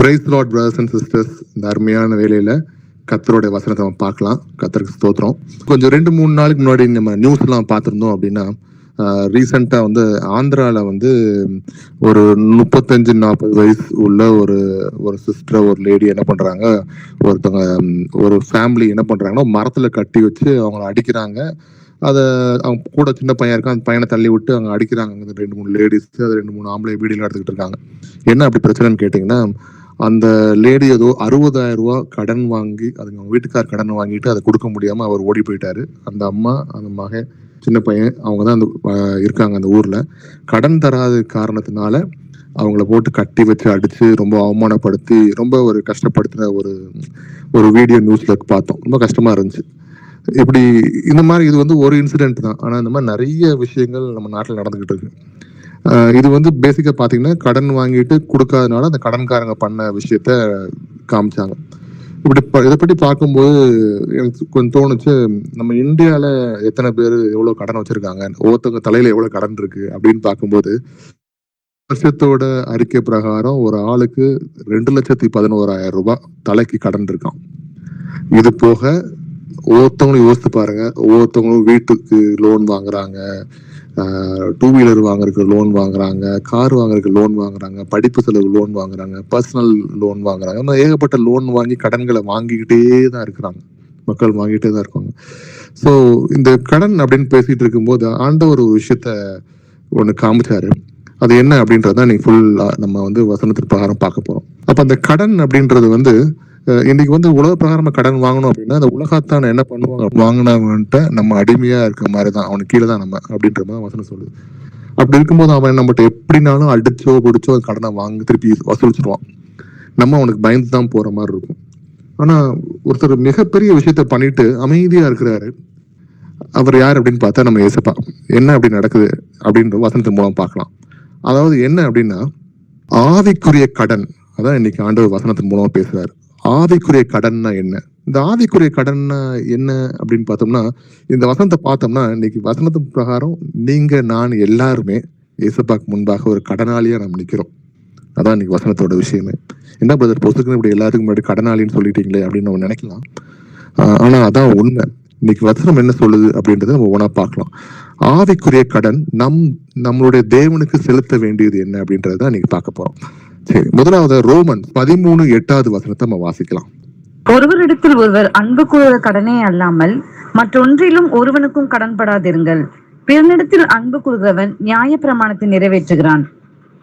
Price lord brothers and sisters. இந்த அருமையான வேலையில கர்த்தருடைய வசனத்தை நம்ம பார்க்கலாம். கர்த்தருக்கு ஸ்தோத்திரம். கொஞ்சம் 2-3 நாளுக்கு முன்னாடி நம்ம நியூஸ்லாம் பார்த்துருந்தோம் அப்படின்னா, ரீசெண்டாக வந்து ஆந்திராவில் வந்து ஒரு 35-40 வயசு உள்ள ஒரு சிஸ்டர், ஒரு லேடி என்ன பண்ணுறாங்க, ஒரு ஃபேமிலி என்ன பண்ணுறாங்கன்னா மரத்தில் கட்டி வச்சு அவங்கள அடிக்கிறாங்க. அதை அவங்க கூட சின்ன பையன் இருக்கான், அந்த பையனை தள்ளி விட்டு அவங்க அடிக்கிறாங்க. 2-3 லேடிஸ், அது 2-3 ஆம்பளை வீடியோலாம் எடுத்துக்கிட்டு இருக்காங்க. என்ன அப்படி பிரச்சனைன்னு கேட்டிங்கன்னா, அந்த லேடி ஏதோ 60,000 ரூபா கடன் வாங்கி, அதுங்க அவங்க வீட்டுக்கார் கடன் வாங்கிட்டு அதை கொடுக்க முடியாமல் அவர் ஓடி போயிட்டாரு. அந்த அம்மா, அந்த மகன், சின்ன பையன், அவங்க தான் அந்த இருக்காங்க அந்த ஊரில். கடன் தராத காரணத்தினால அவங்கள போட்டு கட்டி வச்சு அடித்து ரொம்ப அவமானப்படுத்தி ரொம்ப ஒரு கஷ்டப்படுத்தின ஒரு வீடியோ நியூஸில் பார்த்தோம். ரொம்ப கஷ்டமாக இருந்துச்சு. இப்படி இந்த மாதிரி இது வந்து ஒரு இன்சிடென்ட் தான். ஆனால் இந்த மாதிரி நிறைய விஷயங்கள் நம்ம நாட்டில் நடந்துக்கிட்டு இருக்கு. இது வந்து பேசிக்காக பார்த்தீங்கன்னா, கடன் வாங்கிட்டு கொடுக்காதனால அந்த கடன்காரங்க பண்ண விஷயத்த காமிச்சாங்க. இப்படி இதை பற்றி பார்க்கும்போது எனக்கு கொஞ்சம் தோணுச்சு, நம்ம இந்தியாவில் எத்தனை பேர் எவ்வளோ கடன் வச்சுருக்காங்க, ஒவ்வொருத்தவங்க தலையில் எவ்வளோ கடன் இருக்குது அப்படின்னு பார்க்கும்போது, வருஷத்தோட அறிக்கை பிரகாரம் ஒரு ஆளுக்கு 2,11,000 ரூபாய் தலைக்கு கடன் இருக்கான். இது போக ஒவ்வொருத்தவங்களும் யோசித்து பாருங்க, ஒவ்வொருத்தவங்களும் வீட்டுக்கு லோன் வாங்குறாங்க, 2 வீலர் வாங்குறதுக்கு லோன் வாங்குறாங்க, கார் வாங்குறதுக்கு லோன் வாங்குறாங்க, படிப்பு செலவு லோன் வாங்குறாங்க, பர்சனல் லோன் வாங்குறாங்க. இந்த ஏகப்பட்ட லோன் வாங்கி கடன்களை வாங்கிக்கிட்டே தான் இருக்கிறாங்க, மக்கள் வாங்கிட்டே தான் இருக்காங்க. ஸோ இந்த கடன் அப்படின்னு பேசிட்டு இருக்கும்போது ஆண்டவர் ஒரு விஷயத்த ஒன்று காமிச்சாரு. அது என்ன அப்படின்றத இன்னைக்கு ஃபுல்லாக நம்ம வந்து வசனத்திற்கு பிரகாரம் பார்க்க போகிறோம். அப்போ அந்த கடன் அப்படின்றது வந்து இன்னைக்கு வந்து உலக பிரகாரமா கடன் வாங்கணும் அப்படின்னா, அந்த உலகத்தான என்ன பண்ணுவாங்க, வாங்கினவன்ட்ட நம்ம அடிமையா இருக்க மாதிரி தான், அவனுக்கு கீழே தான் நம்ம அப்படின்ற மாதிரி வசனம் சொல்லுது. அப்படி இருக்கும்போது அவன் நம்மகிட்ட எப்படினாலும் அடிச்சோ பிடிச்சோ கடனை வாங்கி திருப்பி வசூலிச்சிருவான். நம்ம அவனுக்கு பயந்து தான் போற மாதிரி இருக்கும். ஆனா ஒருத்தர் மிகப்பெரிய விஷயத்த பண்ணிட்டு அமைதியா இருக்கிறாரு. அவர் யார் அப்படின்னு பார்த்தா நம்ம ஏசப்பா. என்ன அப்படி நடக்குது அப்படின்ற வசனத்தின் மூலம் பார்க்கலாம். அதாவது என்ன அப்படின்னா, ஆவிக்குரிய கடன். அதான் இன்னைக்கு ஆண்டவர் வசனத்தின் மூலமா பேசுறாரு. ஆவிக்குரிய கடன்னா என்ன, இந்த ஆவிக்குரிய கடன்னா என்ன அப்படின்னு பார்த்தோம்னா, இந்த வசனத்தை பார்த்தோம்னா இன்னைக்கு வசனத்தின் பிரகாரம் நீங்க நான் எல்லாருமே ஏசப்பாக்கு முன்பாக ஒரு கடனாளியா நம்ம நிக்கிறோம். அதான் இன்னைக்கு வசனத்தோட விஷயமே. என்ன பிரதர் பொசுக்குன்னு இப்படி எல்லாத்துக்கும் முன்னாடி கடனாளின்னு சொல்லிட்டீங்களே அப்படின்னு நம்ம நினைக்கலாம். ஆனா அதான் உண்மை. இன்னைக்கு வசனம் என்ன சொல்லுது அப்படின்றத நம்ம ஒண்ணா பார்க்கலாம். ஆவிக்குரிய கடன் நம்மளுடைய தேவனுக்கு செலுத்த வேண்டியது என்ன அப்படின்றத இன்னைக்கு பார்க்க போறோம். சரி, முதலாவது ரோமன் 13:8 வசனத்தை நம்ம வாசிக்கலாம். ஒருவரிடத்தில் ஒருவர் அன்பு கூறுகிற கடனே அல்லாமல் மற்றொன்றிலும் ஒருவனுக்கும் கடன்படாதிருங்கள். பிறனிடத்தில் அன்பு கூறுகிறவன் நியாய பிரமாணத்தை நிறைவேற்றுகிறான்.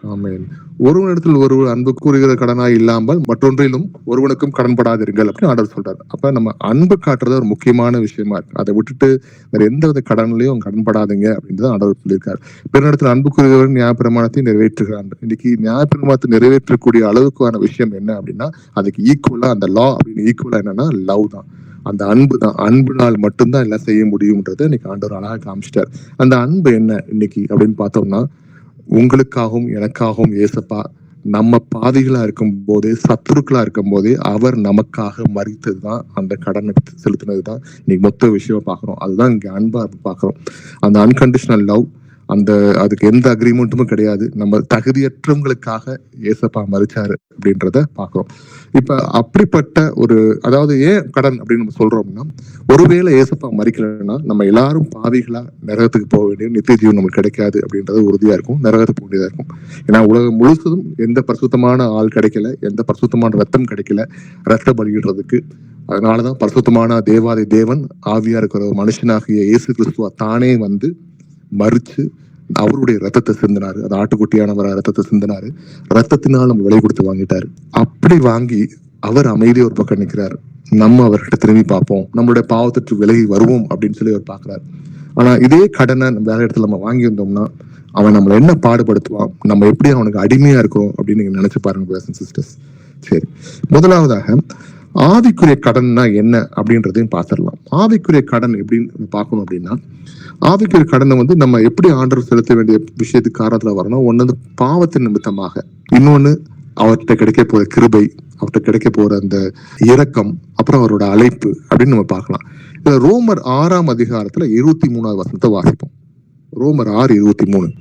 ஆமென். ஒருவனிடத்தில் ஒருவர் அன்பு கூறுகிற கடனாய் இல்லாமல் மற்றொன்றிலும் ஒருவனுக்கும் கடன்படாதிருங்கள் அப்படின்னு ஆண்டவர் சொல்றாரு. அப்ப நம்ம அன்பு காட்டுறது ஒரு முக்கியமான விஷயமா இருக்கு. அதை விட்டுட்டு வேற எந்த வித கடன்லையும் கடன்படாதுங்க அப்படின்னு ஆண்டவர் சொல்லியிருக்காரு. பிறனிடத்தில் அன்பு கூறுகிறவர் நியாயப்பிரமாணத்தை நிறைவேற்றுகிறான். இன்னைக்கு நியாயப்பிரமாணத்தை நிறைவேற்றக்கூடிய அளவுக்கான விஷயம் என்ன அப்படின்னா, அதுக்கு ஈக்குவலா அந்த லா அப்படின்னு ஈக்குவலா என்னன்னா லவ் தான். அந்த அன்பு தான். அன்புனால் மட்டும்தான் எல்லாம் செய்ய முடியும்ன்றதை இன்னைக்கு ஆண்டவர் அழகாக காமிச்சிட்டார். அந்த அன்பு என்ன இன்னைக்கு அப்படின்னு பார்த்தோம்னா, உங்களுக்காகவும் எனக்காகவும் ஏசப்பா நம்ம பாதிகளா இருக்கும் போதே, சத்துருக்களா இருக்கும் போதே அவர் நமக்காக மரித்தது தான், அந்த கடனை செலுத்தினது தான் இன்னைக்கு மொத்த விஷயம் பார்க்குறோம். அதுதான் இங்க அன்பா பார்க்குறோம். அந்த அன்கண்டிஷனல் லவ், அதுக்கு எந்த அக்ரிமெண்ட்டுமே கிடையாது. நம்ம தகுதியற்றவங்களுக்காக ஏசப்பா மரிச்சாரு அப்படின்றத பார்க்குறோம். இப்ப அப்படிப்பட்ட அதாவது ஏன் கடன் அப்படின்னு நம்ம சொல்றோம் அப்படின்னா, ஒருவேளை ஏசப்பா மரிக்கலைன்னா நம்ம எல்லாரும் பாவிகளா நரகத்துக்கு போக வேண்டிய நித்திய ஜீவன் நமக்கு கிடைக்காது அப்படின்றது உறுதியா இருக்கும். நரகத்துக்கு போக வேண்டியதா இருக்கும். ஏன்னா உலகம் முழுவதும் எந்த பரிசுத்தமான ஆள் கிடைக்கல, எந்த பரிசுத்தமான ரத்தம் கிடைக்கல ரத்த பலியிடுறதுக்கு. அதனாலதான் பரிசுத்தமான தேவாதி தேவன் ஆவியா இருக்கிற மனுஷனாகிய இயேசு கிறிஸ்துவா தானே வந்து மறிச்சு அவருடைய ரத்தத்தை சிந்தினாரு. அது ஆட்டுக்குட்டியானவர ரத்தத்தை சிந்தினாரு. ரத்தத்தினால் நம்ம விலை கொடுத்து வாங்கிட்டாரு. அப்படி வாங்கி அவர் அமைதியை ஒரு பக்கம் நிற்கிறாரு. நம்ம அவர்கிட்ட திரும்பி பார்ப்போம், நம்மளுடைய பாவத்திற்கு விலகி வருவோம் அப்படின்னு சொல்லி அவர் பார்க்கிறாரு. ஆனா இதே கடனை வேற இடத்துல நம்ம வாங்கி வந்தோம்னா அவன் நம்மளை என்ன பாடுபடுத்துவான், நம்ம எப்படி அவனுக்கு அடிமையா இருக்கிறோம் அப்படின்னு நீங்க நினைச்சு பாருங்க பிரதர்ஸ் சிஸ்டர்ஸ். சரி, முதலாவதாக ஆவிக்குரிய கடன்னா என்ன அப்படின்றதையும் பார்த்துடலாம். ஆவிக்குரிய கடன் எப்படின்னு பார்க்கணும் அப்படின்னா, ஆவிக்குரிய கடனை வந்து நம்ம எப்படி ஆண்டவர் செலுத்த வேண்டிய விஷயத்துக்கு காரணத்துல வரணும். ஒண்ணு வந்து பாவத்தின் நிமித்தமாக, இன்னொன்னு அவர்கிட்ட கிடைக்க போற கிருபை, அவர்கிட்ட கிடைக்க போற அந்த இரக்கம், அப்புறம் அவரோட அழைப்பு அப்படின்னு நம்ம பார்க்கலாம். இதுல ரோமர் 6 அதிகாரத்துல 23 வசனத்தை வாசிப்போம். ரோமர் 6:23.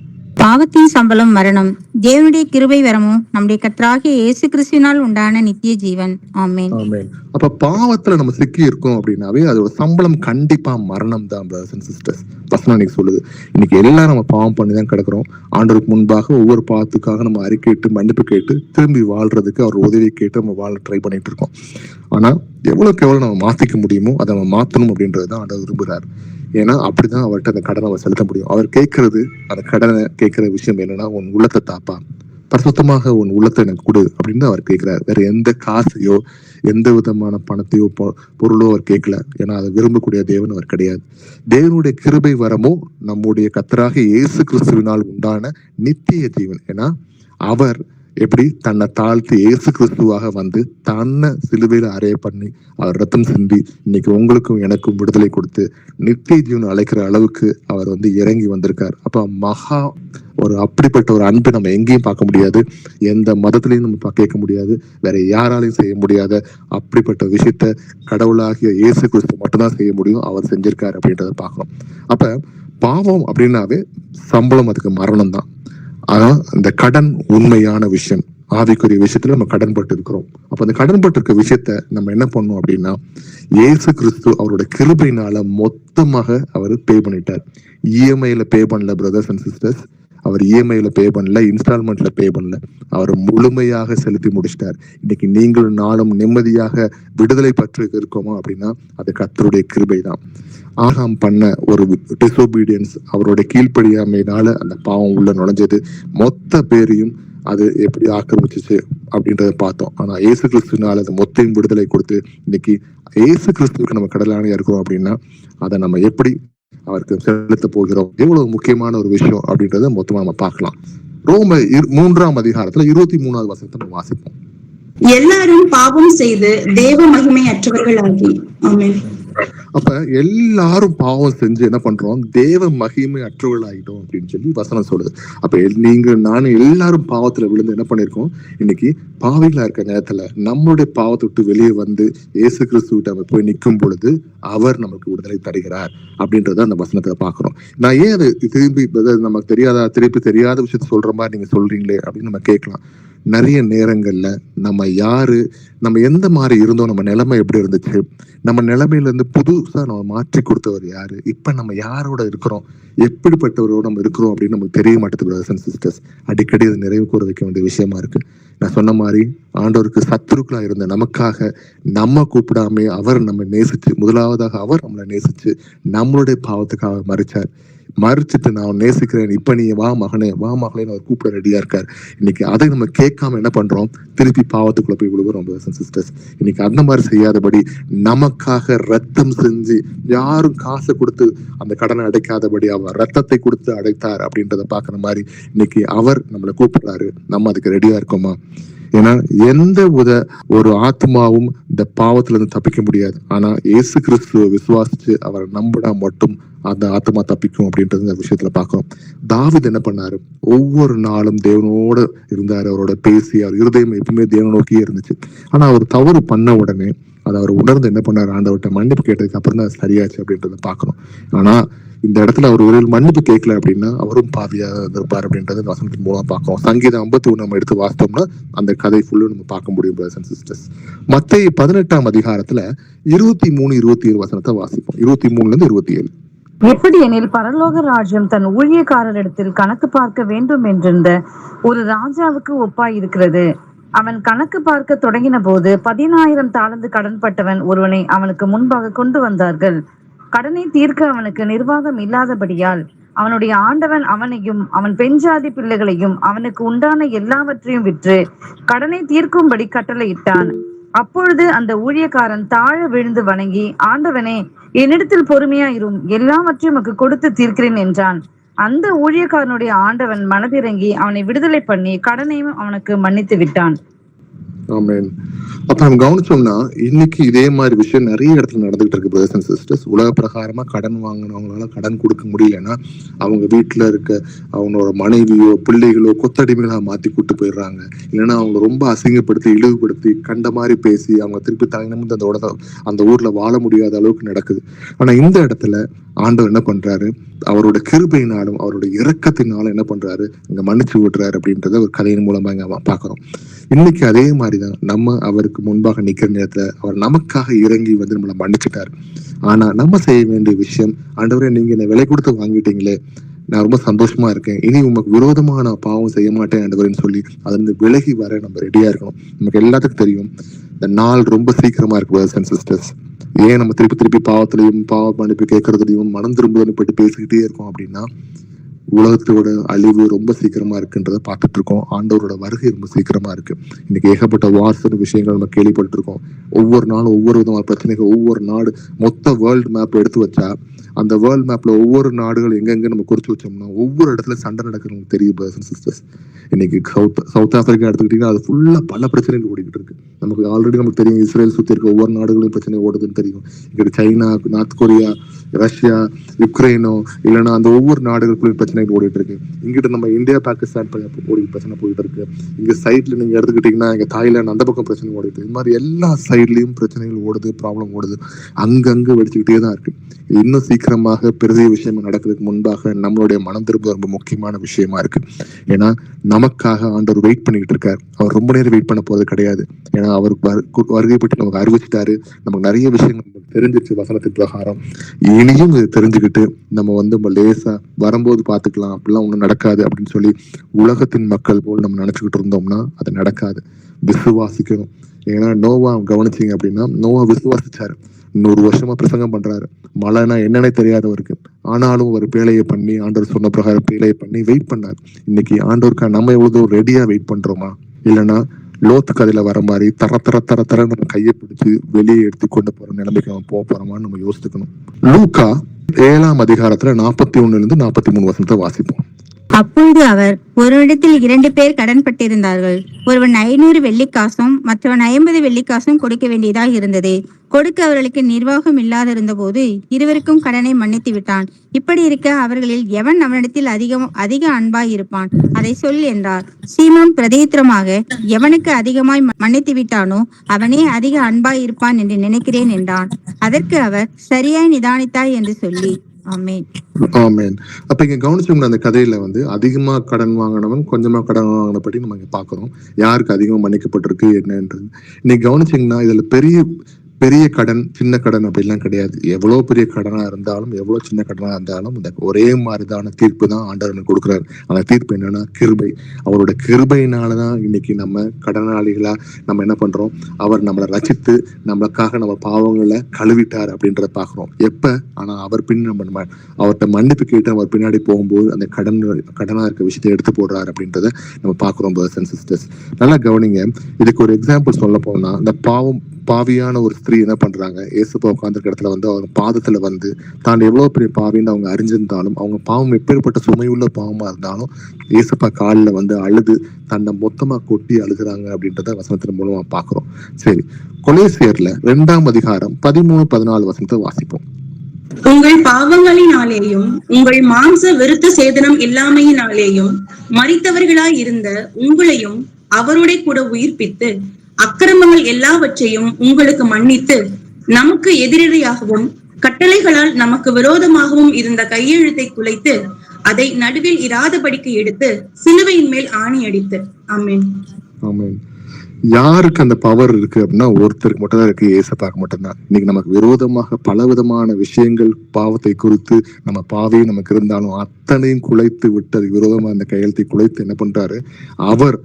பாவத்தின் சம்பளம் மரணம், தேவனுடைய கிருபை வரமும் நம்முடைய கர்த்தராகிய இயேசு கிறிஸ்துவினால் உண்டான நித்திய ஜீவன். ஆமென். ஆமென். அப்ப பாவத்துல நம்ம சிக்கி இருக்கோம் அப்படின்னாவே அதோட சம்பளம் கண்டிப்பா மரணம் தான் பிரதர்ஸ் அண்ட் சிஸ்டர்ஸ். வசனம் இன்னைக்கு சொல்லுது. இன்னைக்கு எல்லாரும் நம்ம பாவம் பண்ணி தான் கிடக்குறோம். ஆண்டவருக்கு முன்பாக ஒவ்வொரு பாவத்துக்காக நம்ம அறிக்கையிட்டு மன்னிப்பு கேட்டு திரும்பி வாழ்றதுக்கு அவர் உதவி கேட்டு நம்ம வாழ ட்ரை பண்ணிட்டு இருக்கோம். ஆனா எவ்வளவுக்கு எவ்வளவு நம்ம மாத்திக்க முடியுமோ அதை நம்ம மாத்தணும் அப்படின்றது தான் ஆண்டவர் விரும்புகிறார். ஏன்னா அப்படிதான் அவர்கிட்ட அந்த கடனை அவர் செலுத்த முடியும். அவர் கேட்கறது, அந்த கடனை கேட்கிற விஷயம் என்னன்னா, உன் உள்ளத்தை தாப்பா, பரிசுத்தமாக உன் உள்ளத்தை எனக்கு கொடு அப்படின்னு அவர் கேட்கிறார். வேற எந்த காசையோ எந்த விதமான பணத்தையோ பொருளோ அவர் கேட்கல. ஏன்னா அதை விரும்பக்கூடிய தேவன் அவர் கிடையாது. தேவனுடைய கிருபை வரமோ நம்முடைய கர்த்தராக இயேசு கிறிஸ்துவினால் உண்டான நித்திய ஜீவன். ஏன்னா அவர் எப்படி தன்னை தாழ்த்தி இயேசு கிறிஸ்துவாக வந்து தன்னை சிலுவையில அறைய பண்ணி அவர் ரத்தம் சிந்தி இன்னைக்கு உங்களுக்கும் எனக்கும் விடுதலை கொடுத்து நித்திய ஜீவன் அழைக்கிற அளவுக்கு அவர் வந்து இறங்கி வந்திருக்கார். அப்ப மகா ஒரு அப்படிப்பட்ட ஒரு அன்பு நம்ம எங்கேயும் பார்க்க முடியாது, எந்த மதத்திலையும் நம்ம கேட்க முடியாது, வேற யாராலையும் செய்ய முடியாத அப்படிப்பட்ட விஷயத்த கடவுளாகிய இயேசு கிறிஸ்து மட்டும்தான் செய்ய முடியும். அவர் செஞ்சிருக்காரு அப்படின்றத பார்க்கணும். அப்ப பாவம் அப்படின்னாவே சம்பளம் அதுக்கு மரணம் தான். ஆனா அந்த கடன் உண்மையான விஷயம், ஆவிக்குரிய விஷயத்துல நம்ம கடன் பட்டு இருக்கிறோம். அப்ப அந்த கடன் பட்டு இருக்க விஷயத்த நம்ம என்ன பண்ணோம் அப்படின்னா, இயேசு கிறிஸ்து அவரோட கிருபையினால மொத்தமாக அவர் பே பண்ணிட்டார். இஎம்ஐல பே பண்ணல பிரதர்ஸ் அண்ட் சிஸ்டர்ஸ், அவர் இஎம்ஐல பே பண்ணல, இன்ஸ்டால்மெண்ட்ல பே பண்ணல, அவர் முழுமையாக செலுத்தி முடிச்சிட்டார். இன்னைக்கு நீங்களும் நாளும் நிம்மதியாக விடுதலை பற்று இருக்கோமா அப்படின்னா அது கர்த்தருடைய கிருபை தான். ஆகாம் பண்ண ஒரு டிசோபீடியன்ஸ், அவருடைய கீழ்ப்படியாமையினால அந்த பாவம் உள்ள நுழைஞ்சது, மொத்த பேரையும் அது எப்படி ஆக்கிரமிச்சிச்சு அப்படின்றத பார்த்தோம். ஆனா இயேசு கிறிஸ்துனால அது மொத்தையும் விடுதலை கொடுத்து இன்னைக்கு இயேசு கிறிஸ்துவுக்கு நம்ம கடலாணியா இருக்கிறோம் அப்படின்னா அதை நம்ம எப்படி அவருக்கு செலுத்த போகிறோம், எவ்வளவு முக்கியமான ஒரு விஷயம் அப்படின்றத மொத்தமா நம்ம பார்க்கலாம். ரோம 3ஆம் அதிகாரத்துல 23வது வசனத்தை நம்ம வாசிப்போம். எல்லாரும் பாவம் செய்து தேவ மகிமை அற்றவர்களாகி. ஆமென். அப்ப எல்லாரும் பாவம் செஞ்சு என்ன பண்றோம், தேவ மகிமை அற்றவர்கள் ஆகிட்டோம் அப்படின்னு சொல்லி வசனம் சொல்லுது. அப்ப நீங்க நானும் எல்லாரும் பாவத்துல விழுந்து என்ன பண்ணிருக்கோம், இன்னைக்கு பாவிகளா இருக்க நேரத்துல நம்மளுடைய பாவத்தை விட்டு வெளியே வந்து இயேசு கிறிஸ்துவிட்ட நம்ம போய் நிற்கும் பொழுது அவர் நமக்கு விடுதலை தருகிறார் அப்படின்றத அந்த வசனத்துல பாக்குறோம். நான் ஏன் அது திரும்பி நமக்கு திருப்பி தெரியாத விஷயத்த சொல்ற மாதிரி நீங்க சொல்றீங்களே அப்படின்னு நம்ம கேட்கலாம். நிறைய நேரங்கள்ல நம்ம எந்த மாதிரி இருந்தோம், நம்ம நிலைமை எப்படி இருந்துச்சு, நம்ம நிலைமையில இருந்து புதுசா நம்ம மாற்றி கொடுத்தவர் யாரு, இப்ப நம்ம யாரோட இருக்கிறோம், எப்படிப்பட்டவரோட நம்ம இருக்கிறோம் அப்படின்னு நமக்கு தெரிய மாட்டேது பிரதர்ஸ் அண்ட் சிஸ்டர்ஸ். அடிக்கடி அதை நிறைவு கூற வைக்க வேண்டிய விஷயமா இருக்கு. நான் சொன்ன மாதிரி ஆண்டவருக்கு சத்துருக்களா இருந்த நமக்காக நம்ம கூப்பிடாம அவர் நம்ம நேசிச்சு, முதலாவதாக அவர் நம்மளை நேசிச்சு நம்மளுடைய பாவத்துக்காக மறிச்சிட்டு நான் நேசிக்கிறேன், இப்ப நீ வா மகனே வா மகளேன்னு அவர் கூப்பிட ரெடியா இருக்காரு. இன்னைக்கு அதை நம்ம கேட்காம என்ன பண்றோம், திருப்பி பாவத்துக்குள்ள போய் விழுகிறோம் பிரதர்ஸ் அண்ட் சிஸ்டர்ஸ். இன்னைக்கு அந்த மாதிரி செய்யாதபடி நமக்காக ரத்தம் செஞ்சு, யாரும் காசை கொடுத்து அந்த கடனை அடைக்காதபடி அவர் ரத்தத்தை கொடுத்து அடைத்தார் அப்படின்றத பாக்குற மாதிரி இன்னைக்கு அவர் நம்மளை கூப்பிடுறாரு. நம்ம அதுக்கு ரெடியா இருக்கோமா? ஏன்னா எந்த ஒரு ஆத்மாவும் இந்த பாவத்துல இருந்து தப்பிக்க முடியாது. ஆனா இயேசு கிறிஸ்துவை விசுவாசிச்சு அவரை நம்பினா மட்டும் அந்த ஆத்மா தப்பிக்கும் அப்படின்றது இந்த விஷயத்துல பாக்குறோம். தாவீது என்ன பண்ணாரு, ஒவ்வொரு நாளும் தேவனோட இருந்தாரு, அவரோட பேசி அவர் இருதயம் எப்பவுமே தேவனை நோக்கியே இருந்துச்சு. ஆனா அவர் தவறு பண்ண உடனே அதை அவர் உணர்ந்து என்ன பண்ணாரு, ஆண்டவர்கிட்ட மன்னிப்பு கேட்டதுக்கு அப்புறம் தான் சரியாச்சு அப்படின்றத பாக்குறோம். ஆனா இந்த இடத்துல அவர் ஒரு மன்னிப்பு கேட்கல அப்படின்னா அவரும் பாவியா இருப்பார் அப்படின்றது வசனத்தின் மூலம் பார்க்கிறோம். சங்கீதம் 51 நம்ம எடுத்து வாசித்தோம்னா அந்த கதை ஃபுல்லு நம்ம பார்க்க முடியும் பிரதர்ஸ் அண்ட் சிஸ்டர்ஸ். மத்தேயு 18ஆம் அதிகாரத்துல 23-27 வசனத்தை வாசிப்போம். 23ல இருந்து 27. எப்படி எனில் பரலோக ராஜ்யம் தன் ஊழியக்காரரிடத்தில் கணக்கு பார்க்க வேண்டும் என்றிருந்த ஒரு ராஜாவுக்கு ஒப்பாய் இருக்கிறது. அவன் கணக்கு பார்க்க தொடங்கின போது 10,000 தாலந்து கடன்பட்டவன் ஒருவனை அவனுக்கு முன்பாக கொண்டு வந்தார்கள். கடனை தீர்க்க அவனுக்கு நிர்வாகம் இல்லாதபடியால் அவனுடைய ஆண்டவன் அவனையும் அவன் பெண்ஜாதி பிள்ளைகளையும் அவனுக்கு உண்டான எல்லாவற்றையும் விற்று கடனை தீர்க்கும்படி கட்டளையிட்டான். அப்பொழுது அந்த ஊழியக்காரன் தாழ விழுந்து வணங்கி, ஆண்டவனே, என்னிடத்தில் பொறுமையா இரும், எல்லாவற்றையும் உமக்கு கொடுத்து தீர்க்கிறேன் என்றான். அந்த ஊழியக்காரனுடைய ஆண்டவன் மனதிறங்கி அவனை விடுதலை பண்ணி கடனையும் அவனுக்கு மன்னித்து விட்டான். ஆமென். அப்ப நம்ம கவனிச்சோம்னா இன்னைக்கு இதே மாதிரி விஷயம் நிறைய இடத்துல நடந்துகிட்டு இருக்கு பிரதர்ஸ் அண்ட் சிஸ்டர்ஸ். உலக பிரகாரமா கடன் வாங்கினவங்களால கடன் கொடுக்க முடியலன்னா அவங்க வீட்டுல இருக்க அவங்களோட மனைவியோ பிள்ளைகளோ கொத்தடிமைகளா மாத்தி கூட்டு போயிடுறாங்க. இல்லைன்னா அவங்க ரொம்ப அசிங்கப்படுத்தி இழிவுபடுத்தி கண்ட மாதிரி பேசி அவங்க திருப்பி தலைநிமிர்ந்து அந்த ஊர்ல வாழ முடியாத அளவுக்கு நடக்குது. ஆனா இந்த இடத்துல ஆண்டவர் என்ன பண்றாரு, அவரோட கிருபையினாலும் அவரோட இரக்கத்தினாலும் என்ன பண்றாரு, இங்க மன்னிச்சு விடுறாரு அப்படின்றத ஒரு கதையின் மூலமா இங்க பாக்குறோம். இன்னைக்கு அதே மாதிரிதான் நம்ம அவருக்கு முன்பாக நிக்கிற நேரத்துல அவர் நமக்காக இறங்கி வந்து நம்மளை மன்னிச்சுட்டாரு. ஆனா நம்ம செய்ய வேண்டிய விஷயம், ஆண்டவரே நீங்க என்னை விலை கொடுத்து வாங்கிட்டீங்களே, நான் ரொம்ப சந்தோஷமா இருக்கேன், இனி உங்களுக்கு விரோதமான பாவம் செய்ய மாட்டேன் ஆண்டவரேன்னு சொல்லி அதுல இருந்து விலகி வர நம்ம ரெடியா இருக்கணும். நமக்கு எல்லாத்துக்கும் தெரியும் இந்த நாள் ரொம்ப சீக்கிரமா இருக்கு பிரதர்ஸ் அண்ட் சிஸ்டர்ஸ். ஏன் நம்ம திருப்பி திருப்பி பாவத்திலையும் பாவ மன்னிப்பு கேட்கறதுலையும் மனம் திரும்புதல்னு போயிட்டு பேசிக்கிட்டே இருக்கோம் அப்படின்னா, உலகத்தோட அழிவு ரொம்ப சீக்கிரமா இருக்குன்றத பார்த்துட்டு இருக்கோம். ஆண்டவரோட வருகை ரொம்ப சீக்கிரமா இருக்கு. இன்னைக்கு ஏகப்பட்ட வார்ஸ் விஷயங்கள் நம்ம கேள்விப்பட்டு இருக்கோம். ஒவ்வொரு நாளும் ஒவ்வொரு விதமான பிரச்சனைகள். ஒவ்வொரு நாடு மொத்த வேர்ல்டு மேப் எடுத்து வச்சா அந்த வேர்ல்டு மேப்ல ஒவ்வொரு நாடுகள் எங்கெங்க நம்ம குறிச்சு வச்சோம்னா ஒவ்வொரு இடத்துல சண்டை நடக்கிறவங்க தெரியும் பிரதர்ஸ் அண்ட் சிஸ்டர்ஸ். இன்னைக்கு சவுத் ஆப்பிரிக்கா எடுத்துக்கிட்டீங்கன்னா அது ஃபுல்லா பல பிரச்சனைகள் ஓடிக்கிட்டு இருக்கு. நமக்கு ஆல்ரெடி நமக்கு தெரியும் இஸ்ரேல் சுத்தி இருக்க ஒவ்வொரு நாடுகளையும் பிரச்சனை ஓடுதுன்னு தெரியும். இங்க சைனா, நார்த் கொரியா, ரஷ்யா, யுக்ரைனோ இல்லைன்னா அந்த ஒவ்வொரு நாடுகளுக்குள்ளேயும் பிரச்சனைகள் ஓடிட்டு இருக்கு. இங்கிட்ட நம்ம இந்தியா பாகிஸ்தான் பிரச்சனை போயிட்டு இருக்கு. இங்க சைட்ல நீங்க எடுத்துக்கிட்டீங்கன்னா இங்க தாய்லாந்து அந்த பக்கம் பிரச்சனை ஓடிட்டு இருக்கு. இது மாதிரி எல்லா சைட்லயும் பிரச்சனைகள் ஓடுது, ப்ராப்ளம் ஓடுது, அங்கங்க வெடிச்சுக்கிட்டே தான் இருக்கு. இன்னும் சீக்கிரமாக பெரிய விஷயம் நடக்கிறதுக்கு முன்பாக நம்மளுடைய மனம் திரும்ப ரொம்ப முக்கியமான விஷயமா இருக்கு. ஏன்னா நமக்காக ஆண்டவர் வெயிட் பண்ணிக்கிட்டு இருக்காரு. அவர் ரொம்ப நேரம் வெயிட் பண்ண போறது கிடையாது. ஏன்னா அவருக்கு வருகை பற்றி நமக்கு அறிவிச்சிட்டாரு. நமக்கு நிறைய விஷயங்கள் தெரிஞ்சிச்சு வசனத்தின் பிரகாரம். இனியும் இதை தெரிஞ்சுக்கிட்டு நம்ம வந்து நம்ம லேசா வரும்போது பாத்துக்கலாம், அப்படிலாம் ஒண்ணும் நடக்காது அப்படின்னு சொல்லி உலகத்தின் மக்கள் போல் நம்ம நினைச்சுக்கிட்டு இருந்தோம்னா அது நடக்காது. விசுவாசிக்கணும். ஏன்னா நோவா கவனிச்சிங்க அப்படின்னா நோவா விசுவாசிச்சாரு. 100 வருஷமா பிரசங்கம் பண்றாரு. மழைனா என்னன்னே தெரியாதவருக்கு. ஆனாலும் ஒரு பேழையை பண்ணி ஆண்டவர் சொன்ன பிரகாரம் பேழையை பண்ணி வெயிட் பண்ணார். இன்னைக்கு ஆண்டவருக்கா நம்ம எவ்வளவு ரெடியா வெயிட் பண்றோமா? இல்லைன்னா லோத்து கதையில வர மாதிரி தர நம்ம கையை பிடிச்சு வெளியே எடுத்து கொண்டு போற நிலைமைக்கு நம்ம போக போறோமான்னு நம்ம யோசிக்கணும். லூக்கா 7ஆம் அதிகாரத்துல 41 43 வசனத்தை வாசிப்போம். அப்பொழுது அவர், ஒருவனிடத்தில் 2 பேர் கடன் பட்டிருந்தார்கள். ஒருவன் 500 வெள்ளிக்காசும் மற்றவன் 50 வெள்ளிக்காசும் கொடுக்க வேண்டியதாக இருந்தது. கொடுக்க அவர்களுக்கு நிர்வாகம் இல்லாதிருந்த போது இருவருக்கும் கடனை மன்னித்து விட்டான். இப்படி இருக்க அவர்களில் எவன் அவனிடத்தில் அதிக அன்பாய் இருப்பான், அதை சொல் என்றார். சீமோன் பிரதியுத்தரமாக, எவனுக்கு அதிகமாய் மன்னித்து விட்டானோ அவனே அதிக அன்பாய் இருப்பான் என்று நினைக்கிறேன் என்றான். அதற்கு அவர், சரியாய் நிதானித்தாய் என்று சொல்லி. ஆமென். ஆமென். அப்ப இங்க கவனிச்சோம்னா அந்த கதையில வந்து அதிகமா கடன் வாங்கினவன் கொஞ்சமா கடன் வாங்கினபடி நம்ம இங்க பாக்குறோம். யாருக்கு அதிகமா மன்னிக்கப்பட்டிருக்கு என்னன்றது. இன்னைக்கு கவனிச்சீங்கன்னா இதுல பெரிய கடன் சின்ன கடன் அப்படிலாம் கிடையாது. எவ்வளவு பெரிய கடனா இருந்தாலும் எவ்வளவு சின்ன கடனா இருந்தாலும் இந்த ஒரே மாதிரிதான தீர்ப்பு தான் ஆண்டவர் கொடுக்குறாரு. அந்த தீர்ப்பு என்னன்னா கிருபை. அவரோட கிருபையினாலதான் இன்னைக்கு நம்ம கடனாளிகளா நம்ம என்ன பண்றோம், அவர் நம்மளை ரசித்து நம்மளுக்காக நம்ம பாவங்களை கழுவிட்டார் அப்படின்றத பாக்குறோம். எப்ப ஆனா அவர் பின் நம்ம அவர்கிட்ட மன்னிப்பு கேட்டு அவர் பின்னாடி போகும்போது அந்த கடனா இருக்க விஷயத்தை எடுத்து போடுறாரு அப்படின்றத நம்ம பாக்குறோம் பிரதர்ஸ் அண்ட் சிஸ்டர்ஸ். நல்லா கவனிங்க. இதுக்கு ஒரு எக்ஸாம்பிள் சொல்ல போனா இந்த பாவியான ஒரு ஸ்திரீ என்ன பண்றாங்க, ஏசப்பா உட்கார்ந்துருக்க இடத்துல வந்து அவங்க பாதத்துல வந்து தான் எவ்வளவு பெரிய பாவின்னு அவங்க அறிஞ்சிருந்தாலும் அவங்க பாவம் எப்பேற்பட்ட சுமையுள்ள பாவமா இருந்தாலும் ஏசப்பா காலில் வந்து அழுது தன்னை மொத்தமா கொட்டி அழுகுறாங்க அப்படின்றத வசனத்தின் மூலமா பாக்குறோம். சரி, கொலேசியர்ல 2ஆம் அதிகாரம் 13-14 வசனத்தை வாசிப்போம். உங்கள் பாவங்களினாலேயும் உங்கள் மாம்ச விருத்த சேதனம் இல்லாமையினாலேயும் மரித்தவர்களாய் இருந்த உங்களையும் அவருடைய கூட உயிர்ப்பித்து அக்கிரமங்கள் எல்லாவற்றையும் உங்களுக்கு மன்னித்து நமக்கு எதிரியாகவும் கட்டளைகளால் நமக்கு விரோதமாகவும் இருந்த கையெழுத்தை குலைத்து அதை நடுவில் இராதபடிக்கு எடுத்து சிலுவையின் மேல் ஆணி அடித்து. ஆமென். ஆமென். யாருக்கு அந்த பவர் இருக்கு அப்படின்னா ஒருத்தருக்கு மட்டும் தான் இருக்கு, ஏசப்பாக்கு மட்டும்தான். இன்னைக்கு நமக்கு விரோதமாக பல விதமான விஷயங்கள் பாவத்தை குறித்து நம்ம பாவையும் நமக்கு இருந்தாலும் அத்தனையும் குலைத்து விட்டு அது விரோதமா அந்த கையெழுத்தை குலைத்து என்ன பண்றாரு, அவர்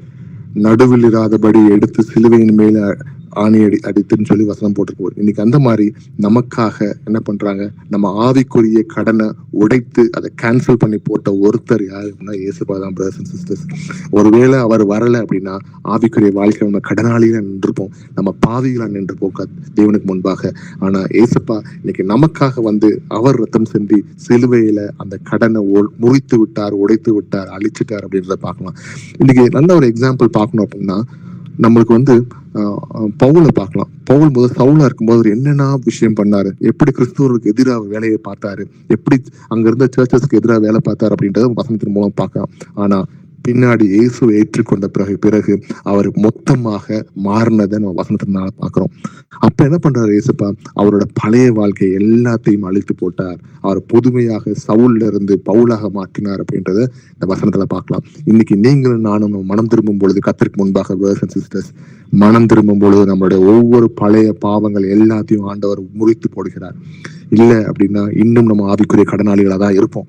நடுவில் இராதபடி எடுத்து சிலுவையின் மேல ஆணி அடித்துன்னு சொல்லி வசனம் போட்டிருக்கோம். இன்னைக்கு அந்த மாதிரி நமக்காக என்ன பண்றாங்க, நம்ம ஆவிக்குரிய கடனை உடைத்து அதை கேன்சல் பண்ணி போட்ட ஒருத்தர் யாரு அப்படின்னா ஏசப்பா தான் பிரதர்ஸ் அண்ட் சிஸ்டர்ஸ். ஒருவேளை அவர் வரல அப்படின்னா ஆவிக்குரிய வாழ்க்கை நம்ம கடனாளியா நின்றுப்போம், நம்ம பாவிகளா நின்றுப்போம் தேவனுக்கு முன்பாக. ஆனா ஏசப்பா இன்னைக்கு நமக்காக வந்து அவர் ரத்தம் சிந்தி சிலுவையில அந்த கடனை முறித்து விட்டார், உடைத்து விட்டார், அழிச்சிட்டார் அப்படின்றத பார்க்கலாம். இன்னைக்கு நல்ல ஒரு எக்ஸாம்பிள் பார்க்கணும் அப்படின்னா நம்மளுக்கு வந்து பவுலை பார்க்கலாம். பவுல் முதல் சவுலா இருக்கும்போது அவர் என்னென்ன விஷயம் பண்ணாரு, எப்படி கிறிஸ்துவருக்கு எதிராக வேலையை பார்த்தாரு, எப்படி அங்க இருந்த சர்ச்சஸ்க்கு எதிராக வேலை பார்த்தாரு அப்படின்றத வசனத்தின் மூலம் பார்க்கலாம். ஆனா பின்னாடி இயேசுவை ஏற்றுக்கொண்ட பிறகு அவர் மொத்தமாக மாறினதை நம்ம வசனத்தினால பார்க்கிறோம். அப்ப என்ன பண்றாரு இயேசுப்பா, அவரோட பழைய வாழ்க்கை எல்லாத்தையும் அழித்து போட்டார். அவர் புதுமையாக சவுல்ல இருந்து பவுலாக மாற்றினார் அப்படின்றத இந்த வசனத்துல பார்க்கலாம். இன்னைக்கு நீங்களும் நானும் மனம் திரும்பும் பொழுது, கர்த்தருக்கு முன்பாக brothers and sisters, மனம் திரும்பும் பொழுது நம்மளுடைய ஒவ்வொரு பழைய பாவங்கள் எல்லாத்தையும் ஆண்டவர் முறித்து போடுகிறார். இல்லை அப்படின்னா இன்னும் நம்ம ஆவிக்குரிய கடனாளிகளாக தான் இருப்போம்.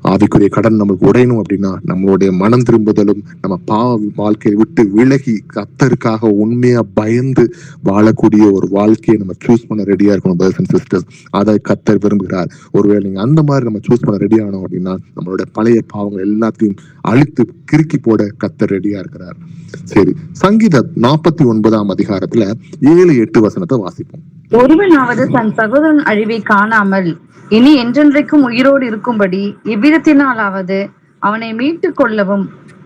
ஆவிக்குரிய கடன் நம்மளுக்கு உடையணும் அப்படின்னா நம்மளுடைய மனம் திரும்புதலும், நம்ம பாவ வாழ்க்கையை விட்டு விலகி கர்த்தருக்காக உண்மையா பயந்து வாழக்கூடிய ஒரு வாழ்க்கையை நம்ம சூஸ் பண்ண ரெடியா இருக்கணும் brothers and sisters. அதை கர்த்தர் விரும்புகிறார். ஒருவேளை நீங்க அந்த மாதிரி நம்ம சூஸ் பண்ண ரெடி ஆனோம் அப்படின்னா நம்மளுடைய பழைய பாவங்கள் எல்லாத்தையும் அழித்து கிறுக்கி போட கர்த்தர் ரெடியா இருக்கிறார். சரி, சங்கீதம் 49ஆம் அதிகாரத்துல 7-8 வசனத்தை வாசிப்போம். ஒருவனாவது தன் சகோதரன் அழிவை காணாமல் இனி என்றென்றைக்கும் உயிரோடு இருக்கும்படி எவ்விதத்தினாலாவது அவனை மீட்டுக் கொள்ளவும்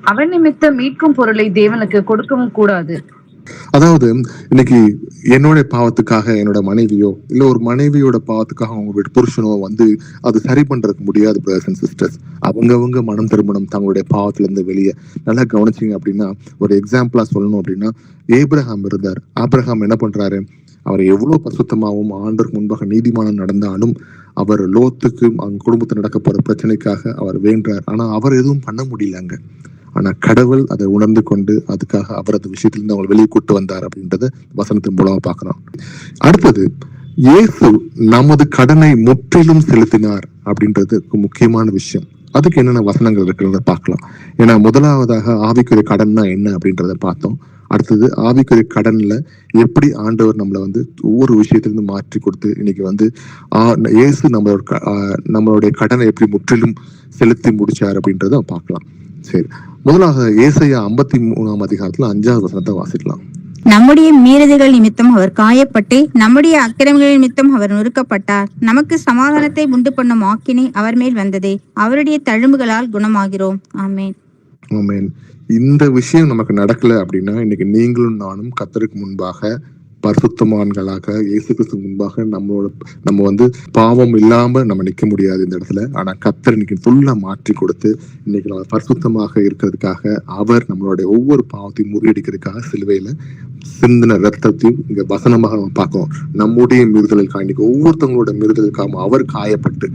அவன் நிமித்த மீட்கும் பொருளை தேவனுக்கு கொடுக்கவும் கூடாது. அதாவது இன்னைக்கு என்னோட பாவத்துக்காக என்னோட மனைவியோ இல்ல ஒரு மனைவியோட பாவத்துக்காக அவங்க வீட்டு புருஷனோ வந்து அது சரி பண்றதுக்கு முடியாது brothers and sisters. அவங்கவங்க மனம் திரும்பணும் தங்களுடைய பாவத்துல இருந்து வெளியே. நல்லா கவனிச்சிங்க அப்படின்னா, ஒரு எக்ஸாம்பிளா சொல்லணும் அப்படின்னா, ஏப்ரஹாம் இருந்தார். ஆபிரகாம் என்ன பண்றாரு, அவர் எவ்வளவு பரிசுத்தமாகவும் ஆண்டவருக்கு முன்பாக நீதிமானம் நடந்தாலும் அவர் லோத்துக்கு அவங்க குடும்பத்தில் நடக்க போற பிரச்சனைக்காக அவர் வேண்டார். ஆனா அவர் எதுவும் பண்ண முடியலங்க. ஆனா கடவுள் அதை உணர்ந்து கொண்டு அதுக்காக அவர் அந்த விஷயத்திலிருந்து அவங்களை வெளியே கூட்டு வந்தார் அப்படின்றத வசனத்தின் மூலமா பார்க்கலாம். அடுத்தது, இயேசு நமது கடனை முற்றிலும் செலுத்தினார் அப்படின்றது முக்கியமான விஷயம். அதுக்கு என்னென்ன வசனங்கள் இருக்கிறத பார்க்கலாம். ஏன்னா முதலாவதாக ஆவிக்குரிய கடன்னா என்ன அப்படின்றத பார்த்தோம். அடுத்தது ஆவிக்குரிய கடன்ல எப்படி ஆண்டவர் நம்மளை வந்து ஒவ்வொரு விஷயத்திலிருந்து மாற்றி கொடுத்து இன்னைக்கு வந்து இயேசு நம்மளுடைய கடனை எப்படி முற்றிலும் செலுத்தி முடிச்சார் அப்படின்றத பார்க்கலாம். சரி, முதலாக ஏசாயா 53ஆம் அதிகாரத்துல 5வது வசனத்தை வாசிக்கலாம். நம்முடைய மீறுதல்கள் நிமித்தம் அவர் காயப்பட்டு நம்முடைய அக்கிரமங்கள் நிமித்தம் அவர் நொறுக்கப்பட்டார். நமக்கு சமாதானத்தை உண்டு பண்ணும் ஆக்கினை அவர் மேல் வந்தது. அவருடைய தழும்புகளால் குணமாகிறோம். ஆமென். ஆமென். இந்த விஷயம் நமக்கு நடக்கல அப்படின்னா இன்னைக்கு நீங்களும் நானும் கர்த்தருக்கு முன்பாக பரிசுத்தமான்களாக இயேசு கிறிஸ்து முன்பாக நம்ம வந்து பாவம் இல்லாம நம்ம நிக்க முடியாது இந்த இடத்துல. ஆனா கர்த்தர் இன்னைக்கு ஃபுல்லா மாற்றி கொடுத்து இன்னைக்கு நம்ம பரிசுத்தமாக இருக்கிறதுக்காக அவர் நம்மளுடைய ஒவ்வொரு பாவத்தையும் முறியடிக்கிறதுக்காக சிலுவையில சிந்தின ரத்தத்தையும் இங்க வசனமாக நம்ம பார்க்கிறோம். நம்முடைய மீறுதலுக்காக இன்னைக்கு ஒவ்வொருத்தவங்களோட மீறுதலுக்காக அவர் காயப்பட்டு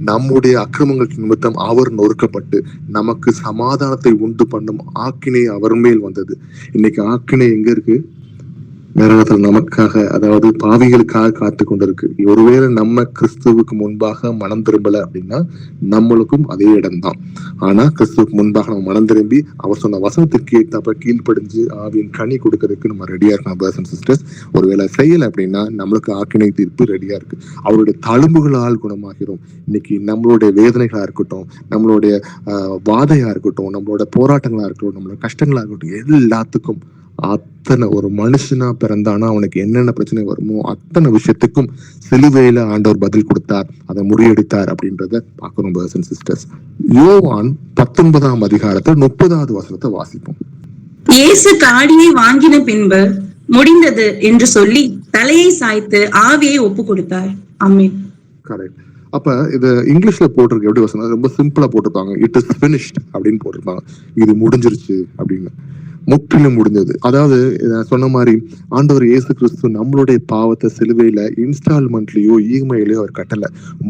நம்முடைய அக்கிரமங்களுக்கு நிமித்தம் அவர் நொறுக்கப்பட்டு நமக்கு சமாதானத்தை உண்டு பண்ணும் ஆக்கினை அவர் மேல் வந்தது. இன்னைக்கு ஆக்கினை எங்க இருக்கு? நரகத்தில் நமக்காக, அதாவது பாவிகளுக்காக காத்து கொண்டிருக்கு. ஒருவேளை நம்ம கிறிஸ்துவுக்கு முன்பாக மனம் திரும்பல அப்படின்னா நம்மளுக்கும் அதே இடம்தான். ஆனா கிறிஸ்துவுக்கு முன்பாக நம்ம மனம் திரும்பி அவர் சொன்ன வசனத்திற்கு ஏற்றப்ப கீழ்ப்படிஞ்சு ஆவியின் கனி கொடுக்கறதுக்கு நம்ம ரெடியா இருக்கணும் brothers and sisters. ஒருவேளை செய்யல அப்படின்னா நம்மளுக்கு ஆக்கினை தீர்ப்பு ரெடியா இருக்கு. அவருடைய தழும்புகளால் குணமாகிறோம். இன்னைக்கு நம்மளுடைய வேதனைகளா இருக்கட்டும், நம்மளுடைய வாதையா இருக்கட்டும், நம்மளோட போராட்டங்களா இருக்கட்டும், நம்மளோட கஷ்டங்களா இருக்கட்டும், எல்லாத்துக்கும் அத்தனை ஒரு மனுஷனா பிறந்தானா அவனுக்கு என்னென்ன பிரச்சனை வருமோ அத்தனை விஷயத்துக்கும் சிலுவையில ஆண்டவர் பதில் கொடுத்தார், அதை முறியடித்தார் அப்படின்றத பார்க்கணும் brothers and sisters. யோவான் 19ஆம் அதிகாரத்தில் 30வது வசனத்தை வாசிப்போம். இயேசு காடியை வாங்கின பின்பு முடிந்தது என்று சொல்லி தலையை சாய்த்து ஆவியை ஒப்பு கொடுத்தார். ஆமென். கரெக்ட். அப்ப இது இங்கிலீஷ்ல போட்டிருக்கு எப்படி வசனம், ரொம்ப சிம்பிளா போட்டிருப்பாங்க. இட் இஸ் finished அப்படின்னு போட்டிருப்பாங்க. இது முடிஞ்சிருச்சு அப்படின்னு, முற்றிலும் முடிஞ்சது. அதாவது சொன்ன மாதிரி ஆண்டவர் இயேசு கிறிஸ்து நம்மளுடைய பாவத்தை சிலுவையில இன்ஸ்டால்மெண்ட்லயோ இஎம்ஐலயோ அவர் கட்டல,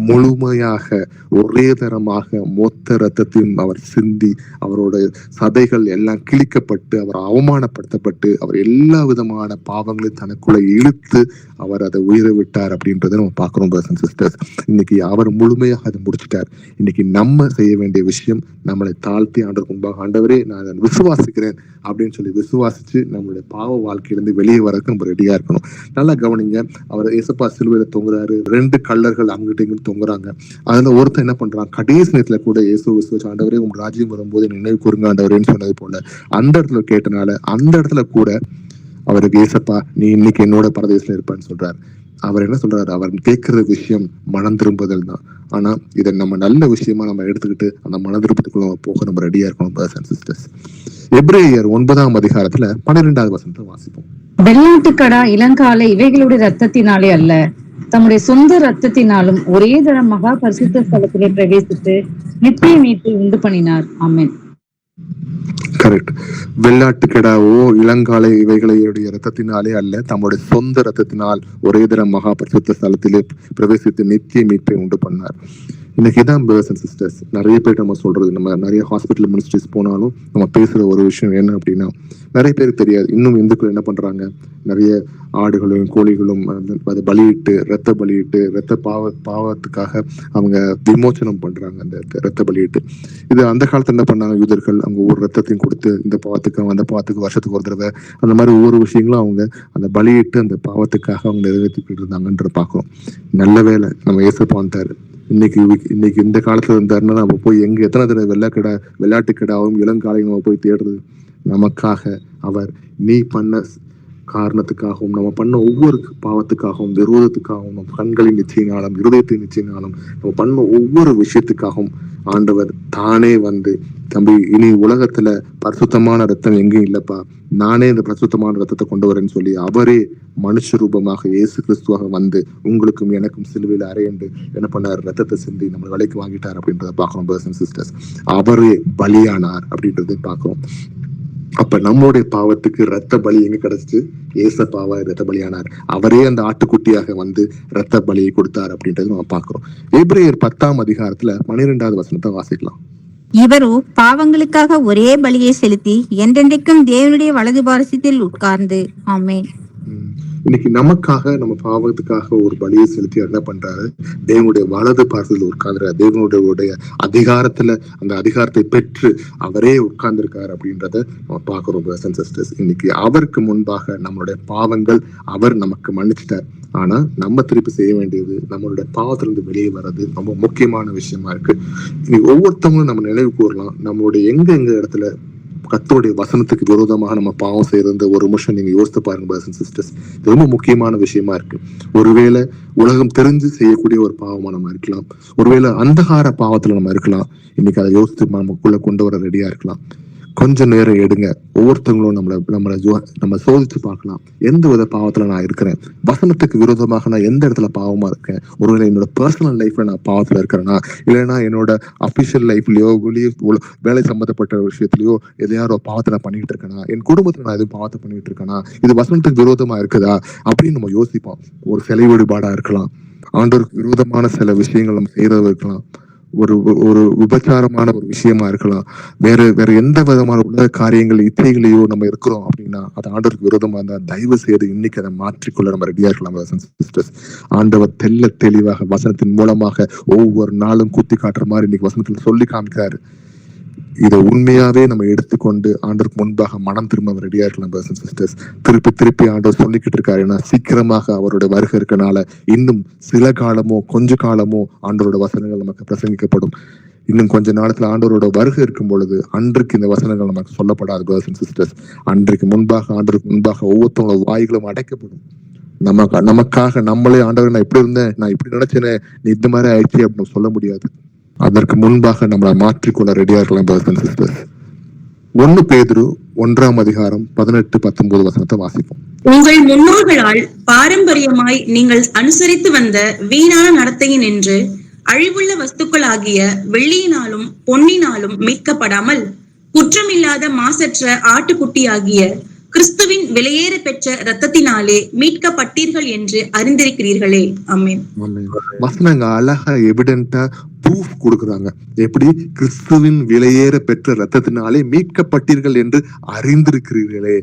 முழுமையாக ஒரே தரமாக மொத்த ரத்தத்தையும் அவர் சிந்தி அவரோட சதைகள் எல்லாம் கிழிக்கப்பட்டு அவர் அவமானப்படுத்தப்பட்டு அவர் எல்லா விதமான பாவங்களையும் தனக்குள்ள இழுத்து அவர் அதை உயிரை விட்டார் அப்படின்றத நம்ம பார்க்கிறோம் brothers and sisters. இன்னைக்கு அவர் முழுமையாக அதை முடிச்சிட்டார். இன்னைக்கு நம்ம செய்ய வேண்டிய விஷயம் நம்மளை தாழ்த்தி ஆண்டவர் முன்பாக ஆண்டவரே நான் விசுவாசிக்கிறேன் அப்படின்னு சொல்லி விசுவாசிச்சு நம்மளுடைய பாவ வாழ்க்கையிலிருந்து வெளியே வரக்கு நம்ம ரெடியா இருக்கணும். நல்லா கவனிங்க, அவர் இயேசுப்பா சிலுவையில தொங்குறாரு, 2 கள்ளர்கள் அங்கிட்ட இங்கிட்டு தொங்குறாங்க. அதுல ஒருத்தன் என்ன பண்றான், கடைசி நேரத்துல கூட இயேசு விசுவாசி ஆண்டவரே உங்க ராஜ்யம் வரும்போது நினைவு கூறுங்க ஆண்டவரேன்னு சொன்னது போல அந்த இடத்துல கேட்டனால அந்த இடத்துல கூட அவருக்கு இயேசப்பா நீ இன்னைக்கு என்னோட பரதேசத்துல இருப்பான்னு சொல்றாரு. அவர் என்ன சொல்றாரு, அவர் கேட்கிற விஷயம் மனம் திரும்புதல் தான். ஆனா இதை நம்ம நல்ல விஷயமா நம்ம எடுத்துக்கிட்டு அந்த மன திருப்பத்துக்குள்ள போக நம்ம ரெடியா இருக்கணும் brothers and sisters. எபிரேயர் 9ஆம் அதிகாரத்துல 12வது வசனத்தை வாசிப்போம். வெள்ளாட்டுக்கடா இளங்காலை இவைகளுடைய ரத்தத்தினாலே அல்ல, தம்முடைய சொந்த ரத்தத்தினாலும் ஒரே தரம் மகா பரிசுத்த ஸ்தலத்திலே பிரவேசித்து நித்திய மீட்பை உண்டு பண்ணினார். ஆமென். கரெக்ட். வெள்ளாட்டுக்கடாவோ இளங்காலை இவைகளுடைய ரத்தத்தினாலே அல்ல, தம்முடைய சொந்த ரத்தத்தினால் ஒரே தரம் மகா பரிசுத்த ஸ்தலத்திலே பிரவேசித்து நித்திய மீட்பை உண்டு பண்ணார். இன்னைக்கு இதான் brothers and sisters, நிறைய பேர் நம்ம சொல்றது, நம்ம நிறைய ஹாஸ்பிட்டல் மினிஸ்ட்ரிஸ் போனாலும் நம்ம பேசுற ஒரு விஷயம் என்ன அப்படின்னா, நிறைய பேருக்கு தெரியாது. இன்னும் இந்துக்கள் என்ன பண்றாங்க, நிறைய ஆடுகளும் கோழிகளும் அதை பலியிட்டு ரத்த பாவத்துக்காக அவங்க விமோச்சனம் பண்றாங்க. அந்த ரத்த பலியிட்டு இது அந்த காலத்துல என்ன பண்ணாங்க, யூதர்கள் அவங்க ஒவ்வொரு ரத்தத்தையும் கொடுத்து இந்த பாவத்துக்கு அந்த பாவத்துக்கு வருஷத்துக்கு ஒரு தடவை அந்த மாதிரி ஒவ்வொரு விஷயங்களும் அவங்க அந்த பலியிட்டு அந்த பாவத்துக்காக அவங்க நிறைவேற்றிக்கிட்டு இருந்தாங்கன்ற பாக்குறோம். நல்ல வேலை நம்ம ஏசப்பா வந்துட்டாரு. இன்னைக்கு இந்த காலத்துல இருந்தாருன்னா நம்ம போய் எங்க எத்தனை தடவை வெள்ளாட்டுக்கடாவும் இளங்காலையும் நம்ம போய் தேடுறது. நமக்காக அவர் நீ பண்ண காரணத்துக்காகவும் நம்ம பண்ண ஒவ்வொரு பாவத்துக்காகவும் விரோதத்துக்காகவும் நம்ம கண்களின் நிச்சயினாலும் இருதயத்தின் நிச்சயினாலும் நம்ம பண்ண ஒவ்வொரு விஷயத்துக்காகவும் ஆண்டவர் தானே வந்து, தம்பி இனி உலகத்துல பரிசுத்தமான ரத்தம் எங்கேயும் இல்லப்பா, நானே இந்த பரிசுத்தமான ரத்தத்தை கொண்டு வரேன்னு சொல்லி அவரே மனுஷ ரூபமாக இயேசு கிறிஸ்துவாக வந்து உங்களுக்கும் எனக்கும் சிலுவையில் அறையண்டு என்ன பண்ணார், ரத்தத்தை சிந்தி நம்ம விலைக்கு வாங்கிட்டார் அப்படின்றத பாக்குறோம் brothers and sisters. அவரே பலியானார் அப்படின்றத பாக்குறோம். அப்ப நம்மளுடைய பாவத்துக்கு ரத்த பலி எங்க கிடைச்சிச்சு, ஏசப்பாவா ரத்த பலியானார். அவரே அந்த ஆட்டுக்குட்டியாக வந்து ரத்த பலியை கொடுத்தார் அப்படின்றது நம்ம பாக்குறோம். எபிரேயர் 10ஆம் அதிகாரத்துல 12வது வசனத்தை வாசிக்கலாம். இவரோ பாவங்களுக்காக ஒரே பலியை செலுத்தி என்றென்றைக்கும் தேவனுடைய வலது பாரசத்தில் உட்கார்ந்து. ஆமென். இன்னைக்கு நமக்காக நம்ம பாவத்துக்காக ஒரு பலியை செலுத்தி என்ன பண்றாரு, தேவனுடைய வலது பாரசத்தில் உட்கார்ந்துறாரு. தேவனுடைய அதிகாரத்துல அந்த அதிகாரத்தை பெற்று அவரே உட்கார்ந்திருக்காரு அப்படின்றத நம்ம பாக்குறோம் brothers and sisters. இன்னைக்கு அவருக்கு முன்பாக நம்மளுடைய பாவங்கள் அவர் நமக்கு மன்னிச்சிட்டார். ஆனா நம்ம திருப்பி செய்ய வேண்டியது நம்மளுடைய பாவத்திலிருந்து வெளியே வர்றது ரொம்ப முக்கியமான விஷயமா இருக்கு. இன்னைக்கு ஒவ்வொருத்தவங்களும் நம்ம நினைவு கூறலாம், நம்மளுடைய எங்க இடத்துல கர்த்தருடைய வசனத்துக்கு விரோதமாக நம்ம பாவம் செய்யறது ஒரு நிமிஷம் நீங்க யோசித்து பாருங்க brothers and sisters. இது ரொம்ப முக்கியமான விஷயமா இருக்கு. ஒருவேளை உலகம் தெரிஞ்சு செய்யக்கூடிய ஒரு பாவமா நம்ம இருக்கலாம், ஒருவேளை அந்தகார பாவத்துல நம்ம இருக்கலாம். இன்னைக்கு அதை யோசித்து நமக்குள்ள கொண்டு வர ரெடியா இருக்கலாம். கொஞ்ச நேரம் எடுங்க, ஒவ்வொருத்தவங்களும் நம்ம சோதிச்சு பார்க்கலாம், எந்த வித பாவத்துல நான் இருக்கிறேன், வசனத்துக்கு விரோதமாக நான் எந்த இடத்துல பாவமா இருக்கேன், ஒருவேளை என்னோட பர்சனல் லைஃப்ல நான் பாவத்துல இருக்கிறேன்னா, இல்லைன்னா என்னோட அபிஷியல் லைஃப்லயோ வேலை சம்பந்தப்பட்ட விஷயத்திலயோ எதையாரோ பாவத்தை நான் பண்ணிட்டு இருக்கேனா, என் குடும்பத்துல நான் எதுவும் பாவத்தை பண்ணிட்டு இருக்கேனா, இது வசனத்துக்கு விரோதமா இருக்குதா அப்படின்னு நம்ம யோசிப்போம். ஒரு சிலை வழிபாடா இருக்கலாம், ஆண்டவருக்கு விரோதமான சில விஷயங்கள் நம்ம செய்யறது இருக்கலாம், ஒரு விபச்சாரமான ஒரு விஷயமா இருக்கலாம், வேற எந்த விதமான உலக காரியங்கள் இச்சைகளையோ நம்ம இருக்கிறோம் அப்படின்னா அது ஆண்டவருக்கு விரோதமா இருந்தா தயவு செய்து இன்னைக்கு அதை மாற்றிக்கொள்ள நம்ம ரெடியா இருக்கலாம் சிஸ்டர்ஸ். ஆண்டவர் தெளிவாக வசனத்தின் மூலமாக ஒவ்வொரு நாளும் குத்தி காட்டுற மாதிரி இன்னைக்கு வசனத்துல சொல்லி காமிக்கிறாரு. இதை உண்மையாவே நம்ம எடுத்துக்கொண்டு ஆண்டவருக்கு முன்பாக மனம் திரும்ப ரெடியா இருக்கலாம் brothers and sisters. திருப்பி ஆண்டவர் சொல்லிக்கிட்டு இருக்காரு. ஏன்னா சீக்கிரமாக அவருடைய வருகை இருக்கனால இன்னும் சில காலமோ கொஞ்ச காலமோ ஆண்டவரோட வசனங்கள் நமக்கு பிரசங்கிக்கப்படும். இன்னும் கொஞ்ச நாளத்துல ஆண்டவரோட வருகை இருக்கும் பொழுது அன்றைக்கு இந்த வசனங்கள் நமக்கு சொல்லப்படாது brothers and sisters. ஆண்டவருக்கு முன்பாக ஒவ்வொருத்தவங்களோட வாய்களும் அடைக்கப்படும். நமக்காக நம்மளே ஆண்டவர் நான் இப்படி இருந்தேன், நான் இப்படி நினைச்சேனே, நீ இந்த மாதிரி ஆயிடுச்சு அப்படின்னு சொல்ல முடியாது. அதற்கு முன்பாக நம்மளை மாற்றிக்கொள்ள ரெடியா இருக்கலாம் brothers and sisters. 1 பேதுரு 1ஆம் அதிகாரம் 18-19 வசனத்தை வாசிப்போம். உங்கள் முன்னோர்களால் பாரம்பரியமாய் நீங்கள் அனுசரித்து வந்த வீணான நடத்தையின் என்று அழிவுள்ள வஸ்துக்களாகிய வெள்ளியினாலும் பொன்னினாலும் மீட்கப்படாமல் குற்றமில்லாத மாசற்ற ஆட்டுக்குட்டியாகிய கிறிஸ்துவின் விலையேற பெற்ற ரத்தத்தினாலே மீட்கப்பட்டீர்கள் என்று அறிந்திருக்கிறீர்களே. ஆமென். வசனங்க அழகா எவிடென்ட்டா ப்ரூஃப் கொடுக்குறாங்க. எப்படி? கிறிஸ்துவின் விலையேற பெற்ற ரத்தத்தினாலே மீட்கப்பட்டீர்கள் என்று அறிந்திருக்கிறீர்களே.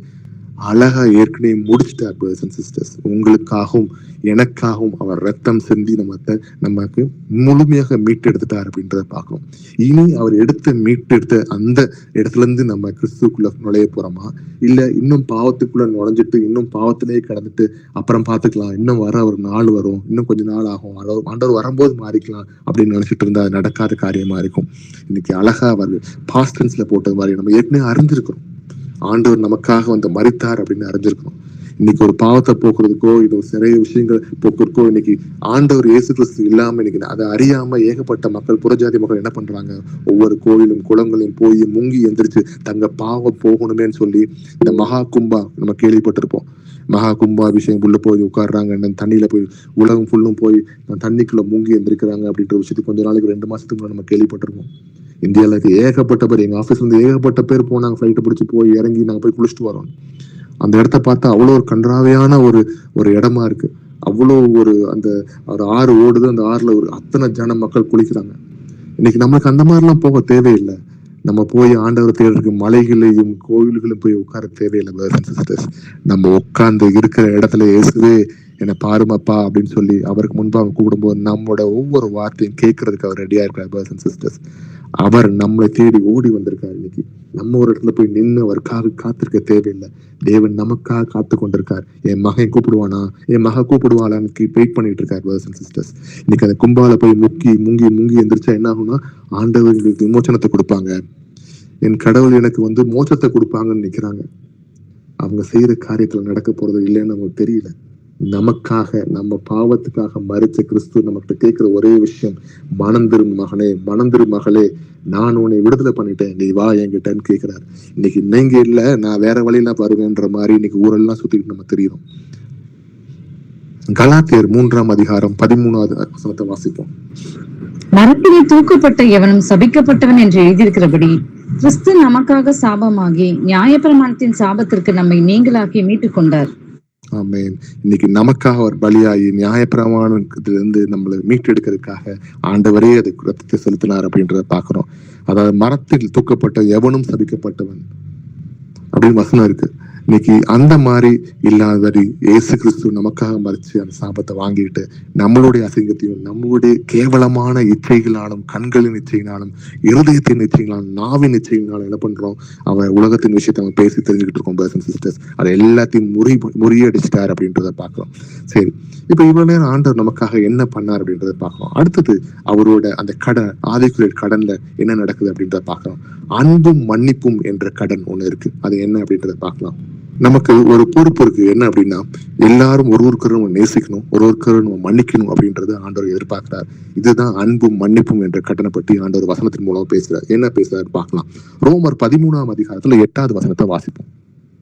அழகா ஏற்கனவே முடிச்சிட்டார் brothers and sisters. உங்களுக்காகவும் எனக்காகவும் அவர் ரத்தம் சிந்தி நமக்கு முழுமையாக மீட்டெடுத்துட்டார் அப்படின்றத பார்க்கணும். இனி அவர் மீட்டெடுத்த அந்த இடத்துல இருந்து நம்ம கிறிஸ்துக்குள்ள நுழைய போறோமா, இல்ல இன்னும் பாவத்துக்குள்ள நுழைஞ்சிட்டு இன்னும் பாவத்திலேயே கடந்துட்டு அப்புறம் பாத்துக்கலாம், இன்னும் வர ஒரு நாள் வரும், இன்னும் கொஞ்ச நாள் ஆகும், ஆண்டவர் வரும்போது மாறிக்கலாம் அப்படின்னு நினைச்சிட்டு இருந்தா அது நடக்காத காரியமா இருக்கும். இன்னைக்கு அழகா அவர் பாஸ்ட் டென்ஸ்ல போட்டது மாதிரி நம்ம ஏற்கனவே அறிஞ்சிருக்கிறோம். ஆண்டவர் நமக்காக வந்து மரித்தார் அப்படின்னு அறிஞ்சிருக்கணும். இன்னைக்கு ஒரு பாவத்தை போக்குறதுக்கோ இது ஒரு நிறைய விஷயங்கள் போக்குறதுக்கோ இன்னைக்கு ஆண்டவர் இயேசு கிறிஸ்து இல்லாம இன்னைக்கு அதை அறியாம ஏகப்பட்ட மக்கள், புறஜாதி மக்கள் என்ன பண்றாங்க, ஒவ்வொரு கோயிலும் குளங்களையும் போய் முங்கி எந்திரிச்சு தங்க பாவம் போகணுமேன்னு சொல்லி இந்த மகா கும்பா நம்ம கேள்விப்பட்டிருப்போம். மகா கும்பாபிஷேகம் உள்ள போய் உட்காடுறாங்க, தண்ணியில போய் உலகம் ஃபுல்லும் போய் தண்ணிக்குள்ள முங்கி எந்திரிக்கிறாங்க அப்படின்ற விஷயத்துக்கு கொஞ்ச நாளைக்கு 2 மாசத்துக்கு முன்னாடி நம்ம கேள்விப்பட்டிருக்கோம். இந்தியாவில ஏகப்பட்ட பேர், எங்க ஆபீஸ்ல இருந்து ஏகப்பட்ட பேர் போனாங்க, ஃபிளைட்டை பிடிச்சி போய் இறங்கி நாங்க போய் குளிச்சுட்டு வரோம். அந்த இடத்த பார்த்தா அவ்வளோ ஒரு கன்றாவையான ஒரு இடமா இருக்கு. அவ்வளோ அந்த ஒரு ஆறு ஓடுது, அந்த ஆறுல அத்தனை ஜன மக்கள் குளிக்கிறாங்க. இன்னைக்கு நம்மளுக்கு அந்த மாதிரிலாம் போக தேவையில்லை. நம்ம போய் ஆண்டவர் தேடுறதுக்கு மலைகளையும் கோவில்களையும் போய் உட்கார தேவையில்லை. பிரதர்ஸ் அண்ட் சிஸ்டர்ஸ், நம்ம உட்கார்ந்து இருக்கிற இடத்துல இயேசுவே என்னை பாருமப்பா அப்படின்னு சொல்லி அவருக்கு முன்பாக கூப்பிடும்போது நம்மளோட ஒவ்வொரு வார்த்தையும் கேட்கறதுக்கு அவர் ரெடியா இருக்கார். பிரதர்ஸ் அண்ட் சிஸ்டர்ஸ், அவர் நம்மளை தேடி ஓடி வந்திருக்காரு. இன்னைக்கு நம்ம ஒரு இடத்துல போய் நின்று அவருக்காக காத்திருக்க தேவையில்லை. தேவன் நமக்காக காத்து கொண்டிருக்கார். என் மகன் கூப்பிடுவானா, என் மக கூப்பிடுவாளான்னு வெயிட் பண்ணிட்டு இருக்காரு. பிரதர்ஸ் அண்ட் சிஸ்டர்ஸ், இன்னைக்கு அந்த கும்பால போய் முங்கி எந்திரிச்சா என்ன ஆகும்னா, ஆண்டவர் எங்களுக்கு விமோச்சனத்தை கொடுப்பாங்க, என் கடவுள் எனக்கு மோட்சத்தை கொடுப்பாங்கன்னு நிக்கிறாங்க. அவங்க செய்யற காரியத்துல நடக்க போறது இல்லைன்னு நமக்கு தெரியல. நமக்காக, நம்ம பாவத்துக்காக மரிச்ச கிறிஸ்து நம்மகிட்ட கேட்கிற ஒரே விஷயம், மனந்திரும் மகனே, மனந்திரும் மகளே, நான் உன்னை விடுதலை பண்ணிட்டேன், நீ வா என்கிட்டன்னு கேட்கிறாரு. இன்னைக்கு நீங்க இல்ல, நான் வேற வழியில வருவேன்ற மாதிரி இன்னைக்கு ஊரெல்லாம் சுத்திட்டு நம்ம தெரியும். கலாத்தியர் 3ஆம் அதிகாரம் 13வது வசனத்தை வாசிப்போம். மரத்திலே தூக்கப்பட்ட எவனும் சபிக்கப்பட்டவன் என்று எழுதியிருக்கிறபடி கிறிஸ்து நமக்காக சாபமாகி நியாயப்பிரமாணத்தின் சாபத்திற்கு நம்மை நீங்களாக்கி மீட்டுக் கொண்டார். ஆமென். இன்னைக்கு நமக்காக அவர் பலியாகி நியாயப்பிரமாணத்திலிருந்து நம்மளை மீட்டெடுக்கிறதுக்காக ஆண்டவரே அது ரத்தத்தை செலுத்தினார் அப்படின்றத பாக்குறோம். அதாவது மரத்தில் தூக்கப்பட்ட எவனும் சபிக்கப்பட்டவன் அப்படின்னு வசனம் இருக்கு. இன்னைக்கு அந்த மாதிரி இல்லாதபடி இயேசு கிறிஸ்து நமக்காக மறிச்சு அந்த சாபத்தை வாங்கிட்டு நம்மளுடைய அசிங்கத்தையும் நம்மளுடைய கேவலமான இச்சைகளாலும், கண்களின் இச்சையினாலும், இருதயத்தின் இச்சைகளாலும், நாவின் இச்சையினாலும் என்ன பண்றோம், அவன் உலகத்தின் விஷயத்தை அவன் பேசி தெரிஞ்சுக்கிட்டு இருக்கோம். பிரதர்ஸ் அண்ட் சிஸ்டர்ஸ், அதை எல்லாத்தையும் முறியடிச்சிட்டார் அப்படின்றத பாக்குறோம். சரி, இப்ப இவ்வளவு நேரம் ஆண்டவர் நமக்காக என்ன பண்ணார் அப்படின்றத பாக்குறோம். அடுத்தது அவரோட அந்த கடன், ஆதிக்குரிய கடன்ல என்ன நடக்குது அப்படின்றத பாக்குறோம். அன்பும் மன்னிப்பும் என்ற கடன் ஒண்ணு இருக்கு. அது என்ன அப்படின்றத பார்க்கலாம். நமக்கு ஒரு பொறுப்பு இருக்கு. என்ன அப்படின்னா, எல்லாரும் ஒருவருக்கொரு நம்ம நேசிக்கணும், ஒருவருக்கொரு நம்ம மன்னிக்கணும் அப்படின்றது ஆண்டவர் எதிர்பார்க்கிறார். இதுதான் அன்பும் மன்னிப்பும் என்ற கட்டணை பற்றி ஆண்டவர் வசனத்தின் மூலம் பேசுறார். என்ன பேசுறாரு பார்க்கலாம். ரோமர் 13ஆம் அதிகாரத்துல 8வது வசனத்தை வாசிப்போம்.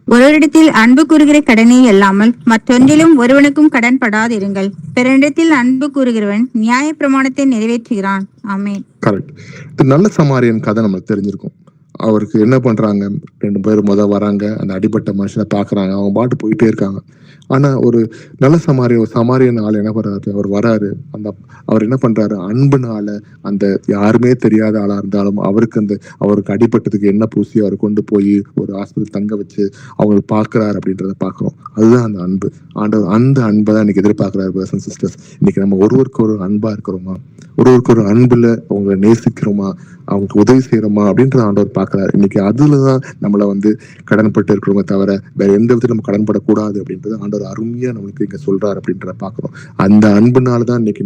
ஒருவரிடத்தில் அன்பு கூறுகிற கடனே அல்லாமல் மற்றொன்றிலும் ஒருவனுக்கும் கடன் படாதிருங்கள். பிறனிடத்தில் அன்பு கூறுகிறவன் நியாய பிரமாணத்தை நிறைவேற்றுகிறான். ஆமென். கரெக்ட். நல்ல சமாரியன் கதை நமக்கு தெரிஞ்சிருக்கும். அவருக்கு என்ன பண்றாங்க, 2 பேர் வராங்க, அந்த அடிபட்ட மனுஷனை பாக்குறாங்க, அவங்க பாட்டு போயிட்டே இருக்காங்க. ஆனா ஒரு நல்ல சமாரியன் ஆள் என்ன பண்றாரு, அவர் வராரு. அவர் என்ன பண்றாரு, அன்புனால அந்த யாருமே தெரியாத ஆளா இருந்தாலும் அவருக்கு அடிபட்டதுக்கு என்ன பூசி அவர் கொண்டு போய் ஒரு ஹாஸ்பிட்டல் தங்க வச்சு அவங்களுக்கு பாக்குறாரு அப்படின்றத பாக்குறோம். அதுதான் அந்த அன்பு. ஆண்டவர் அந்த அன்பை தான் இன்னைக்கு எதிர்பார்க்கிறாரு. பிரதர்ஸ் அண்ட் சிஸ்டர்ஸ், இன்னைக்கு நம்ம ஒருவருக்கு ஒரு அன்பா இருக்கிறோமா, ஒருவருக்கு ஒரு அன்புல அவங்களை நேசிக்கிறோமா, அவங்களுக்கு உதவி செய்யறோமா அப்படின்றத ஆண்டவர் பாக்குறாரு. இன்னைக்கு அதுலதான் நம்மள கடன்பட்டு இருக்கிறோமே தவிர வேற எந்த விதத்துல நம்ம கடன்படக்கூடாது அப்படின்றது ஆண்டவர் அருமையா நம்மளுக்கு இங்க சொல்றாரு அப்படின்றத பாக்குறோம். அந்த அன்புனாலதான் இன்னைக்கு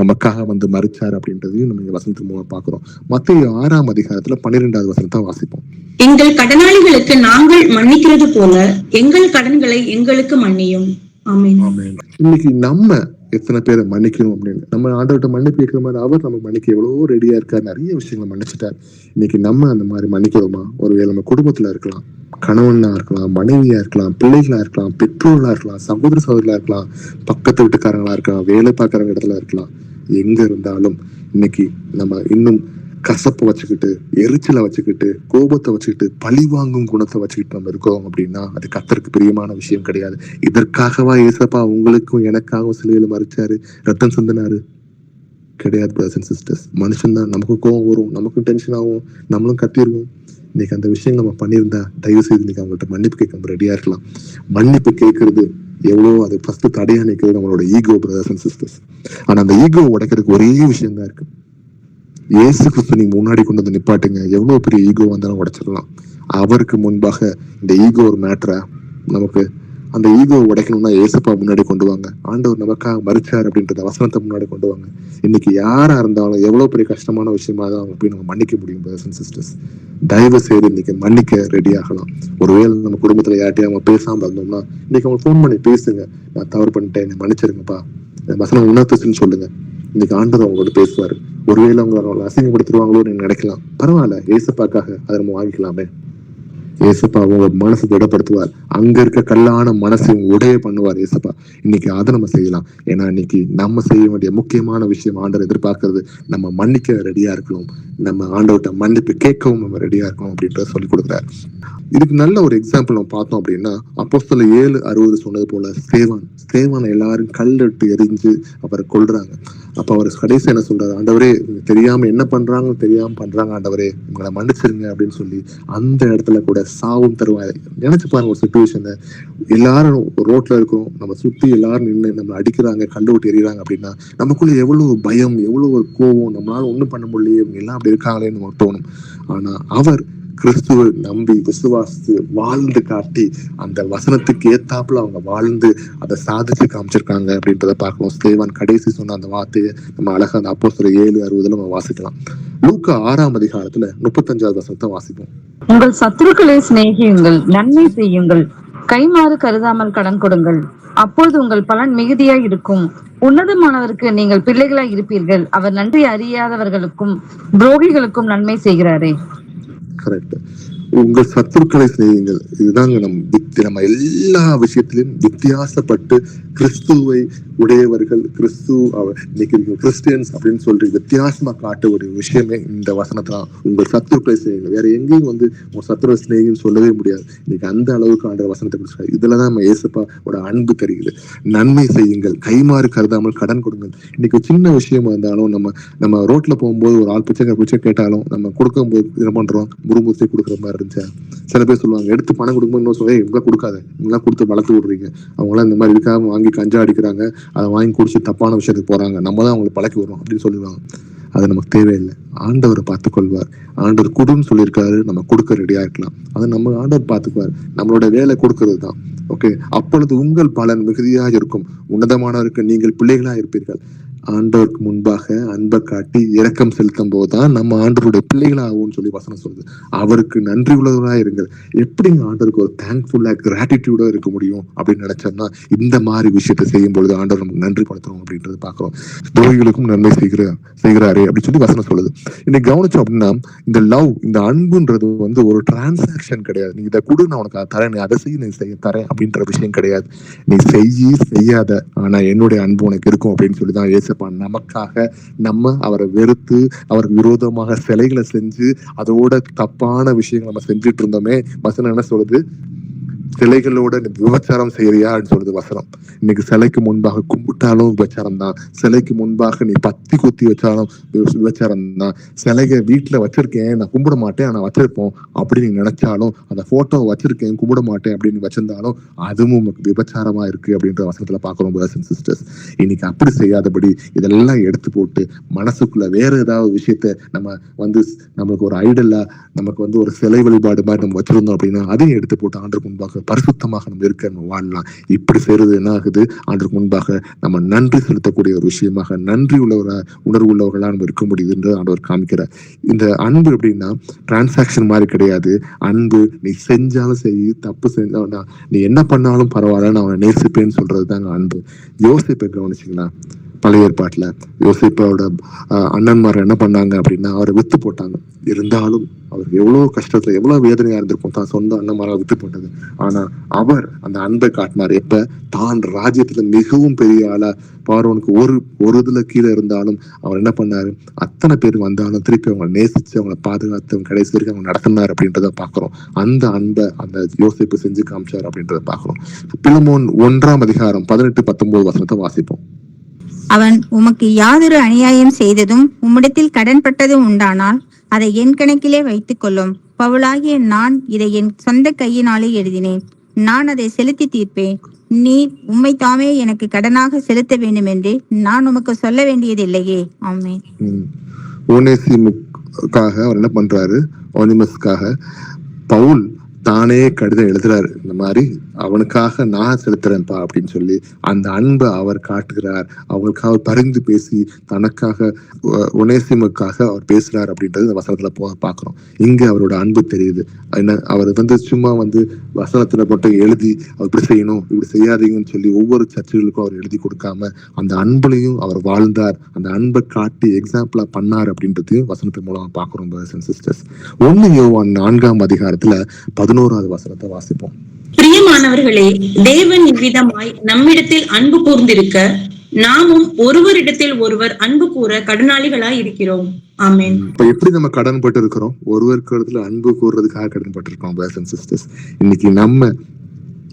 நமக்காக மறிச்சாரு அப்படின்றதையும் நம்ம இங்க வசனத்தின் மூலம் பாக்குறோம். மத்தேயு 6ஆம் அதிகாரத்துல 12வது வசனத்தை வாசிப்போம். எங்கள் கடனாளிகளுக்கு நாங்கள் மன்னிக்கிறது போல எங்கள் கடன்களை எங்களுக்கு மன்னியும். ஆமென். இன்னைக்கு நம்ம எத்தனை பேரை மன்னிக்கணும் அப்படின்னு நம்ம ஆண்டவர்கிட்ட மன்னிப்பு கேட்கிற மாதிரி அவர் நமக்கு மன்னிக்க எவ்வளவோ ரெடியா இருக்காரு. நிறைய விஷயங்களை மன்னிச்சுட்டார். இன்னைக்கு நம்ம அந்த மாதிரி மன்னிக்கிறோமா? ஒருவேளை நம்ம குடும்பத்துல இருக்கலாம், கணவனா இருக்கலாம், மனைவியா இருக்கலாம், பிள்ளைகளா இருக்கலாம், பெற்றோர்களா இருக்கலாம், சகோதர சகோதரா இருக்கலாம், பக்கத்து வீட்டுக்காரங்களா இருக்கலாம், வேலை பார்க்கறவங்க இடத்துல இருக்கலாம். எங்க இருந்தாலும் இன்னைக்கு நம்ம இன்னும் கசப்பை வச்சுக்கிட்டு, எரிச்சலை வச்சுக்கிட்டு, கோபத்தை வச்சுக்கிட்டு, பழி வாங்கும் குணத்தை வச்சுக்கிட்டு நம்ம இருக்கோம் அப்படின்னா அது கர்த்தருக்கு பிரியமான விஷயம் கிடையாது. இதற்காகவா ஏசப்பா உங்களுக்கும் எனக்காகவும் சிலுவையில மறிச்சாரு, ரத்தம் சிந்தினாரு? கிடையாது. பிரதர்ஸ் அண்ட் சிஸ்டர்ஸ், மனுஷன் தான், நமக்கும் கோவம் வரும், நமக்கும் டென்ஷன் ஆகும், நம்மளும் கத்திடுவோம். இன்னைக்கு அந்த விஷயம் நம்ம பண்ணியிருந்தா தயவு செய்து இன்னைக்கு அவங்கள்ட்ட மன்னிப்பு கேட்க நம்ம ரெடியா இருக்கலாம். மன்னிப்பு கேட்கறது எவ்வளோ, அது ஃபர்ஸ்ட் தடையா நிற்கிறது நம்மளோட ஈகோ. பிரதர்ஸ் அண்ட் சிஸ்டர்ஸ், ஆனா அந்த ஈகோ உடைக்கிறதுக்கு ஒரே விஷயம் தான் இருக்கு. இயேசு கிறிஸ்து நீங்க முன்னாடி கொண்டு நிப்பாட்டுங்க, எவ்வளவு பெரிய ஈகோ வந்தாலும் உடைச்சிடலாம். அவருக்கு முன்பாக இந்த ஈகோ ஒரு மேட்டரா? நமக்கு அந்த ஈகோ உடைக்கணும்னா ஏசப்பா முன்னாடி கொண்டு வாங்க. ஆண்டவர் நமக்காக மரிச்சார் அப்படின்றத வசனத்தை முன்னாடி கொண்டு வாங்க. இன்னைக்கு யாரா இருந்தாலும் எவ்வளவு பெரிய கஷ்டமான விஷயமா தான் அவங்க போய் நம்ம மன்னிக்க முடியும். பிரதர்ஸ் அண்ட் சிஸ்டர்ஸ், தயவு செய்து இன்னைக்கு மன்னிக்க ரெடி ஆகலாம். ஒருவேளை நம்ம குடும்பத்துல யார்ட்டையும் அவங்க பேசாம இருந்தோம்னா இன்னைக்கு அவங்க ஃபோன் பண்ணி பேசுங்க, நான் தவறு பண்ணிட்டேன், என்னை மன்னிச்சிருங்கப்பா, வசனம் உணர்த்துச்சுன்னு சொல்லுங்க. இன்னைக்கு ஆண்டவர் அவங்களோட பேசுவாரு. ஒருவேளை அவங்களை அசிங்கப்படுத்திடுவாங்களோன்னு நினைக்கலாம், பரவாயில்ல, ஏசப்பாக்காக அதை நம்ம வாங்கிக்கலாமே. ஏசப்பா உங்க மனசை திடப்படுத்துவார். அங்க இருக்க கல்லான மனசை உடைய பண்ணுவார் ஏசப்பா. இன்னைக்கு அதை நம்ம செய்யலாம். ஏன்னா இன்னைக்கு நம்ம செய்ய வேண்டிய முக்கியமான விஷயம் ஆண்டவர் எதிர்பார்க்கறது நம்ம மன்னிக்க ரெடியா இருக்கணும், நம்ம ஆண்டவர்கிட்ட மன்னிப்பு கேட்கவும் நம்ம ரெடியா இருக்கணும் அப்படின்றத சொல்லி கொடுக்குறாரு. இதுக்கு நல்ல ஒரு எக்ஸாம்பிள் நம்ம பார்த்தோம் அப்படின்னா, அப்போஸ்தலர் 7:60 சொன்னது போல ஸ்தேவானை எல்லாரும் கல்லெட்டு எரிஞ்சு அவரை கொல்றாங்க. அப்ப அவர் கடைசி என்ன சொல்றாரு, ஆண்டவரே தெரியாம என்ன பண்றாங்க பண்றாங்க, ஆண்டவரே உங்களை மன்னிச்சிருங்க அப்படின்னு சொல்லி அந்த இடத்துல கூட சாவும் தருவாங்க. நினைச்சு பாருங்க ஒரு சிச்சுவேஷனை, எல்லாரும் ரோட்ல இருக்கிறோம், நம்ம சுத்தி எல்லாரும் நின்று நம்ம அடிக்கிறாங்க, கண்டு விட்டு எறிகிறாங்க அப்படின்னா நமக்குள்ள எவ்வளவு பயம், எவ்வளவு ஒரு கோவம், நம்மளால ஒண்ணும் பண்ண முடியல, இவங்க எல்லாம் அப்படி இருக்காங்களேன்னு நமக்கு தோணும். ஆனா அவர் கிறிஸ்துவை நம்பி விசுவாசித்து வாழ்ந்து காட்டி அந்த வசனத்துக்கு ஏத்தாப்புல அவங்க வாழ்ந்து அதை சாதிச்சு காமிச்சிருக்காங்க அப்படின்றத பார்க்கணும். ஸ்தேவான் கடைசி சொன்ன அந்த வார்த்தையை நம்ம அழகா அந்த அப்போஸ்தலர் 7:60 நம்ம வாசிக்கலாம். லூக்கா 6ஆம் அதிகாரத்துல 35வது வசனத்தை வாசிப்போம். உங்கள் சத்துருக்களை சிநேகியுங்கள், நன்மை செய்யுங்கள், கைமாறு கருதாமல் கடன் கொடுங்கள், அப்பொழுது உங்கள் பலன் மிகுதியாய் இருக்கும். உன்னதமானவருக்கு நீங்கள் பிள்ளைகளாய் இருப்பீர்கள். அவர் நன்றி அறியாதவர்களுக்கும் துரோகிகளுக்கும் நன்மை செய்கிறாரே. கரெக்ட். உங்கள் சத்துருக்களை சிநேகியுங்கள். இதுதாங்க நம்ம எல்லா விஷயத்திலும் வித்தியாசப்பட்டு கிறிஸ்துவை உடையவர்கள், இன்னைக்கு கிறிஸ்டியன்ஸ் அப்படின்னு சொல்லி வித்தியாசமா காட்ட ஒரு விஷயமே இந்த வசனத்தான். உங்கள் சத்துருக்களை சிநேகியுங்கள். வேற எங்கேயும் உங்க சத்துருவை சிநேகின்னு சொல்லவே முடியாது. இன்னைக்கு அந்த அளவுக்கு ஆண்ட வசனத்தை கொடுத்துருக்காரு. இதுலதான் நம்ம ஏசப்பாவோட அன்பு தெரியுது. நன்மை செய்யுங்கள், கைமாறு கருதாமல் கடன் கொடுங்கள். இன்னைக்கு சின்ன விஷயமா இருந்தாலும் நம்ம ரோட்ல போகும்போது ஒரு ஆள் பிச்சை கேட்டாலும் நம்ம கொடுக்கும்போது என்ன பண்றோம், முறுமுறுத்தி கொடுக்குற மாதிரி இருந்துச்சா? சில பேர் சொல்லுவாங்க, எடுத்து பணம் கொடுக்கும்போது சொல்ல, இவங்க கொடுக்காத, இவங்களாம் கொடுத்து வளர்த்து விடுறீங்க, அவங்களாம் இந்த மாதிரி இருக்காம வாங்கி கஞ்சா அடிக்கிறாங்க, அதை வாங்கி குடிச்சு தப்பான விஷயத்துக்கு போறாங்க, நம்ம தான் அவங்களுக்கு பழக்கி வரும் அப்படின்னு சொல்லுவாங்க. அது நமக்கு தேவையில்லை. ஆண்டவரை பார்த்துக்கொள்வார். ஆண்டவர் கொடுன்னு சொல்லியிருக்காரு, நம்ம கொடுக்க ரெடியா இருக்கலாம். அதை நம்ம ஆண்டவர் பார்த்துக்குவார். நம்மளோட வேலை கொடுக்கறது தான். ஓகே, அப்பொழுது உங்கள் பலன் மிகுதியாக இருக்கும், உன்னதமானவருக்கு நீங்கள் பிள்ளைகளா இருப்பீர்கள். ஆண்டவருக்கு முன்பாக அன்பை காட்டி இரக்கம் செலுத்தும் போதுதான் நம்ம ஆண்டவருடைய பிள்ளைகளாகும் சொல்லி வசனம் சொல்லுது. அவருக்கு நன்றி உள்ளவர்களா இருங்கள். எப்படிங்க ஆண்டவருக்கு ஒரு தேங்க்ஃபுல்லா கிராட்டிடியூடா இருக்க முடியும் அப்படின்னு நினைச்சோம்னா, இந்த மாதிரி விஷயத்த செய்யும் பொழுது ஆண்டவர் நமக்கு நன்றி படுத்துறோம் அப்படின்றது பாக்குறோம். துரோகிகளுக்கும் நன்மை செய்கிறாரே அப்படின்னு சொல்லி வசனம் சொல்லுது. இன்னைக்கு கவனிச்சோம் அப்படின்னா, இந்த லவ், இந்த அன்புன்றது ஒரு டிரான்சாக்சன் கிடையாது. நீ இதை கொடு, நான் உனக்கு தரேன், நீ அதை செய்ய தரேன் அப்படின்ற விஷயம் கிடையாது. நீ செய்யாத, ஆனா என்னுடைய அன்பு உனக்கு இருக்கும் அப்படின்னு சொல்லிதான் நமக்காக நம்ம அவரை வெறுத்து அவருக்கு விரோதமாக சிலைகளை செஞ்சு அதோட தப்பான விஷயங்கள் நம்ம செஞ்சுட்டு இருந்தோமே. வசனம் என்ன சொல்லுது, சிலைகளோட விபச்சாரம் செய்யறியான்னு சொல்லுது வசனம். இன்னைக்கு சிலைக்கு முன்பாக கும்பிட்டாலும் விபச்சாரம் தான், சிலைக்கு முன்பாக நீ பத்தி குத்தி வச்சாலும் விபச்சாரம் தான். சிலைக வீட்டுல வச்சிருக்கேன், நான் கும்பிட மாட்டேன், ஆனா வச்சிருப்போம் அப்படின்னு நீ நினைச்சாலும், அந்த போட்டோ வச்சிருக்கேன் கும்பிட மாட்டேன் அப்படின்னு வச்சிருந்தாலும் அதுவும் விபச்சாரமா இருக்கு அப்படின்ற வசனத்துல பாக்குறோம். பிரதர்ஸ் அண்ட் சிஸ்டர்ஸ், இன்னைக்கு அப்படி செய்யாதபடி இதெல்லாம் எடுத்து போட்டு மனசுக்குள்ள வேற ஏதாவது விஷயத்த நம்மளுக்கு ஒரு ஐடலா, நமக்கு ஒரு சிலை வழிபாடு மாதிரி நம்ம வச்சிருந்தோம் அப்படின்னா அதையும் எடுத்து போட்டு ஆண்டருக்கு முன்பாக பரிசுத்தமாக நம்ம இருக்க நம்ம வாழலாம். இப்படி செய்யறது என்ன ஆகுது, ஆண்டருக்கு முன்பாக நம்ம நன்றி செலுத்தக்கூடிய ஒரு விஷயமாக, நன்றி உணர்வு உள்ளவர்களா நம்ம இருக்க முடியுதுன்றது ஆண்டவர் காமிக்கிறார். இந்த அன்பு எப்படின்னா டிரான்சாக்சன் மாதிரி கிடையாது. அன்பு நீ செஞ்சாலும் சரி, தப்பு செஞ்சாலும், நீ என்ன பண்ணாலும் பரவாயில்ல, நான் அவனை நேசிப்பேன்னு சொல்றது தாங்க அன்பு. யோசிப்பை கவனிச்சிங்களா? பழைய ஏற்பாட்டுல யோசிப்போட அண்ணன்மார் என்ன பண்ணாங்க அப்படின்னா, அவரை வித்து போட்டாங்க. இருந்தாலும் அவருக்கு எவ்வளவு கஷ்டத்துல எவ்வளவு வேதனையா இருந்திருக்கும் தான் சொந்த அண்ணன்மாரை வித்து போட்டது. ஆனா அவர் அந்த அன்பை காட்டினார். எப்ப தான் ராஜ்யத்துல மிகவும் பெரிய ஆளா, பார்வோனுக்கு ஒரு இதுல கீழே இருந்தாலும் அவர் என்ன பண்ணாரு, அத்தனை பேர் வந்தாலும் திருப்பி அவங்களை நேசிச்சு அவங்களை பாதுகாத்து கடைசி வரைக்கும் அவங்க நடத்தினார் அப்படின்றத பாக்குறோம். அந்த அன்பை அந்த யோசிப்பு செஞ்சு காமிச்சார் அப்படின்றத பாக்குறோம். பிலமோன் 1ஆம் அதிகாரம் 18-19 வசனத்தை வாசிப்போம். அவன் உமக்கு யாதொரு அநியாயம் செய்ததும் உம்மிடத்தில் கடன்பட்டதும் உண்டானால் அதை என் கணக்கிலே வைத்துக் கொள்ளும். பவுலாகிய நான் இதை என் சொந்த கையினாலே எழுதினேன், நான் அதை செலுத்தி தீர்ப்பேன். நீர் உம்மை தாமே எனக்கு கடனாக செலுத்த வேண்டும் என்று நான் உமக்கு சொல்ல வேண்டியதில்லையே. ஆமென். ஓனேசிமுக்காக அவர் என்ன பண்றாரு, ஓனிமஸ்க்காக பவுல் தானே கடிதம் எழுதுறாரு, இந்த மாதிரி அவனுக்காக நான் செலுத்துறேன்ப்பா அப்படின்னு சொல்லி அந்த அன்பை அவர் காட்டுகிறார். அவங்களுக்காக பரிந்து பேசி தனக்காக ஒனேசிமுக்காக அவர் பேசுறார் அப்படின்றது இந்த வசனத்துல பாக்குறோம். இங்க அவரோட அன்பு தெரியுது. என்ன, அவர் சும்மா வசனத்துல மட்டும் எழுதி அவர் இப்படி செய்யணும் இப்படி செய்யாதீங்கன்னு சொல்லி ஒவ்வொரு சர்ச்சைகளுக்கும் அவர் எழுதி கொடுக்காம அந்த அன்புலையும் அவர் வாழ்ந்தார், அந்த அன்பை காட்டி எக்ஸாம்பிளா பண்ணார் அப்படின்றதையும் வசனத்தின் மூலமா பாக்குறோம் brothers and sisters. 1 யோவான் 4ஆம் அதிகாரத்துல 11வது வசனத்தை வாசிப்போம். பிரியமானவர்களே, தேவன் இவ்விதமாய் நம்மிடத்தில் அன்பு கூர்ந்திருக்க நாமும் ஒருவரிடத்தில் ஒருவர் அன்பு கூற கடனாளிகளாய் இருக்கிறோம். ஆமென். இப்ப எப்படி நம்ம கடன் பட்டு இருக்கிறோம்? ஒருவருக்கு இடத்துல அன்பு கூறுறதுக்காக கடன் பட்டு இருக்கோம் brothers and sisters. இன்னைக்கு நம்ம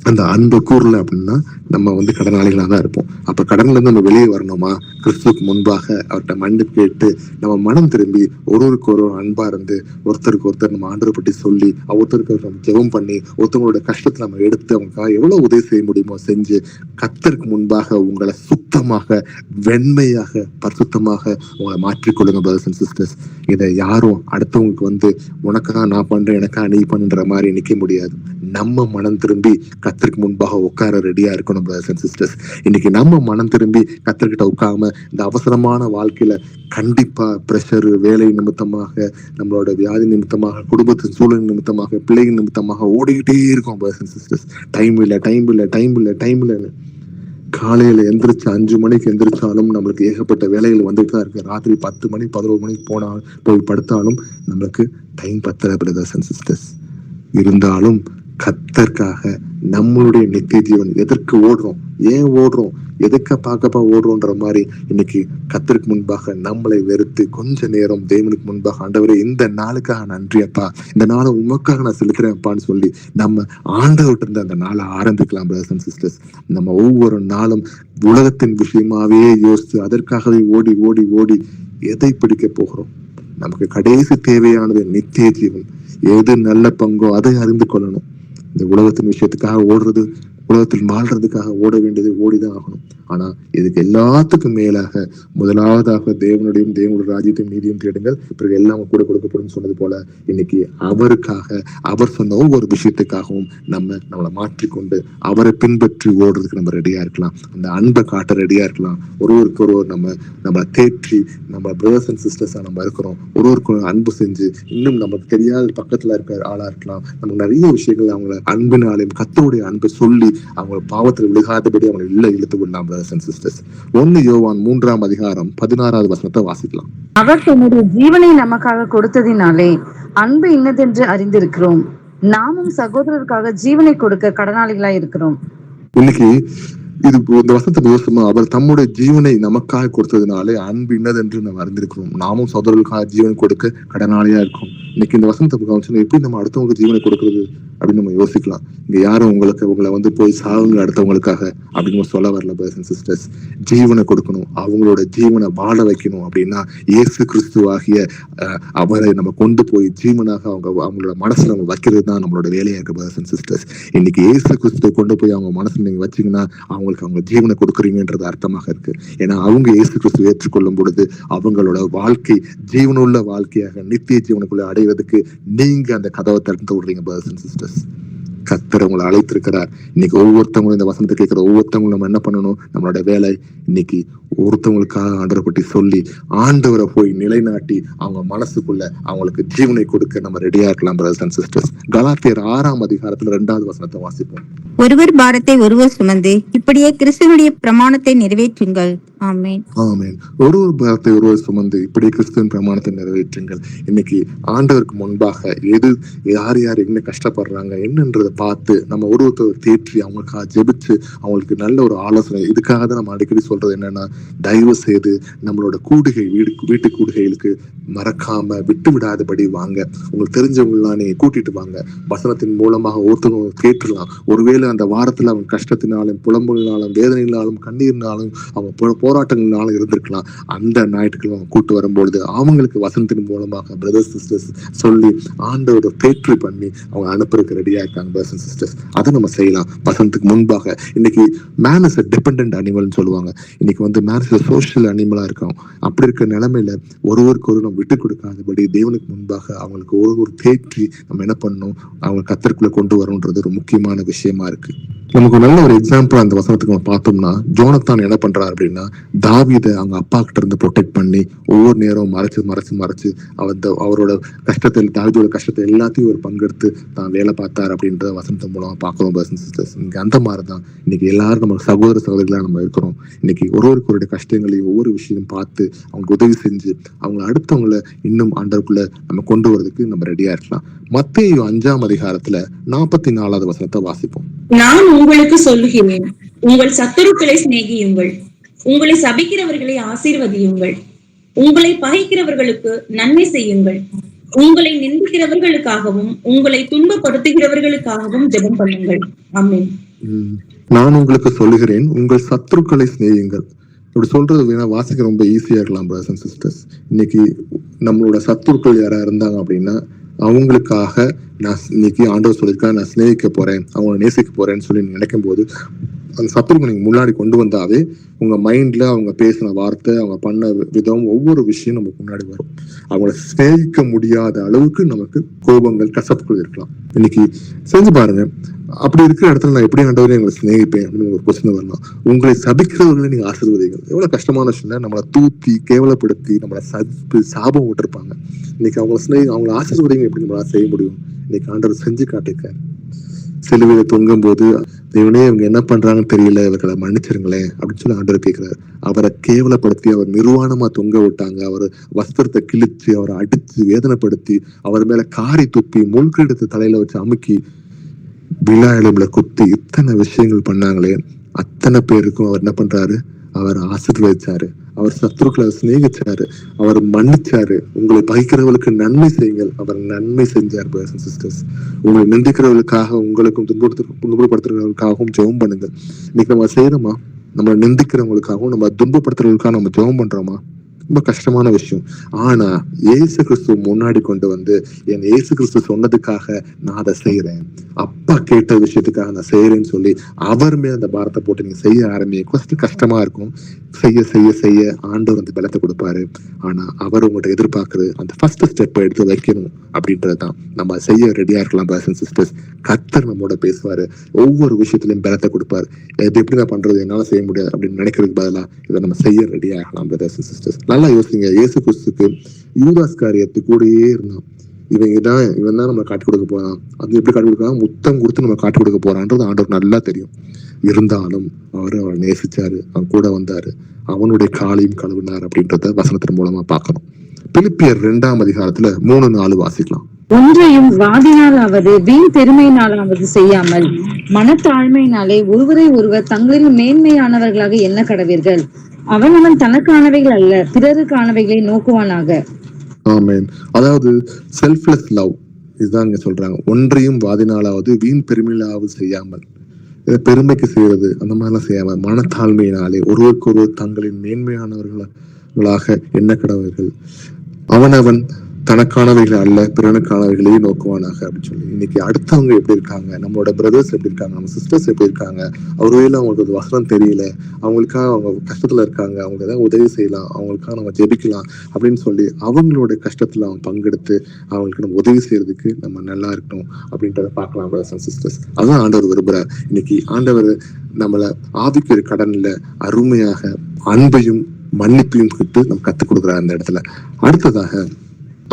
அந்த அன்பு கூறல அப்படின்னா நம்ம கடனாளிகளா தான் இருப்போம். அப்ப கடன்ல இருந்து நம்ம வெளியே வரணுமா? கிறிஸ்துவுக்கு முன்பாக அவர்கிட்ட மன்னிப்பு கேட்டு நம்ம மனம் திரும்பி ஒருவருக்கு ஒரு அன்பா இருந்து ஒருத்தருக்கு ஒருத்தர் நம்ம ஆண்டவரை பற்றி சொல்லி ஒருத்தருக்கு நம்ம ஜெபம் பண்ணி ஒருத்தவங்களோட கஷ்டத்தை நம்ம எடுத்து அவங்களுக்காக எவ்வளவு உதவி செய்ய முடியுமோ செஞ்சு கர்த்தருக்கு முன்பாக உங்களை சுத்தமாக வெண்மையாக பரிசுத்தமாக உங்களை மாற்றிக்கொள்ளுங்க brothers and sisters. இதை யாரும் அடுத்தவங்களுக்கு உனக்காக நான் பண்றேன் எனக்கா நீ பண்ற மாதிரி நிக்க முடியாது. நம்ம மனம் திரும்பி கர்த்தருக்கு முன்பாக உட்கார ரெடியா இருக்கணும் brothers and sisters. இன்னைக்கு நம்ம மனம் திரும்பி கர்த்தர்கிட்ட உட்காராம இந்த அவசரமான வாழ்க்கையில கண்டிப்பா பிரஷர், வேலை நிமித்தமாக, நம்மளோட வியாதி நிமித்தமாக, குடும்பத்தின் சூழல் நிமித்தமாக, பிள்ளைகள் நிமித்தமாக ஓடிக்கிட்டே இருக்கோம் brothers and sisters. டைம் இல்ல. காலையில எந்திரிச்சு 5 மணிக்கு எந்திரிச்சாலும் நம்மளுக்கு ஏகப்பட்ட வேலைகள் வந்துட்டு தான் இருக்கு. ராத்திரி 10 மணி 11 மணிக்கு போய் படுத்தாலும் நம்மளுக்கு டைம் பத்தல brothers and sisters. இருந்தாலும் கர்த்தருக்காக நம்மளுடைய நித்திய ஜீவன் எதற்கு ஓடுறோம், ஏன் ஓடுறோம், எதுக்க பார்க்கப்பா ஓடுறோன்ற மாதிரி இன்னைக்கு கர்த்தருக்கு முன்பாக நம்மளை வெறுத்து கொஞ்ச நேரம் தேவனுக்கு முன்பாக ஆண்டவரே இந்த நாளுக்காக நன்றியப்பா, இந்த நாளை உமக்காக நான் செலுத்துறேன்ப்பான்னு சொல்லி நம்ம ஆண்டவர்கிட்ட இருந்து அந்த நாளை ஆரம்பிக்கலாம் brothers and sisters. நம்ம ஒவ்வொரு நாளும் உலகத்தின் விஷயமாவே யோசித்து அதற்காகவே ஓடி ஓடி ஓடி எதை பிடிக்க போகிறோம்? நமக்கு கடைசி தேவையானது நித்திய ஜீவன். எது நல்ல பங்கோ அதை அறிந்து கொள்ளணும். இந்த உலகத்தின் விஷயத்துக்காக ஓடுறது, உலகத்தில் வாழ்றதுக்காக ஓட வேண்டியது ஓடிதான் ஆகணும். ஆனா இதுக்கு எல்லாத்துக்கும் மேலாக முதலாவதாக தேவனுடைய ராஜ்யத்தையும் நீதியும் தேடுங்கள், பிறகு எல்லாம் கூட கொடுக்கப்படும் சொன்னது போல இன்னைக்கு அவருக்காக அவர் சொன்ன ஒவ்வொரு விஷயத்துக்காகவும் நம்மளை மாற்றிக்கொண்டு அவரை பின்பற்றி ஓடுறதுக்கு நம்ம ரெடியா இருக்கலாம். அந்த அன்பை காட்ட ரெடியா இருக்கலாம். ஒருவருக்கு ஒருவர் நம்ம தேற்றி நம்ம பிரதர்ஸ் அண்ட் சிஸ்டர்ஸா நம்ம இருக்கிறோம். ஒருவருக்கு அன்பு செஞ்சு இன்னும் நமக்கு தெரியாத பக்கத்துல இருக்க ஆளா இருக்கலாம். நமக்கு நிறைய விஷயங்கள் அவங்கள அன்பினாலையும் கர்த்தருடைய அன்பை சொல்லி அவங்க பாவத்தில் விழுகாதபடி அவங்களை இழுத்து விடலாம் brothers and sisters. 1 யோவான் 3ஆம் அதிகாரம் 16வது வசனத்தை வாசிக்கலாம். அவர் தன்னுடைய ஜீவனை நமக்காக கொடுத்ததினாலே அன்பு இன்னதென்று அறிந்திருக்கிறோம். நாமும் சகோதரருக்காக ஜீவனை கொடுக்க கடனாளிகளாய் இருக்கிறோம். இன்னைக்கு இந்த வசனத்துக்கு யோசமா அவர் தம்முடைய ஜீவனை நமக்காக கொடுத்ததுனாலே அன்பு இன்னதென்று நம்ம அறிந்திருக்கிறோம். நாமும் சகோதரர்களுக்காக ஜீவனை கொடுக்க கடனாளியா இருக்கும். இன்னைக்கு இந்த வசனத்தை கவனிச்சு எப்படி நம்ம அடுத்தவங்களுக்கு ஜீவனை கொடுக்கறது அப்படின்னு நம்ம யோசிக்கலாம். இங்க யாரும் உங்களை போய் சாவுங்க அடுத்தவங்களுக்காக அப்படின்னு சொல்ல வரல brothers and sisters. ஜீவனை கொடுக்கணும், அவங்களோட ஜீவனை வாழ வைக்கணும். அப்படின்னா இயேசு கிறிஸ்துவாகிய அவரை நம்ம கொண்டு போய் ஜீவனாக அவங்களோட மனசுல நம்ம வைக்கிறது தான் நம்மளோட வேலையா இருக்கு brothers and sisters. இன்னைக்கு இயேசு கிறிஸ்துவை கொண்டு போய் அவங்க மனசுல நீங்க வச்சீங்கன்னா அவங்க ஜீவனை கொடுக்குறீங்கன்றது அர்த்தமாக இருக்கு. ஏன்னா அவங்க இயேசு கிறிஸ்துவை ஏற்றுக்கொள்ளும் பொழுது அவங்களோட வாழ்க்கை ஜீவனுள்ள வாழ்க்கையாக நித்திய ஜீவனுக்குள்ள அடைவதற்கு நீங்க அந்த கதவை திறந்து விடுறீங்க brothers and sisters. கர்த்தர் உங்களை அழைத்திருக்கிறார். இன்னைக்கு ஒவ்வொருத்தவங்களும் இந்த வசனத்தை கேட்கிற ஒவ்வொருத்தவங்களும் நம்ம என்ன பண்ணணும்? நம்மளோட வேலை இன்னைக்கு ஒருத்தவங்களுக்காக ஆண்டவரை பற்றி சொல்லி ஆண்டவரை போய் நிலைநாட்டி அவங்க மனசுக்குள்ள அவங்களுக்கு ஜீவனை கொடுக்க நம்ம ரெடியா இருக்கலாம் brothers and sisters. கலாத்தியர் 6ஆம் அதிகாரத்துல 2வது வசனத்தை வாசிப்போம். ஒருவர் பாரத்தை ஒருவர் சுமந்து இப்படியே கிறிஸ்துவனுடைய பிரமாணத்தை நிறைவேற்றுங்கள். ஆமென். ஆமென். ஒருவர் பாரத்தை ஒருவர் சுமந்து இப்படி கிறிஸ்துவின் பிரமாணத்தை நிறைவேற்றுங்கள். இன்னைக்கு ஆண்டவருக்கு முன்பாக யார் என்ன கஷ்டப்படுறாங்க என்னன்றதை பார்த்து நம்ம ஒருத்தர் தேற்றி அவங்களுக்காக ஜெபிச்சு அவங்களுக்கு நல்ல ஒரு ஆலோசனை. இதுக்காக தான் நம்ம அடிக்கடி சொல்றது என்னன்னா, தயவு செய்து நம்மளோட வீட்டு கூடுகைகளுக்கு மறக்காம விட்டு விடாதபடி வாங்க. உங்களுக்கு தெரிஞ்சவங்களாம் நீங்க கூட்டிட்டு வாங்க. வசனத்தின் மூலமாக ஒருத்தவங்க கேட்டுடலாம். ஒருவேளை அந்த வாரத்துல அவங்க கஷ்டத்தினாலும் புலம்புனாலும் வேதனையினாலும் கண்ணீர்னாலும் அவங்க போராட்டங்கள்னால இருந்திருக்கலாம். அந்த ஞாயிற்றுக்கிழமை கூட்டு வரும்பொழுது அவங்களுக்கு வசனத்தின் மூலமாக பிரதர்ஸ் சிஸ்டர்ஸ் சொல்லி ஆண்டவரை பேற்றி பண்ணி அவங்க அனுப்புறதுக்கு ரெடியா இருக்காங்க. பிரதர்ஸ் அண்ட் சிஸ்டர்ஸ் அதை நம்ம செய்யலாம். வசனத்துக்கு முன்பாக இன்னைக்கு மேன் இஸ் டிபெண்டன்ட் அனிமல்னு சொல்லுவாங்க. இன்னைக்கு வந்து மேன் இஸ் சோஷியல் அனிமலா இருக்கும். அப்படி இருக்க நிலைமையில ஒருவருக்கு ஒரு நம்ம விட்டு கொடுக்காதபடி தேவனுக்கு முன்பாக அவங்களுக்கு ஒரு தேற்றி நம்ம என்ன பண்ணணும், அவங்க கத்தருக்குள்ள கொண்டு வரணுன்றது ஒரு முக்கியமான விஷயமா இருக்கு. நமக்கு நல்ல ஒரு எக்ஸாம்பிள் அந்த வசனத்துக்கு நம்ம பார்த்தோம்னா, ஜோனத்தான் என்ன பண்றாரு அப்படின்னா, தாவீதை அவங்க அப்பா கிட்ட இருந்து ப்ரொடெக்ட் பண்ணி ஒவ்வொரு நேரம் மறைச்சு அவரோட கஷ்டத்தில் தாவீதோட கஷ்டத்தை எல்லாத்தையும் ஒரு பங்கெடுத்து தான் வேலை பார்த்தார் அப்படின்ற வசனத்தின் மூலமா பார்க்கிறோம். இன்னைக்கு அந்த மாதிரிதான் இன்னைக்கு எல்லாரும் நம்ம சகோதர சகோதரிகளா நம்ம இருக்கிறோம். இன்னைக்கு ஒருவருடைய கஷ்டங்களையும் ஒவ்வொரு விஷயம் பார்த்து அவங்களுக்கு உதவி செஞ்சு அவங்களை அடுத்தவங்களை இன்னும் ஆண்டவருக்குள்ள நம்ம கொண்டு வரதுக்கு நம்ம ரெடியா இருக்கலாம். மத்தேயு 5ஆம் அதிகாரத்துல 44வது வசனத்தை வாசிப்போம். நான் உங்களுக்கு சொல்லுகிறேன், உங்கள் சத்துருக்களை சிநேகியுங்கள், உங்களை சபிக்கிறவர்களை ஆசீர்வதியுங்கள், உங்களை பகைக்கிறவர்களுக்கு நன்மை செய்யுங்கள், உங்களை நிந்திக்கிறவர்களுக்காகவும் உங்களை துன்பப்படுத்துகிறவர்களுக்காகவும் ஜெபம் பண்ணுங்கள். ஆமென். நான் உங்களுக்கு சொல்லுகிறேன், உங்கள் சத்துருக்களை சிநேகியுங்கள். இப்படி சொல்றது வேணா வாசிக்க ரொம்ப ஈஸியா இருக்கலாம் பிரதர்ஸ் அண்ட் சிஸ்டர்ஸ். இன்னைக்கு நம்மளோட சத்துருக்கள் யாரா இருந்தாங்க அப்படின்னா அவங்களுக்காக நான் இன்னைக்கு ஆண்டவர் சொல்லியிருக்கா, நான் சிநேகிக்க போறேன், அவங்களை நேசிக்க போறேன்னு சொல்லி நினைக்கும் போது அந்த சத்துருக்கள் நீங்க முன்னாடி கொண்டு வந்தாவே உங்க மைண்ட்ல அவங்க பேசின வார்த்தை, அவங்க பண்ண விதம், ஒவ்வொரு விஷயம் நமக்கு முன்னாடி வரும். அவங்கள சிநேகிக்க முடியாத அளவுக்கு நமக்கு கோபங்கள், கசப்புகள் இருக்கலாம். இன்னைக்கு செஞ்சு பாருங்க, அப்படி இருக்கிற இடத்துல நான் எப்படி ஆண்டவரே எங்களை சிநேகிப்பேன் அப்படின்னு ஒரு கொஸ்டின் வரலாம். உங்களை சபிக்கிறவர்களை நீங்க ஆசீர்வதிங்க. எவ்வளவு கஷ்டமான விஷயம். நம்மளை தூத்தி கேவலப்படுத்தி நம்மளை சாபம் விட்டுருப்பாங்க. இன்னைக்கு அவங்களை ஆசீர்வதிங்க எப்படி நம்மளால செய்ய முடியும்? இன்னைக்கு ஆண்டவர் செஞ்சு காட்டிருக்காரு. சிலுவையில தொங்கும் போது தேவனே இவங்க என்ன பண்றாங்கன்னு தெரியல, இவர்களை மன்னிச்சிருங்களேன் அப்படின்னு சொல்லி ஆண்டவர் கேட்கிறாரு. அவரை கேவலப்படுத்தி அவர் நிர்வாணமா தொங்க விட்டாங்க. அவர் வஸ்திரத்தை கிழிச்சு அவரை அடிச்சு வேதனைப்படுத்தி அவர் மேல காரி துப்பி முள்கிடத்து தலையில வச்சு அமுக்கி விழா எலும்புல குத்தி இத்தனை விஷயங்கள் பண்ணாங்களே, அத்தனை பேருக்கும் அவர் என்ன பண்றாரு? அவர் ஆசீர்வதிச்சாரு. அவர் சத்துருக்களை சிநேகிச்சாரு. அவர் மன்னிச்சாரு. உங்களை பகைக்கிறவர்களுக்கு நன்மை செய்யுங்கள். அவர் நன்மை செஞ்சார். பிரதர்ஸ் அண்ட் சிஸ்டர்ஸ், உங்களை நிந்திக்கிறவர்களுக்காக உங்களுக்கும் துன்பப்படுத்துறவர்களுக்காகவும் ஜெபம் பண்ணுங்கள். இன்னைக்கு நம்ம செய்யறோமா? நம்ம நிந்திக்கிறவங்களுக்காகவும் நம்ம துன்பப்படுத்துறவர்களுக்காக நம்ம ஜெபம் பண்றோமா? ரொம்ப கஷ்டமான விஷயம். ஆனா இயேசு கிறிஸ்து முன்னாடி கொண்டு வந்து என் இயேசு கிறிஸ்து சொன்னதுக்காக நான் அதை செய்யறேன், அப்பா கேட்ட விஷயத்துக்காக நான் செய்யறேன்னு சொல்லி அவர் மேல அந்த பாரத்தை போட்டு நீங்க செய்ய ஆரம்பிங்க. கஷ்டமா இருக்கும். செய்ய செய்ய செய்ய ஆண்டவர் அந்த பலத்தை கொடுப்பாரு. ஆனா அவர் உங்கள்கிட்ட எதிர்பார்க்கறது அந்த ஃபர்ஸ்ட் ஸ்டெப் எடுத்து வைக்கணும் அப்படின்றதுதான். நம்ம செய்ய ரெடியா இருக்கலாம் பிரதர்ஸ் அண்ட் சிஸ்டர்ஸ். கர்த்தர் நம்மோட பேசுவாரு. ஒவ்வொரு விஷயத்திலையும் பலத்தை கொடுப்பாரு. இது எப்படி நான் பண்றது, என்னால செய்ய முடியாது அப்படின்னு நினைக்கிறதுக்கு பதிலா இதை நம்ம செய்ய ரெடியா இருக்கலாம் பிரதர்ஸ் அண்ட் சிஸ்டர்ஸ். நல்லா யோசிங்க. இயேசு கிறிஸ்துக்கு யூதாஸ் காரியத்து கூடயே இருந்தான். இவன் தான் நம்ம காட்டி கொடுக்க போறான். அது எப்படி காட்டி கொடுக்கலாம்? முத்தம் கொடுத்து நம்ம காட்டி கொடுக்க போறான்றது ஆண்டவர் நல்லா தெரியும். இருந்தாலும் அவரை நேசிச்சாரு, அவன் கூட வந்தாரு, அவனுடைய காலையும் கழுவினார் அப்படின்றத வசனத்தின் மூலமா பார்க்கணும். பிலிப்பியர் 2ஆம் அதிகாரத்துல 3-4 வாசிக்கலாம். ஒன்றையும் வாதினாலாவது வீண் பெருமையினாலாவது செய்யாமல் மனத்தாழ்மையினாலே ஒருவரை ஒருவர் தங்களில் மேன்மையானவர்களாக எண்ண கடவீர்கள். அவன் தனக்கானவைகள் அல்ல, பிறருக்கானவைகளை நோக்குவானாக. ஆமென். அதாவது செல்ஃப்லெஸ் லவ் இதுதான் இங்க சொல்றாங்க. ஒன்றையும் வாதினாலாவது வீண் பெருமையிலாவது செய்யாமல், பெருமைக்கு செய்யறது அந்த மாதிரிலாம் செய்யாம மனத்தாழ்மையினாலே ஒருவருக்கு ஒருவர் தங்களின் மேன்மையானவர்களாக எண்ண கடவர்கள். அவனவன் தனக்கானவைகள் அல்ல, பிறனுக்கானவைகளையே நோக்குவானாக அப்படின்னு சொல்லி. இன்னைக்கு அடுத்தவங்க எப்படி இருக்காங்க, நம்மளோட பிரதர்ஸ் எப்படி இருக்காங்க, நம்ம சிஸ்டர்ஸ் எப்படி இருக்காங்க, ஒருவேளை அவங்களுக்கு ஒரு வசனம் தெரியல, அவங்களுக்காக அவங்க கஷ்டத்துல இருக்காங்க, அவங்களுக்கு ஏதாவது உதவி செய்யலாம், அவங்களுக்காக நம்ம ஜெபிக்கலாம் அப்படின்னு சொல்லி அவங்களோட கஷ்டத்துல அவங்க பங்கெடுத்து அவங்களுக்கு நம்ம உதவி செய்யறதுக்கு நம்ம நல்லா இருக்கணும் அப்படின்றத பார்க்கலாம் பிரதர்ஸ் அண்ட் சிஸ்டர்ஸ். அதான் ஆண்டவர் விரும்புறார். இன்னைக்கு ஆண்டவர் நம்மளை ஆவிக்குரிய கடன்ல அருமையாக அன்பையும் மன்னிப்பையும் கிட்டு நம்ம கத்துக் கொடுக்குறாரு அந்த இடத்துல. அடுத்ததாக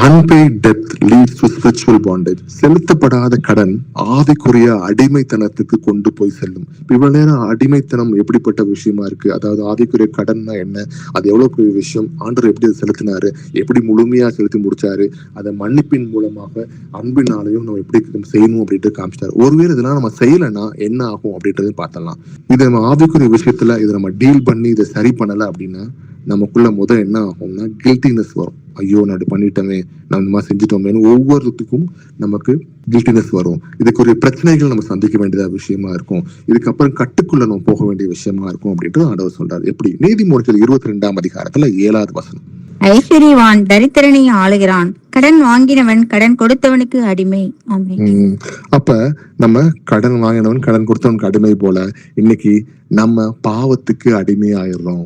unpaid debt leads to spiritual bondage. செலுத்தப்படாத கடன் ஆவிக்குரிய அடிமைத்தனத்துக்கு கொண்டு போய் செல்லும். இவ்வளவு நேரம் அடிமைத்தனம் எப்படிப்பட்ட விஷயமா இருக்கு, அதாவது ஆவிக்குரிய கடன்னா என்ன, அது எவ்வளவு பெரிய விஷயம், ஆண்டவர் எப்படி அதை செலுத்தினாரு, எப்படி முழுமையா செலுத்தி முடிச்சாரு, அதை மன்னிப்பின் மூலமாக அன்பினாலையும் நம்ம எப்படி செய்யணும் அப்படின்ட்டு காமிச்சிட்டாரு. ஒருவேளை இதெல்லாம் நம்ம செய்யலைன்னா என்ன ஆகும் அப்படின்றதையும் பார்த்தலாம். இதை நம்ம ஆவிக்குரிய விஷயத்துல இதை நம்ம டீல் பண்ணி இதை சரி பண்ணல அப்படின்னா நமக்குள்ள என்ன ஆகும்னா கில்ட்டினஸ் வரும். ஐயோ நான் இப்படி பண்ணிட்டோமே, நான் இந்த மாதிரி செஞ்சுட்டோமேனு ஒவ்வொருத்துக்கும் நமக்கு கில்ட்டினஸ் வரும். இதுக்குரிய பிரச்சனைகள் நம்ம சந்திக்க வேண்டியதா விஷயமா இருக்கும். இதுக்கப்புறம் கட்டுக்குள்ள நம்ம போக வேண்டிய விஷயமா இருக்கும் அப்படின்ட்டு ஆண்டவர் சொல்றாரு. எப்படி? நீதிமொழிகள் 22ஆம் அதிகாரத்துல 7வது வசனம். ஐஸ்வர்யவான் தரித்திரனை ஆளுகிறான், கடன் வாங்கினவன் கடன் கொடுத்தவனுக்கு அடிமை. ஆமென். அப்ப நம்ம கடன் வாங்கினவன் கடன் கொடுத்தவனுக்கு அடிமை போல இன்னைக்கு நம்ம பாவத்துக்கு அடிமை ஆயிடுறோம்.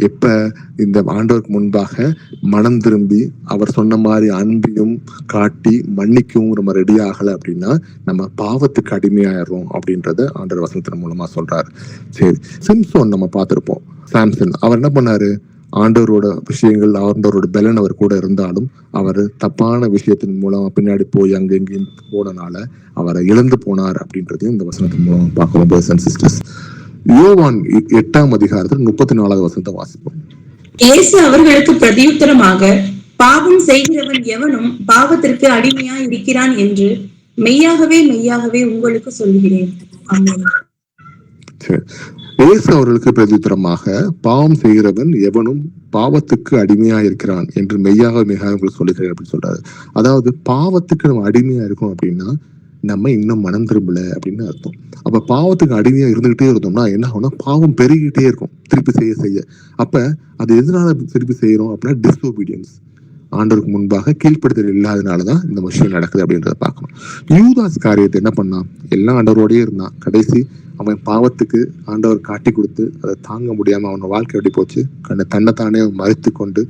எப்ப இந்த ஆண்டவருக்கு முன்பாக மனம் திரும்பி அவர் சொன்ன மாதிரி அன்பையும் காட்டி மன்னிக்கவும் நம்ம ரெடி ஆகல அப்படின்னா நம்ம பாவத்துக்கு அடிமையாயிடுறோம் அப்படின்றத ஆண்டவர் வசனத்தின் மூலமா சொல்றாரு. சரி, சிம்சோன் நம்ம பார்த்திருப்போம். சாம்சன் அவர் என்ன பண்ணாரு? ஆண்டவரோட விஷயங்கள், ஆண்டவரோட பலன் அவர் கூட இருந்தாலும் அவர் தப்பான விஷயத்தின் மூலமா பின்னாடி போய் அங்க எங்கேயும் போனனால அவரை இழந்து போனார் அப்படின்றதையும் இந்த வசனத்தின் மூலமா பார்க்கிறோம். brothers and sisters. யோவான் 8ஆம் அதிகாரத்தில் 34வது வசனத்தை வாசிப்போம். இயேசு அவர்களுக்கு பிரதியுத்தரமாக, பாவம் செய்கிறவன் எவனும் பாவத்திற்கு அடிமையா இருக்கிறான் என்று மெய்யாகவே மெய்யாகவே உங்களுக்கு சொல்லுகிறேன். ஆமென். இயேசு அவர்களுக்கு பிரதியுத்தரமாக, பாவம் செய்கிறவன் எவனும் பாவத்துக்கு அடிமையா இருக்கிறான் என்று மெய்யாக மெய்யாக உங்களுக்கு சொல்லுகிறேன் அப்படின்னு சொல்றாரு. அதாவது பாவத்துக்கு நம்ம அடிமையா இருக்கோம் அப்படின்னா நம்ம இன்னும் மனம் திரும்பல அப்படின்னு அர்த்தம். அப்ப பாவத்துக்கு அடிமையா இருந்துகிட்டே இருந்தோம்னா என்ன ஆகும்னா பாவம் பெருகிட்டே இருக்கும் திருப்பி செய்ய. அப்ப அது எதனால திருப்பி செய்யறோம் அப்படின்னா டிஸ்ஓபீடியன்ஸ், ஆண்டவருக்கு முன்பாக கீழ்ப்படுத்தல் இல்லாதனாலதான் இந்த விஷயம் நடக்குது அப்படின்றத பார்க்கணும். யூதாஸ் காரியத்தை என்ன பண்ணான்? எல்லாம் ஆண்டவரோடயே இருந்தான். கடைசி அவன் பாவத்துக்கு ஆண்டவர் காட்டி கொடுத்து அதை தாங்க முடியாம அவன் வாழ்க்கை எப்படி போச்சு, தன்னைத்தானே மறைத்து கொண்டு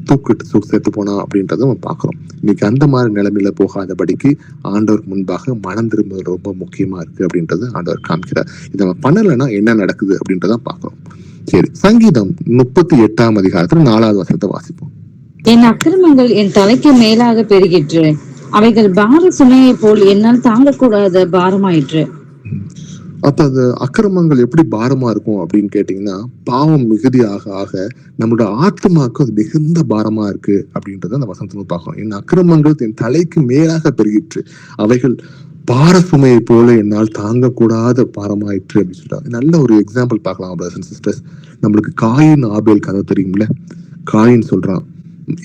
தூக்கிட்டு சேர்த்து போனான் அப்படின்றத நம்ம பார்க்கிறோம். இன்னைக்கு அந்த மாதிரி நிலைமையில போகாதபடிக்கு ஆண்டவருக்கு முன்பாக மனம் திரும்புவது ரொம்ப முக்கியமா இருக்கு அப்படின்றத ஆண்டவர் காமிக்கிறார். இதை நம்ம பண்ணலைன்னா என்ன நடக்குது அப்படின்றத பார்க்கிறோம். சரி, சங்கீதம் 38ஆம் அதிகாரத்துல 4வது வசனத்தை வாசிப்போம். என் அக்கிரமங்கள் என் தலைக்கு மேலாக பெருகிற்று, அவைகள் பார சுமையை போல் என்னால் தாங்கக்கூடாத பாரமாயிற்று. அப்ப அந்த அக்கிரமங்கள் எப்படி பாரமா இருக்கும் அப்படின்னு கேட்டீங்கன்னா, பாவம் மிகுதி ஆக ஆக நம்மளோட ஆத்மாவுக்கு அது மிகுந்த பாரமா இருக்கு அப்படின்றத அந்த வசனத்துல பார்க்கணும். என் அக்கிரமங்கள் என் தலைக்கு மேலாக பெருகிற்று, அவைகள் பார சுமையை போல என்னால் தாங்கக்கூடாத பாரமாயிற்று அப்படின்னு சொல்றாங்க. நல்ல ஒரு எக்ஸாம்பிள் பார்க்கலாம் brothers and sisters. நம்மளுக்கு காயின் ஆபேல் கதை தெரியும்ல. காயின் சொல்றான்,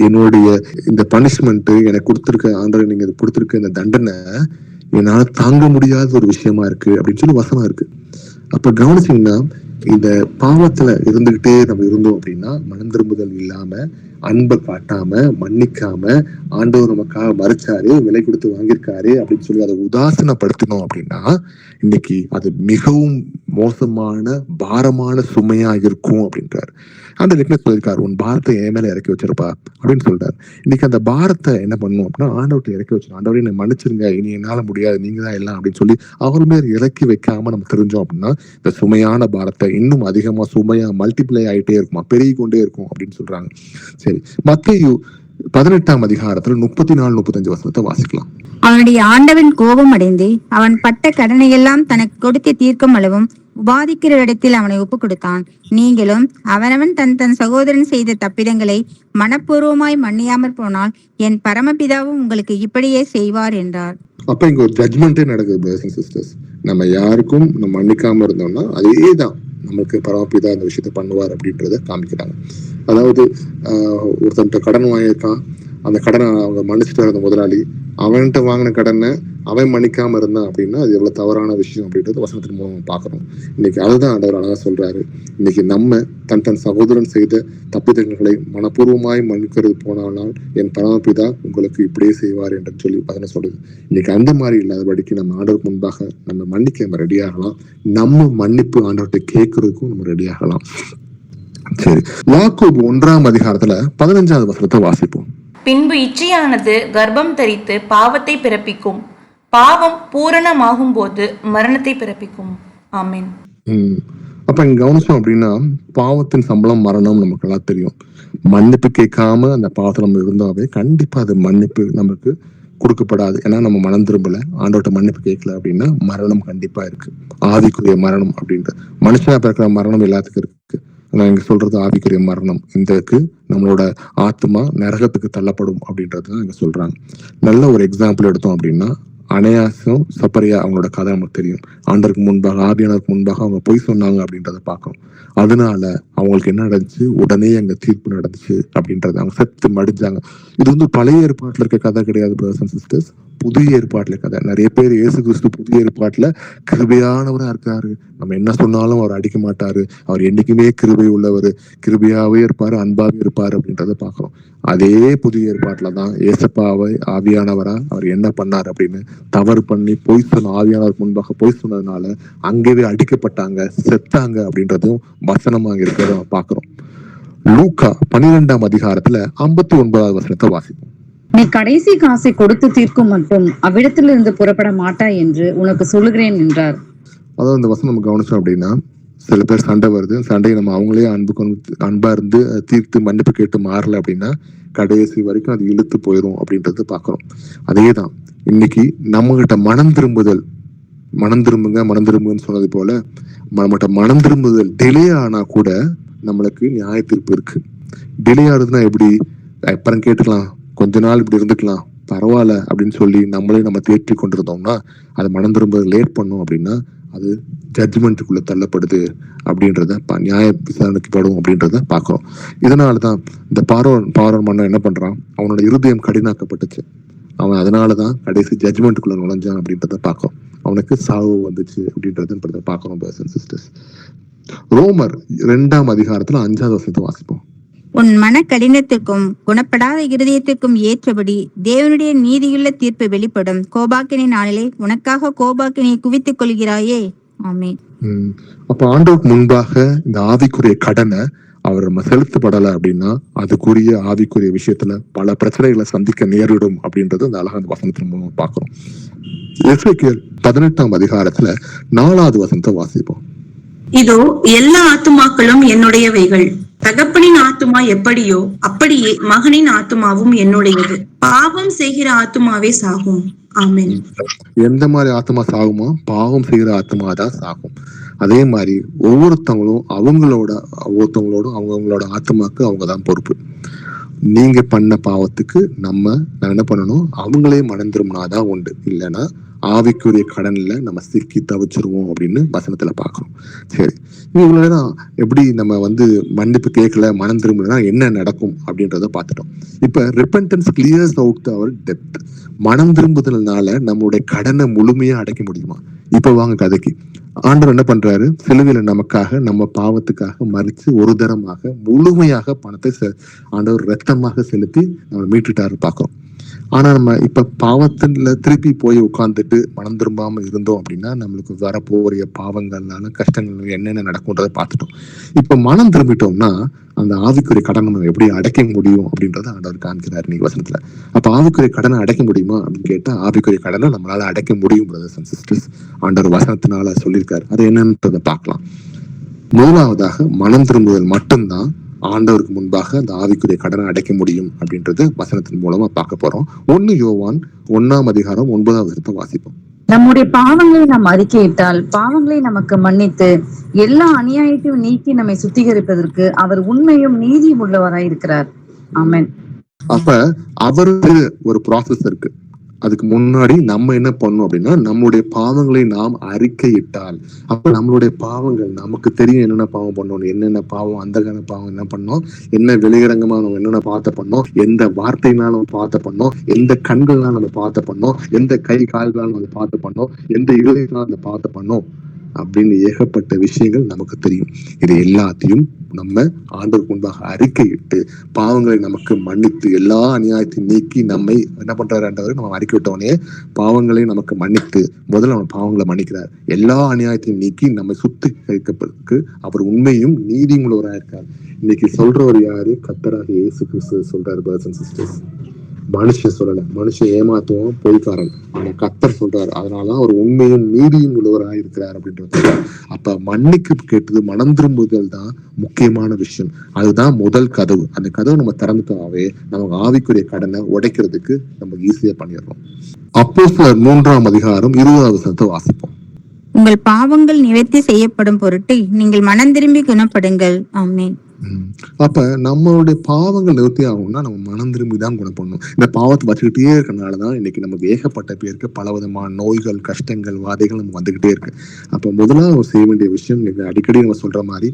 என்னுடைய இந்த பனிஷ்மெண்ட் எனக்கு கொடுத்திருக்க ஆண்டவர், நீங்க கொடுத்திருக்க இந்த தண்டனை என்னால தாங்க முடியாத ஒரு விஷயமா இருக்கு அப்படின்னு சொல்லி வசனம் இருக்கு. அப்ப கவனிச்சீங்கன்னா இந்த பாவத்துல இருந்துகிட்டே நம்ம இருந்தோம் அப்படின்னா மனம் திரும்புதல் இல்லாம, அன்பை காட்டாம, மன்னிக்காம, ஆண்டவர் நமக்காக மறைச்சாரு, விலை கொடுத்து வாங்கியிருக்காரு அப்படின்னு சொல்லி அதை உதாசனப்படுத்தினோம் அப்படின்னா இன்னைக்கு அது மிகவும் மோசமான பாரமான சுமையா இருக்கும் அப்படின்றாரு. அந்த என்ன சொல்லியிருக்காரு, உன் பாரத்தை என் மேல இறக்கி வச்சிருப்பா அப்படின்னு சொல்றாரு. இன்னைக்கு அந்த பாரத்தை என்ன பண்ணணும் அப்படின்னா ஆண்டவர்கிட்ட இறக்கி வச்சிடும். ஆண்டவரே என்னை மன்னிச்சிருங்க, இனி என்னால முடியாது, நீங்க தான் எல்லாம் அப்படின்னு சொல்லி அவர் மேல இறக்கி வைக்காம நம்ம தெரிஞ்சோம் அப்படின்னா இந்த சுமையான பாரத்தை இன்னும் அதிகமா சுமையா மல்டிப்ளை ஆயிட்டே இருக்குமா, பெருகி கொண்டே இருக்கும் அப்படின்னு சொல்றாங்க. சரி, மத்தேயு 18ஆம் அதிகாரத்துல 34-35 வசனத்தை வாசிக்கலாம். அவனுடைய ஆண்டவன் கோபம் அடைந்து அவன் பட்ட கடனையெல்லாம் தனக்கு கொடுத்து தீர்க்கும் அளவும் உபாதிக்கிற இடத்தில் அவனை ஒப்பு கொடுத்தான். நீங்களும் அவனவன் தன் சகோதரன் செய்த தப்பிதங்களை மனப்பூர்வமாய் மன்னியாமற் போனால் என் பரமபிதாவும் உங்களுக்கு இப்படியே செய்வார் என்றார். அப்ப இங்க ஒரு ஜட்மெண்டே நடக்குது brothers and sisters. நம்ம யாருக்கும் நம்ம மன்னிக்காம இருந்தோம்னா அதேதான் நமக்கு பரமபிதா இந்த விஷயத்த பண்ணுவார் அப்படின்றத காமிக்கிறாங்க. அதாவது ஒருத்தன்ட்ட கடன் வாங்கியிருக்கான், அந்த கடனை அவங்க மன்னிச்சுட்டு இருந்த முதலாளி அவன்கிட்ட வாங்கின கடனை அவன் மன்னிக்காம இருந்தான் அப்படின்னா அது எவ்வளவு தவறான விஷயம் அப்படின்றது வசனத்தின் மூலம் பார்க்கணும். இன்னைக்கு அதுதான் ஆண்டவர் அழகா சொல்றாரு. இன்னைக்கு நம்ம தன் சகோதரன் செய்த தப்பிதங்களை மனப்பூர்வமாய் மன்னிக்கிறது போனால் என் பரமபிதா உங்களுக்கு இப்படியே செய்வார் என்று சொல்லி வசனம் சொல்லுது. இன்னைக்கு அந்த மாதிரி இல்லாதபடிக்கு நம்ம ஆண்டவருக்கு முன்பாக நம்ம மன்னிக்க நம்ம ரெடி ஆகலாம். நம்ம மன்னிப்பு ஆண்டவர்கிட்ட கேட்கறதுக்கும் நம்ம ரெடி ஆகலாம். சரி, யாக்கோபு 1ஆம் அதிகாரத்துல 15வது வசனத்தை வாசிப்போம். பின்பு இச்சையானது கர்ப்பம் தரித்து பாவத்தை பிறப்பிக்கும், பாவம் பூரணமாகும் போது மரணத்தை பிறப்பிக்கும். ஆமென். அப்ப இங்க கவனிச்சோம் அப்படின்னா பாவத்தின் சம்பளம் மரணம் நமக்கு எல்லாம் தெரியும். மன்னிப்பு கேட்காம அந்த பாவத்துல நம்ம இருந்தாவே கண்டிப்பா அது மன்னிப்பு நமக்கு கொடுக்கப்படாது. ஏன்னா நம்ம மனம் திரும்பல, ஆண்டோட்ட மன்னிப்பு கேட்கல அப்படின்னா மரணம் கண்டிப்பா இருக்கு. ஆவிக்குரிய மரணம் அப்படின்ற மனுஷனா பிறக்கிற மரணம் எல்லாத்துக்கும் இருக்கு. நான் இங்க சொல்றது ஆவிக்குரிய மரணம். இந்தக்கு நம்மளோட ஆத்மா நரகத்துக்கு தள்ளப்படும் அப்படின்றதுதான் இங்க சொல்றாங்க. நல்ல ஒரு எக்ஸாம்பிள் எடுத்தோம் அப்படின்னா அனையாசும் சப்பரியா அவங்களோட கதை நமக்கு தெரியும். ஆண்டருக்கு முன்பாக, ஆவியானருக்கு முன்பாக அவங்க பொய் சொன்னாங்க அப்படின்றத பார்க்கணும். அதனால அவங்களுக்கு என்ன நடந்துச்சு, உடனே அங்க தீர்ப்பு நடந்துச்சு அப்படின்றது, அவங்க செத்து மடிஞ்சாங்க. இது வந்து பழைய ஏற்பாட்டுல இருக்க கதை கிடையாது பிரதர்ஸ் அண்ட் சிஸ்டர்ஸ், புதிய ஏற்பாட்டுல கதை. நிறைய பேர் இயேசு கிறிஸ்து புதிய ஏற்பாட்டுல கிருபையானவரா இருக்காரு, நம்ம என்ன சொன்னாலும் அவர் அடிக்க மாட்டாரு, அவர் என்னைக்குமே கிருபை உள்ளவர், கிருபையாவே இருப்பாரு, அன்பாவே இருப்பாரு அப்படின்றத பாக்குறோம். அதே புதிய ஏற்பாட்டுல தான் ஏசப்பாவை ஆவியானவரா அவர் என்ன பண்ணார் அப்படின்னு தவறு பண்ணி பொய் சொன்ன, ஆவியானவர் முன்பாக பொய் சொன்னதுனால அங்கேயே அடிக்கப்பட்டாங்க, செத்தாங்க அப்படின்றதும் வசனமாக இருக்கிறத நம்ம பாக்குறோம். லூக்கா 12ஆம் அதிகாரத்துல 59வது வசனத்தை வாசிப்போம். நீ கடைசி காசை கொடுத்து தீர்க்கும் மட்டும் அவ்விடத்திலிருந்து புறப்பட மாட்டாய் என்று உனக்கு சொல்லுகிறேன் என்றார். அதாவது இந்த வசனம் நம்ம கவனிச்சோம் அப்படின்னா, சில பேர் சண்டை வருது, சண்டையை நம்ம அவங்களே அன்பா இருந்து தீர்த்து மன்னிப்பு கேட்டு மாறல அப்படின்னா கடைசி வரைக்கும் அது இழுத்து போயிடும் அப்படின்றது பாக்குறோம். அதேதான் இன்னைக்கு நம்ம கிட்ட மனம் திரும்புங்கன்னு சொன்னது போல நம்மகிட்ட மனம் திரும்புதல் டிலே ஆனா கூட நம்மளுக்கு நியாய தீர்ப்பு இருக்கு. டிலே ஆகுதுன்னா எப்படி, அப்புறம் கேட்டுக்கலாம், கொஞ்ச நாள் இப்படி இருந்துக்கலாம், பரவாயில்ல அப்படின்னு சொல்லி நம்மளே நம்ம தேற்றி கொண்டிருந்தோம்னா அது மனம் திரும்புதல் லேட் பண்ணும் அப்படின்னா அது ஜட்ஜ்மெண்ட்டுக்குள்ள தள்ளப்படுது அப்படின்றத, நியாய விசாரணைக்கு படும் அப்படின்றத பாக்குறோம். இதனாலதான் இந்த பார்வோன் மன்னன் என்ன பண்றான், அவனோட இருதயம் கடினாக்கப்பட்டுச்சு, அவன் அதனாலதான் கடைசி ஜட்ஜ்மெண்ட்டுக்குள்ள நுழைஞ்சான் அப்படின்றத பாக்குறோம். அவனுக்கு சாவு வந்துச்சு அப்படின்றத பாக்குறோம் பிரதர்ஸ் அண்ட் சிஸ்டர்ஸ். ரோமர் 2ஆம் அதிகாரத்துல 5வது வசனத்தை வாசிப்போம். உன் மன கடினத்திற்கும் குணப்படாத இருதயத்திற்கும் ஏற்றபடி தேவனுடைய நீதியுள்ள தீர்ப்பு வெளிப்படும். கோபாக்கினை நாளிலே உனக்காக கோபாக்கினை குவித்துக் கொள்கிறாயே. ஆமென். அப்ப ஆண்டவருக்கு முன்பாக இந்த ஆவிக்குரிய கடனை அவர் நம்ம செலுத்தப்படலை அப்படின்னா அதுக்குரிய ஆவிக்குரிய விஷயத்துல பல பிரச்சனைகளை சந்திக்க நேரிடும் அப்படின்றது அந்த அழகான வசனத்தின் மூலம் பாக்குறோம். எசேக்கியேல் 18ஆம் அதிகாரத்துல 4வது வசனத்தை வாசிப்போம். இதோ எல்லா ஆத்துமாக்களும் என்னுடையவைகள், தகப்பனின் ஆத்துமா எப்படியோ அப்படியே மகனின் ஆத்துமாவும் என்னுடையது, பாவம் செய்கிற ஆத்துமாவே சாகும். ஆமென். எந்த மாதிரி ஆத்மா சாகுமோ பாவம் செய்கிற ஆத்மா தான் சாகும். அதே மாதிரி ஒவ்வொருத்தவங்களோடும் அவங்கவுங்களோட ஆத்மாக்கு அவங்கதான் பொறுப்பு. நீங்க பண்ண பாவத்துக்கு நம்ம என்ன பண்ணணும், அவங்களே மனம் திரும்பினாதான் உண்டு, இல்லைன்னா ஆவிக்குரிய கடன்ல நம்ம சிக்கி தவிச்சிருவோம் அப்படின்னு வசனத்துல பாக்குறோம். சரி, இவ்வளவுதான் எப்படி நம்ம மன்னிப்பு கேட்கல, மனம் திரும்பலன்னா என்ன நடக்கும் அப்படின்றத பார்த்துட்டோம். இப்ப ரிப்பென்டன்ஸ் கிளியர்ஸ் அவுட் அவர் டெப்த். மனம் திரும்புதல்னால நம்மளுடைய கடனை முழுமையா அடைக்க முடியுமா? இப்ப வாங்க கதைக்கு. ஆண்டவர் என்ன பண்றாரு, சிலுவையில நமக்காக நம்ம பாவத்துக்காக மறிச்சு ஒரு தரமாக முழுமையாக பணத்தை ஆண்டவர் ரத்தமாக செலுத்தி நம்ம மீட்டுட்டாரு பாக்குறோம். ஆனா நம்ம இப்ப பாவத்துல திருப்பி போய் உட்கார்ந்துட்டு மனம் திரும்பாம இருந்தோம் அப்படின்னா நம்மளுக்கு வரப்போறிய பாவங்கள்னால கஷ்டங்கள் என்னென்ன நடக்கும்ன்றதை பார்த்துட்டோம். இப்ப மனம் திரும்பிட்டோம்னா அந்த ஆவிக்குரிய கடனை நம்ம எப்படி அடைக்க முடியும் அப்படின்றத ஆண்டவர் காண்கிறார் நீங்க வசனத்துல. அப்ப ஆவிக்குரிய கடனை அடைக்க முடியுமா அப்படின்னு கேட்டா ஆவிக்குரிய கடனை நம்மளால அடைக்க முடியும் பிரதர்ஸ் அண்ட் சிஸ்டர்ஸ். ஆண்டவர் வசனத்தினால சொல்லியிருக்காரு. அது என்னன்றதை பார்க்கலாம். முதலாவதாக மனம் திரும்புதல் மட்டும்தான் ஆண்டவருக்கு முன்பாக அந்த ஆவிக்குரிய கடனை அடைக்க முடியும் அப்படின்றது வசனத்தின் மூலமா பார்க்க போறோம். 1 யோவான் 1ஆம் அதிகாரம் 9வது வசனத்தை வாசிப்போம். நம்முடைய பாவங்களை நாம் அறிக்கையிட்டால் பாவங்களை நமக்கு மன்னித்து எல்லா அநியாயத்தையும் நீக்கி நம்மை சுத்திகரிப்பதற்கு அவர் உண்மையும் நீதியும் உள்ளவராய் இருக்கிறார். ஆமென். அப்ப அவருக்கு ஒரு ப்ராசஸ் இருக்கு. அதுக்கு முன்னாடி நம்ம என்ன பண்ணோம் அப்படின்னா நம்மளுடைய பாவங்களை நாம் அறிக்கையிட்டால், அப்ப நம்மளுடைய பாவங்கள் நமக்கு தெரியும், என்னென்ன பாவம் பண்ணோம், என்னென்ன பாவம், அந்த பாவம் என்ன பண்ணோம், என்ன வெளியரங்கமா நம்ம என்னென்ன பார்த்த பண்ணோம், எந்த வார்த்தைனாலும் நம்ம பார்த்த பண்ணோம், எந்த கண்கள்னால நம்ம பார்த்த பண்ணோம், எந்த கை கால்களால் நம்ம பார்த்து பண்ணோம், எந்த இருதயத்தினால நம்ம பார்த்து பண்ணோம் அப்படின்னு ஏகப்பட்ட விஷயங்கள் நமக்கு தெரியும். இது எல்லாத்தையும் நம்ம ஆண்டவருக்கு முன்பாக அறிக்கையிட்டு பாவங்களை நமக்கு மன்னித்து எல்லா அநியாயத்தையும் நீக்கி நம்மை என்ன பண்றாரு ஆண்டவர், நம்ம அறிக்கை விட்டவனே பாவங்களை நமக்கு மன்னித்து முதல்ல நம்ம பாவங்களை மன்னிக்கிறார். எல்லா அநியாயத்தையும் நீக்கி நம்மை சுத்திகரிப்பதற்கு அவர் உண்மையும் நீதியும் உள்ளவராக இருக்கார். இன்னைக்கு சொல்றவர் யாரு? கர்த்தராக இயேசு கிறிஸ்து சொல்றாரு பிரதர்ஸ் அண்ட் சிஸ்டர்ஸ். மனுஷன் சொல்லல, மனுஷன் ஏமாத்துவோம் பொய்க்காரன், ஆனா கர்த்தர் சொல்றாரு. அதனாலதான் அவர் உண்மையும் நீதியும் உள்ளவராக இருக்கிறார் அப்படின்றது. அப்ப மன்னிப்பு கேட்டது மனம் திரும்புதல் தான் முக்கியமான விஷயம். அதுதான் முதல் கதவு. அந்த கதவு நம்ம திறந்துட்டாவே நமக்கு ஆவிக்குரிய கடனை உடைக்கிறதுக்கு நம்ம ஈஸியா பண்ணிடுறோம். அப்போஸ்தலர் 3ஆம் அதிகாரம் 20வது வசனத்தை வாசிப்போம். உங்கள் பாவங்கள் நிவர்த்தி செய்யப்படும் பொருட்டு நீங்கள் மனம் திரும்பி குணப்படுங்கள். ஆமென். அப்ப நம்மளுடைய பாவங்கள் நிவர்த்தி ஆகும்னா நம்ம மனம் திரும்பி தான் குணம் பண்ணணும். இந்த பாவத்தை வச்சுக்கிட்டே இருக்கனாலதான் இன்னைக்கு நமக்கு ஏகப்பட்ட பேருக்கு பல விதமான நோய்கள், கஷ்டங்கள், வாதைகள் நமக்கு வந்துகிட்டே இருக்கு. அப்ப முதலாவது செய்ய வேண்டிய விஷயம், அடிக்கடி நம்ம சொல்ற மாதிரி,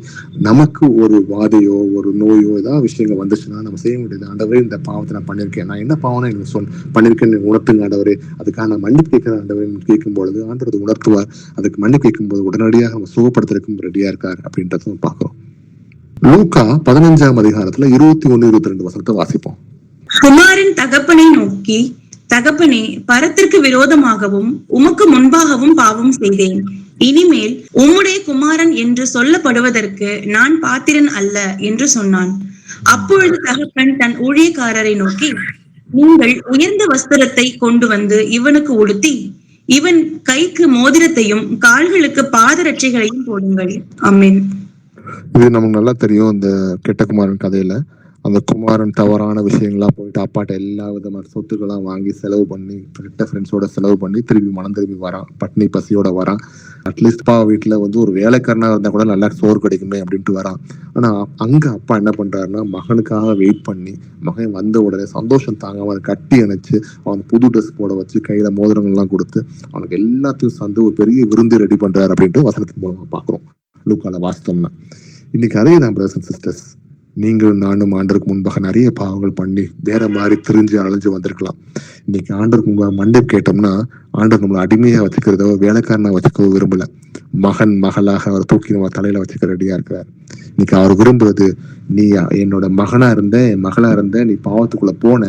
நமக்கு ஒரு வாதையோ ஒரு நோயோ ஏதாவது விஷயங்கள் வந்துச்சுன்னா நம்ம செய்ய வேண்டியது, ஆண்டவரே இந்த பாவத்தை நான் பண்ணிருக்கேன், நான் என்ன பாவம் எனக்கு பண்ணிருக்கேன்னு உணர்த்துங்க ஆண்டவரே, அதுக்காக நான் மன்னிப்பு கேட்கிற ஆண்டவரே கேட்கும் பொழுது ஆண்டவர் உணர்த்துவார். அதுக்கு மன்னிப்பு கேட்கும் போது உடனடியாக நம்ம சுகப்படுத்துறதுக்கும் ரெடியா இருக்கார் அப்படின்றத நம்ம பார்க்கிறோம். லூக்கா 15ஆம் அதிகாரத்துல 21-22 வசனத்தை வாசிப்போம். குமாரன் தகப்பனை நோக்கி, தகப்பனே, பரத்திற்கு விரோதமாகவும் உமக்கு முன்பாகவும் பாவம் செய்தேன். இனிமேல் உம்முடைய குமாரன் என்று சொல்லப்படுவதற்கு நான் பாத்திரன் அல்ல என்று சொன்னான். அப்பொழுது தகப்பன் தன் ஊழியக்காரரை நோக்கி, நீங்கள் உயர்ந்த வஸ்திரத்தை கொண்டு வந்து இவனுக்கு உடுத்தி இவன் கைக்கு மோதிரத்தையும் கால்களுக்கு பாதரட்சைகளையும் போடுங்கள். ஆமென். இது நமக்கு நல்லா தெரியும். இந்த கெட்ட குமாரன் கதையில அந்த குமாரன் தவறான விஷயங்கள்லாம் போயிட்டு அப்பாட்ட எல்லா விதமான சொத்துக்கெல்லாம் வாங்கி செலவு பண்ணி, கெட்ட ஃப்ரெண்ட்ஸோட செலவு பண்ணி திரும்பி மனம் திரும்பி வரான், பட்னி பசியோட வரான். அட்லீஸ்ட் வீட்டுல ஒரு வேலைக்காரனா இருந்தா கூட நல்லா சோறு கிடைக்குமே அப்படின்ட்டு வரான். ஆனா அங்க அப்பா என்ன பண்றாருன்னா, மகனுக்காக வெயிட் பண்ணி மகன் வந்த உடனே சந்தோஷம் தாங்க அவனை கட்டி அணைச்சு அவன் புது ட்ரெஸ் போட வச்சு கையில மோதிரங்கள்லாம் கொடுத்து அவனுக்கு எல்லாத்தையும் சந்து ஒரு பெரிய விருந்து ரெடி பண்றாரு அப்படின்ட்டு வசனத்தின் மூலமா பாக்குறோம். லூக்கால வாசித்தோம்னா இன்னைக்கு அதே தான் பிரதர்ஸ் அண்ட் சிஸ்டர்ஸ், நீங்களும் நானும் ஆண்டருக்கு முன்பாக நிறைய பாவங்கள் பண்ணி வேற மாதிரி திரிஞ்சு அலைஞ்சு வந்திருக்கலாம். இன்னைக்கு ஆண்டருக்கு முன்பாக மன்னிப்பு கேட்டோம்னா ஆண்டர் நம்மளை அடிமையா வச்சுக்கிறதோ வேலைக்காரனா வச்சுக்கவோ விரும்பல. மகன் மகளாக அவர் தூக்கி நம்ம தலையில வச்சுக்க ரெடியா இருக்கிறார். இன்னைக்கு அவர் விரும்புறது, நீ என்னோட மகனா இருந்த, என் மகளா இருந்த, நீ பாவத்துக்குள்ள போன,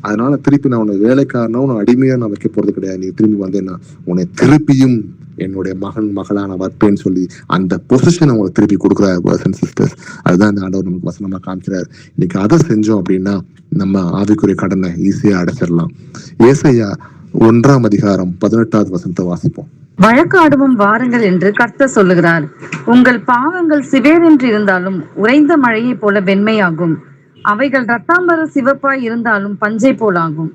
அதனால திருப்பி நான் உன்னை வேலைக்காரனா உன்னை அடிமையா நான் வைக்க போறது கிடையாது. நீ திரும்பி வந்தேன்னா உன்னை திருப்பியும் என்னுடைய மகன் மகளா நான் வைப்பேன்னு சொல்லி அந்த பொசிஷன் அவங்களுக்கு திருப்பி கொடுக்குறாரு பிரதர்ஸ் அண்ட் சிஸ்டர்ஸ். அதுதான் இந்த ஆண்டவர் நமக்கு வசனமா காமிக்கிறாரு. இன்னைக்கு அதை செஞ்சோம் அப்படின்னா நம்ம ஆவிக்குரிய கடனை ஈஸியா அடைச்சிடலாம். ஏசாயா 1ஆம் அதிகாரம் 18வது வசனத்தை வாசிப்போம். வழக்காடுவோம் வாருங்கள் என்று கர்த்தர் சொல்லுகிறார். உங்கள் பாவங்கள் சிவேரென்று இருந்தாலும் உறைந்த மழையை போல வெண்மையாகும். அவைகள் ரத்தாம்பர சிவப்பாய் இருந்தாலும் பஞ்சை போலாகும்.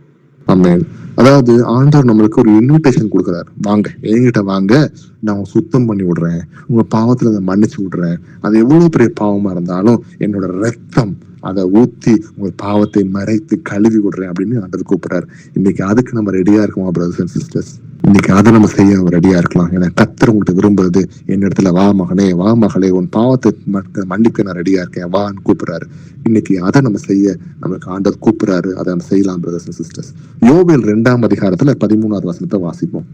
ஆமென். அதாவது ஆண்டவர் நம்மளுக்கு ஒரு இன்விடேஷன் கொடுக்குறாரு. வாங்க, என்கிட்ட வாங்க, நான் சுத்தம் பண்ணி விடுறேன், உங்க பாவத்துல அதை மன்னிச்சு விடுறேன். அது எவ்வளவு பெரிய பாவமா இருந்தாலும் என்னோட ரத்தம் அதை ஊத்தி உங்க பாவத்தை மறைத்து கழுவி விடுறேன் அப்படின்னு ஆண்டவர் கூப்பிடுறாரு. இன்னைக்கு அதுக்கு நம்ம ரெடியா இருக்குமா பிரதர்ஸ் அண்ட் சிஸ்டர்ஸ்? இன்னைக்கு அதை நம்ம செய்ய ரெடியா இருக்கலாம். ஏன்னா கர்த்தர் உங்கள்கிட்ட விரும்புறது, என்னிடத்துல வா மகனே, வா மகளே, உன் பாவத்தை மன்னிக்க நான் ரெடியா இருக்கேன் வான்னு கூப்பிடுறாரு. இன்னைக்கு அதை நம்ம செய்ய நமக்கு ஆண்டவர் கூப்பிடுறாரு. அதை நம்ம செய்யலாம் பிரதர்ஸ் அண்ட் சிஸ்டர்ஸ். யோவேல் 2ஆம் அதிகாரத்துல 13வது வசனத்தை வாசிப்போம்.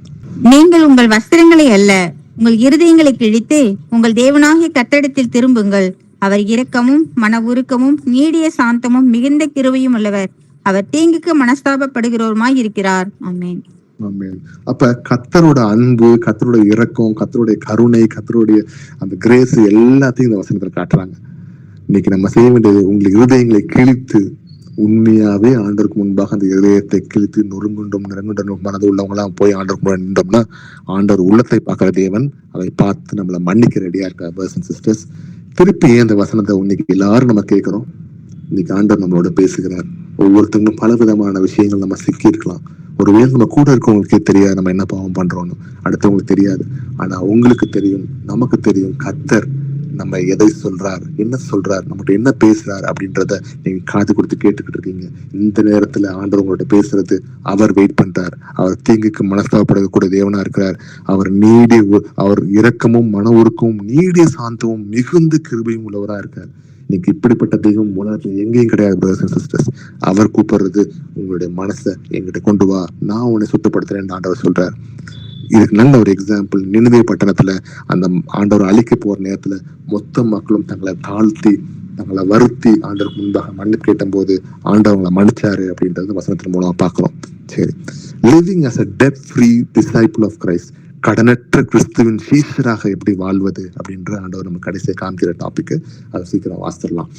நீங்கள் உங்கள் வஸ்திரங்களை அல்ல, உங்கள் இருதயங்களை கிழித்து உங்கள் தேவனாகிய கர்த்தரிடத்தில் திரும்புங்கள். அவர் இரக்கமும் மன உருக்கமும் நீடிய சாந்தமும் மிகுந்த கிருபையும் உள்ளவர். அவர் தீங்குக்கு மனஸ்தாபப்படுகிறவருமாய் இருக்கிறார். ஆமென். ஆமென். அப்ப கர்த்தரோட அன்பு, கர்த்தரோட இரக்கம், கர்த்தருடைய கருணை, கர்த்தருடைய அந்த கிரேஸ் எல்லாத்தையும் இந்த வசனத்துல காட்டுறாங்க. இன்னைக்கு நம்ம செய்ய வேண்டியது, உங்கள் இருதயங்களை கிழித்து உண்மையாவே ஆண்டருக்கு முன்பாக அந்த இதயத்தை கிழித்து நொறுங்குண்டும் நிறங்குண்டும் மனது உள்ளவங்களாம் போய் ஆண்டருக்கு முன்னாடி நின்றோம்னா ஆண்டவர் உள்ளத்தை பார்க்கிற தேவன். அதை பார்த்து நம்மளை மன்னிக்க ரெடியா இருக்க பிரதர்ஸ் அண்ட் சிஸ்டர்ஸ். திருப்பி ஏன் அந்த வசனத்தை இன்னைக்கு எல்லாரும் நம்ம கேட்கிறோம்? இன்னைக்கு ஆண்டவர் நம்மளோட பேசுகிறார். ஒவ்வொருத்தங்களும் பல விதமான விஷயங்கள் நம்ம சிக்கி இருக்கலாம். ஒருவேளை நம்ம கூட இருக்கவங்களுக்கே தெரியாது நம்ம என்ன பாவம் பண்றோம்னு, அடுத்தவங்களுக்கு தெரியாது. ஆனா உங்களுக்கு தெரியும், நமக்கு தெரியும். கர்த்தர் நம்ம எதை சொல்றார், என்ன சொல்றார், நம்மகிட்ட என்ன பேசுறாரு அப்படின்றத நீங்க காது கொடுத்து கேட்டுக்கிட்டு இருக்கீங்க. இந்த நேரத்துல ஆண்டவர் உங்கள்ட்ட பேசுறது, அவர் வெயிட் பண்றார். அவர் தீங்குக்கு மனஸ்தாபப்படக்கூடிய தேவனா இருக்கிறார். அவர் இரக்கமும் மன உருக்கமும் நீடிய சாந்தமும் மிகுந்த கிருபையும் உள்ளவரா இருக்கார். இன்னைக்கு இப்படிப்பட்ட தெய்வம் உலகத்துல எங்கேயும் கிடையாது பிரதர்ஸ் அண்ட் சிஸ்டர்ஸ். அவர் கூப்பிடுறது, உங்களுடைய மனசை என்கிட்ட கொண்டு வா, நான் உன்னை சுத்தப்படுத்துறேன்னு ஆண்டவர் சொல்றார். இதுக்கு நல்ல ஒரு எக்ஸாம்பிள், நினிவே பட்டணத்துல அந்த ஆண்டவர் அழிக்க போற நேரத்துல மொத்த மக்களும் தங்களை தாழ்த்தி தங்களை வருத்தி ஆண்டவருக்கு முன்பாக மன்னிப்பு கேட்ட போது ஆண்டவங்களை மன்னிச்சாரு அப்படின்றது வசனத்தின் மூலமா பாக்குறோம். சரி, living as a debt free disciple of Christ, கடனற்ற கிறிஸ்துவின் சீஷராக எப்படி வாழ்வது அப்படின்ற ஆண்டவர் நம்ம கடைசியை காமிக்கிற டாபிக். அதை சீக்கிரம் வாசிடலாம்.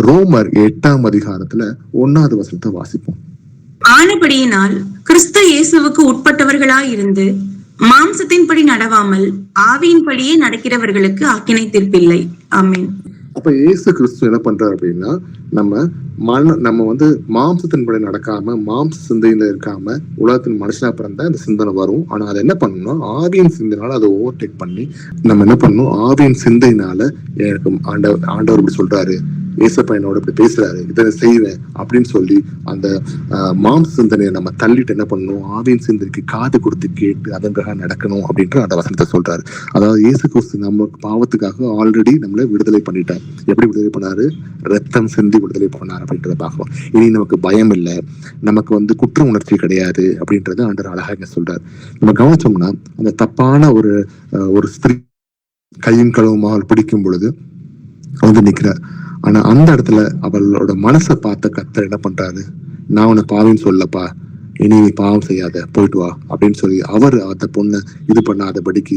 ரோமர் 8ஆம் அதிகாரத்துல 1வது வசனத்தை வாசிப்போம். ஆனபடியினால் கிறிஸ்து இயேசுவுக்கு உட்பட்டவர்களாய் இருந்து மாம்சத்தின்படி நடவாமல் ஆவியின்படியே நடக்கிறவர்களுக்கு ஆக்கினை தீர்ப்பில்லை. ஆமென். அப்ப இயேசு கிறிஸ்து என்ன பண்றாரு அப்படின்னா, நம்ம நம்ம வந்து மாம்சத்தின்படி நடக்காம, மாம்ச சிந்தையில இருக்காம உலகத்தின் மனுஷனா பிறந்த அந்த சிந்தனை வரும். ஆனா அதை என்ன பண்ணணும்னா ஆவியின் சிந்தையினால அதை ஓவர்டேக் பண்ணி நம்ம என்ன பண்ணணும், ஆவியின் சிந்தையினால எனக்கு ஆண்டவர் இப்படி சொல்றாரு, ஏசப்பா என்னோட இப்படி பேசுறாரு, இதை செய்வேன் அப்படின்னு சொல்லி அந்த மாம்ச சிந்தனையை நம்ம தள்ளிட்டு என்ன பண்ணணும், ஆவியின் சிந்தனைக்கு காது கொடுத்து கேட்டு அதற்காக நடக்கணும் அப்படின்ற அந்த வசனத்தை சொல்றாரு. அதாவது இயேசு கிறிஸ்து நம்ம பாவத்துக்காக ஆல்ரெடி நம்மளை விடுதலை பண்ணிட்டார். எப்படி விடுதலை பண்ணாரு? ரத்தம் சிந்தி விடுதலை பண்ணார் அப்படின்றத பார்க்கிறோம். இனி நமக்கு பயம் இல்லை, நமக்கு வந்து குற்ற உணர்ச்சி கிடையாது அப்படின்றத ஆண்டவர் அழகா இங்க சொல்றாரு. நம்ம கவனிச்சோம்னா அந்த தப்பான ஒரு ஸ்திரீ கையும் களவுமா பிடிக்கும் பொழுது வந்து நிக்கிறார். ஆனா அந்த இடத்துல அவளோட மனசை பார்த்த கர்த்தர் என்ன பண்றாரு, நான் உன்னை பாவின்னு சொல்லப்பா, இனி நீ பாவம் செய்யாத, போயிட்டு வா அப்படின்னு சொல்லி அவர் அந்த பொண்ணை இது பண்ணாதபடிக்கு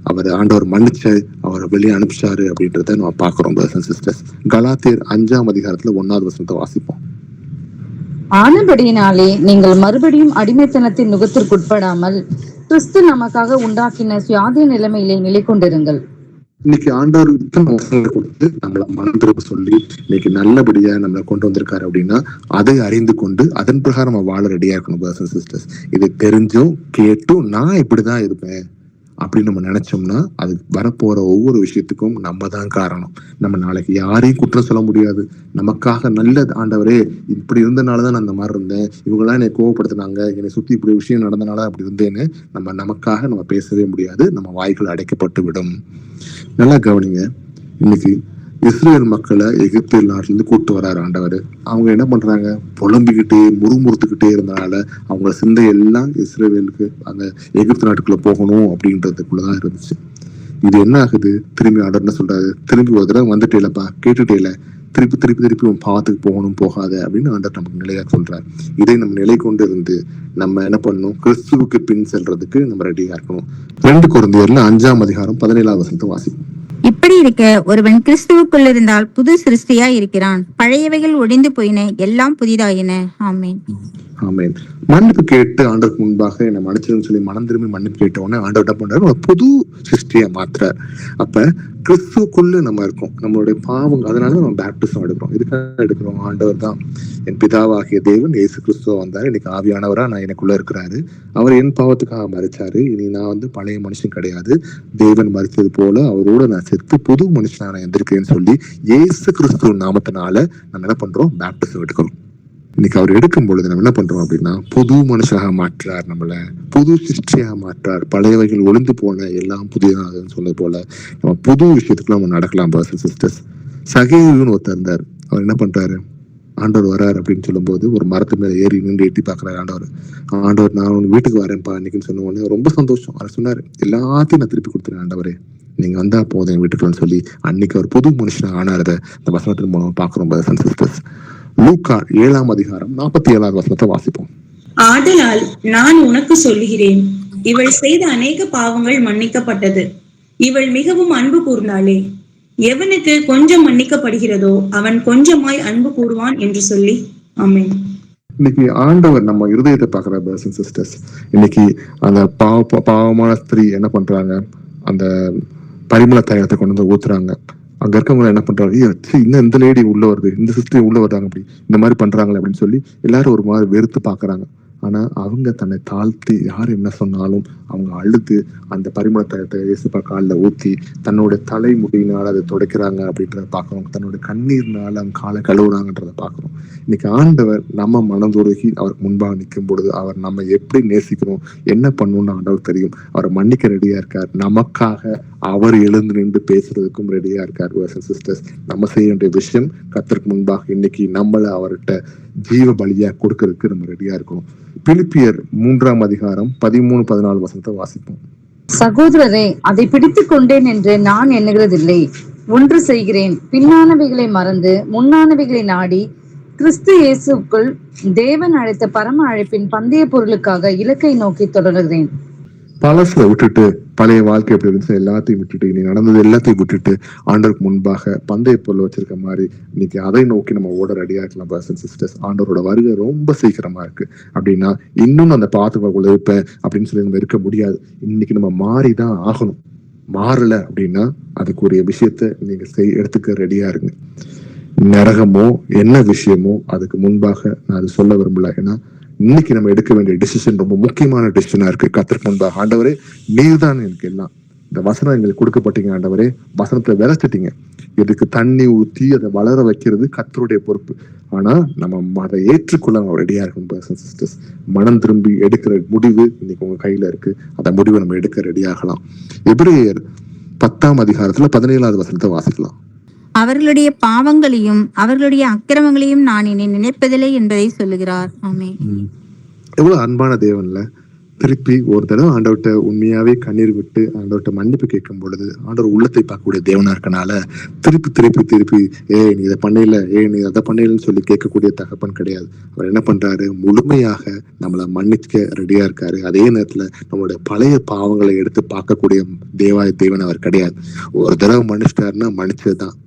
அவர் ஆண்டவர் மன்னிச்சு அவரை வெளியே அனுப்பிச்சாரு அப்படின்றத நம்ம பாக்குறோம். பிரதர்ஸ் அண்ட் சிஸ்டர்ஸ், கலாத்தியர் 5ஆம் அதிகாரத்துல 1வது வசனத்தை வாசிப்போம். ஆனபடியினாலே நீங்கள் மறுபடியும் அடிமைத்தனத்தின் நுகத்திற்குட்படாமல் கிறிஸ்து நமக்காக உண்டாக்கின சுயாதீன நிலைமையிலே நிலை கொண்டிருங்கள். இன்னைக்கு ஆண்டவர் இத்தனை வசனங்களை கொடுத்து நம்மளை மனம் திரும்ப சொல்லி இன்னைக்கு நல்லபடியா நம்மளை கொண்டு வந்திருக்காரு அப்படின்னா அதை அறிந்து கொண்டு அதன் பிரகாரம் நம்ம வாழ ரெடியா இருக்கணும். பிரதர்ஸ் அண்ட் சிஸ்டர்ஸ், இது தெரிஞ்சும் கேட்டும் நான் இப்படிதான் இருப்பேன் அப்படின்னு நம்ம நினைச்சோம்னா அது வரப்போற ஒவ்வொரு விஷயத்துக்கும் நம்ம தான் காரணம். நம்ம நாளைக்கு யாரையும் குற்றம் சொல்ல முடியாது. நமக்காக நல்ல ஆண்டவரே இப்படி இருந்தனாலதான் நான் அந்த மாதிரி இருந்தேன், இவங்கெல்லாம் என்னை கோவப்படுத்தினாங்க, என்னை சுத்தி இப்படி விஷயம் நடந்தனால அப்படி இருந்தேன்னு நமக்காக நம்ம பேசவே முடியாது. நம்ம வாய்கள் அடைக்கப்பட்டு விடும். நல்லா கவனிங்க, இன்னைக்கு இஸ்ரேல் மக்களை எகிப்து நாட்டிலிருந்து கூட்டு வராரு ஆண்டவர். அவங்க என்ன பண்றாங்க, புலம்பிக்கிட்டே முறுமுறுத்துக்கிட்டே இருந்தனால அவங்க சிந்தை எல்லாம் இஸ்ரேலுக்கு அந்த எகிப்து நாட்டுக்குள்ள போகணும் அப்படின்றதுக்குள்ளதான் இருந்துச்சு. இது என்ன ஆகுது, திரும்பி ஆண்டவர் என்ன சொல்றாரு, திரும்பி ஒரு தடவை வந்துட்டேலப்பா, கேட்டுட்டேல, திருப்பி உன் பாவத்துக்கு போகணும், போகாத அப்படின்னு ஆண்டவர் நமக்கு நிலையா சொல்றாரு. இதை நம்ம நிலை கொண்டு இருந்து நம்ம என்ன பண்ணணும், கிறிஸ்துவுக்கு பின் செல்றதுக்கு நம்ம ரெடியா இருக்கணும். 2 கொரிந்தியர்ல 5ஆம் அதிகாரம் 17வது வசனத்தை வாசிப்போம். இப்படி இருக்க ஒருவன் கிறிஸ்துவுக்குள் இருந்தால் புது சிருஷ்டியா இருக்கிறான், பழையவைகள் ஒழிந்து போயின, எல்லாம் புதிதாயின. ஆமென். ஆமென். மன்னிப்பு கேட்டு ஆண்டவருக்கு முன்பாக என்ன மன்னிச்சிருன்னு சொல்லி மனம் திரும்பி மன்னிப்பு கேட்ட உடனே ஆண்டவர் என்ன பண்றாரு, புது சிருஷ்டியை மாத்துறாரு. அப்ப கிறிஸ்துக்குள்ள நம்ம இருக்கோம், நம்மளுடைய பாவம், அதனால நம்ம பேப்டிசம் எடுக்கிறோம். இதுக்காக எடுக்கிறோம், ஆண்டவர் தான் என் பிதாவாகிய தேவன் இயேசு கிறிஸ்துவ வந்தாரு, இன்னைக்கு ஆவியானவரா நான் எனக்குள்ள இருக்கிறாரு, அவர் என் பாவத்துக்காக மறிச்சாரு, இனி நான் வந்து பழைய மனுஷன் கிடையாது, தேவன் மறிச்சது போல அவரோட நான் செத்து புது மனுஷனா நான் எந்திருக்கேன்னு சொல்லி இயேசு கிறிஸ்துவ நாமத்தினால நம்ம என்ன பண்றோம், பேப்டிசம் எடுக்கிறோம். இன்னைக்கு அவர் எடுக்கும் பொழுது நம்ம என்ன பண்றோம் அப்படின்னா புது மனுஷனாக மாற்றார், நம்மள புது சிருஷ்டியாக மாற்றார், பழையவைகள் ஒளிந்து போன எல்லாம் புதியதாகுதுன்னு சொன்னது போல நம்ம புது விஷயத்துக்குள்ள நம்ம நடக்கலாம். பிரதர்ஸ் சிஸ்டர்ஸ், சகேயுன்னு ஒருத்தர் இருந்தார். அவர் என்ன பண்றாரு, ஆண்டவர் வராரு அப்படின்னு சொல்லும் போது ஒரு மரத்து மேல ஏறி நின்று எட்டி பாக்குறாரு. ஆண்டவர் நான் உன் வீட்டுக்கு வரேன்ப்பா இன்னைக்குன்னு சொன்ன உடனே ரொம்ப சந்தோஷம். அவர் சொன்னாரு, எல்லாத்தையும் நான் திருப்பி கொடுத்துறேன் ஆண்டவரே, நீங்க வந்தா போதும் என் வீட்டுக்குன்னு சொல்லி அன்னைக்கு அவர் புது மனுஷனா ஆனாரத இந்த வசனத்தின் மூலம் பாக்குறோம். பிரதர்ஸ் அண்ட் சிஸ்டர்ஸ், லூக்கா 7ஆம் அதிகாரம் 47வது வசனத்தை வாசிப்போம். ஆதலால் நான் உனக்கு சொல்லுகிறேன், இவள் செய்த அநேக பாவங்கள் மன்னிக்கப்பட்டது, இவள் மிகவும் அன்பு கூர்ந்தாளே, எவனுக்கு கொஞ்சம் மன்னிக்கப்படுகிறதோ அவன் கொஞ்சமாய் அன்பு கூறுவான் என்று சொல்லி. ஆமென். இன்னைக்கு ஆண்டவர் நம்ம இருதயத்தை பாக்குற பிரதர்ஸ் அண்ட் சிஸ்டர்ஸ். இன்னைக்கு அந்த பாவமான ஸ்திரீ என்ன பண்றாங்க, அந்த பரிமள தைலத்தை கொண்டு வந்து ஊத்துறாங்க. அங்க இருக்கவங்க என்ன பண்றாங்க, இன்னும் இந்த லேடி உள்ள வருது, இந்த சிஸ்டர் உள்ள வர்றாங்க, அப்படி இந்த மாதிரி பண்றாங்களே அப்படின்னு சொல்லி எல்லாரும் ஒரு மாதிரி வெறுத்து பாக்குறாங்க. ஆனா அவங்க தன்னை தாழ்த்தி யார் என்ன சொன்னாலும் அவங்க அழுது அந்த பரிமள தைலத்தை இயேசுப்பா காலில் ஊத்தி தன்னோட தலைமுடியினால அதை துடைக்கிறாங்க அப்படின்றத பாக்குறோம். தன்னோட கண்ணீர்னால அவங்க காலை கழுவுறாங்கன்றத பாக்குறோம். இன்னைக்கு ஆண்டவர் நம்ம மனதுருகி அவருக்கு முன்பாக நிற்கும் பொழுது அவர் நம்ம எப்படி நேசிக்கிறோம், என்ன பண்ணணும்னு ஆண்டவர் தெரியும். அவரை மன்னிக்க ரெடியா இருக்கார், நமக்காக அவர் எழுந்து நின்று பேசுறதுக்கும் ரெடியா இருக்கார். சிஸ்டர்ஸ், நம்ம செய்ய வேண்டிய விஷயம் கர்த்தருக்கு முன்பாக இன்னைக்கு நம்மளை அவர்கிட்ட ஜீவ பலியா கொடுக்கறதுக்கு நம்ம ரெடியா இருக்கணும். பிலிப்பியர் 3ஆம் அதிகாரம் 13-14 வசனத்தை வாசிப்போம். சகோதரரே, அதை பிடித்துக் கொண்டேன் என்று நான் எண்ணுகிறதில்லை, ஒன்று செய்கிறேன், பின்னானவைகளை மறந்து முன்னானவைகளை நாடி கிறிஸ்து இயேசுக்குள் தேவன் அழைத்த பரம அழைப்பின் பந்தய பொருளுக்காக இலக்கை நோக்கி தொடர்கிறேன். பழசுல விட்டுட்டு பழைய வாழ்க்கை எப்படி இருந்துச்சு எல்லாத்தையும் விட்டுட்டு இனி நடந்தது எல்லாத்தையும் விட்டுட்டு ஆண்டவருக்கு முன்பாக பந்தய பொருள் வச்சிருக்க மாதிரி இன்னைக்கு அதை நோக்கி நம்ம ஓட ரெடியா இருக்கலாம். பிரதர்ஸ் சிஸ்டர்ஸ், ஆண்டவரோட வருகை ரொம்ப சீக்கிரமா இருக்கு. அப்படின்னா இன்னும் அந்த பாத்துக்குள்ள இருப்பேன் அப்படின்னு சொல்லி நம்ம இருக்க முடியாது. இன்னைக்கு நம்ம மாறிதான் ஆகணும். மாறல அப்படின்னா அதுக்குரிய விஷயத்த நீங்க எடுத்துக்க ரெடியா இருங்க. நரகமோ என்ன விஷயமோ அதுக்கு முன்பாக நான் அது சொல்ல விரும்பல. ஏன்னா இன்னைக்கு நம்ம எடுக்க வேண்டிய டிசிஷன் ரொம்ப முக்கியமான டிசிஷனா இருக்கு. கர்த்தருக்கு முன்பாக ஆண்டவரே நீர்தான் எனக்கு எல்லாம், இந்த வசனம் எங்களுக்கு கொடுக்கப்பட்டீங்க ஆண்டவரே, வசனத்தை விதைச்சிட்டீங்க, இதுக்கு தண்ணி ஊத்தி அதை வளர வைக்கிறது கர்த்தருடைய பொறுப்பு. ஆனா நம்ம அதை ஏற்றுக்கொள்ள ரெடியா இருக்கணும். சிஸ்டர்ஸ், மனம் திரும்பி எடுக்கிற முடிவு இன்னைக்கு உங்க கையில இருக்கு. அந்த முடிவை நம்ம எடுக்க ரெடி ஆகலாம். எபிரேயர் 10ஆம் அதிகாரத்துல 17வது வசனத்தை வாசிக்கலாம். அவர்களுடைய பாவங்களையும் அவர்களுடைய அக்கிரமங்களையும் நான் இனி நினைப்பதில்லை என்பதை சொல்லுகிறார். ஆமென். எவ்வளவு அன்பான தேவன்ல. திருப்பி ஒரு தடவை ஆண்டவர்கிட்ட உண்மையாவே கண்ணீர் விட்டு ஆண்டவர்கிட்ட மன்னிப்பு கேட்கும் பொழுது ஆண்டவர் உள்ளத்தை பார்க்கக்கூடிய தேவனா இருக்கனால திருப்பி திருப்பி திருப்பி நீ இதை பண்ணல, நீ அதை பண்ணலன்னு சொல்லி கேட்கக்கூடிய தகப்பன் கிடையாது. அவர் என்ன பண்றாரு, முழுமையாக நம்மளை மன்னிக்க ரெடியா இருக்காரு. அதே நேரத்துல நம்மளுடைய பழைய பாவங்களை எடுத்து பார்க்கக்கூடிய தேவன் அவர் கிடையாது. ஒரு தடவை மன்னிச்சிட்டாருன்னா மன்னிச்சதுதான்.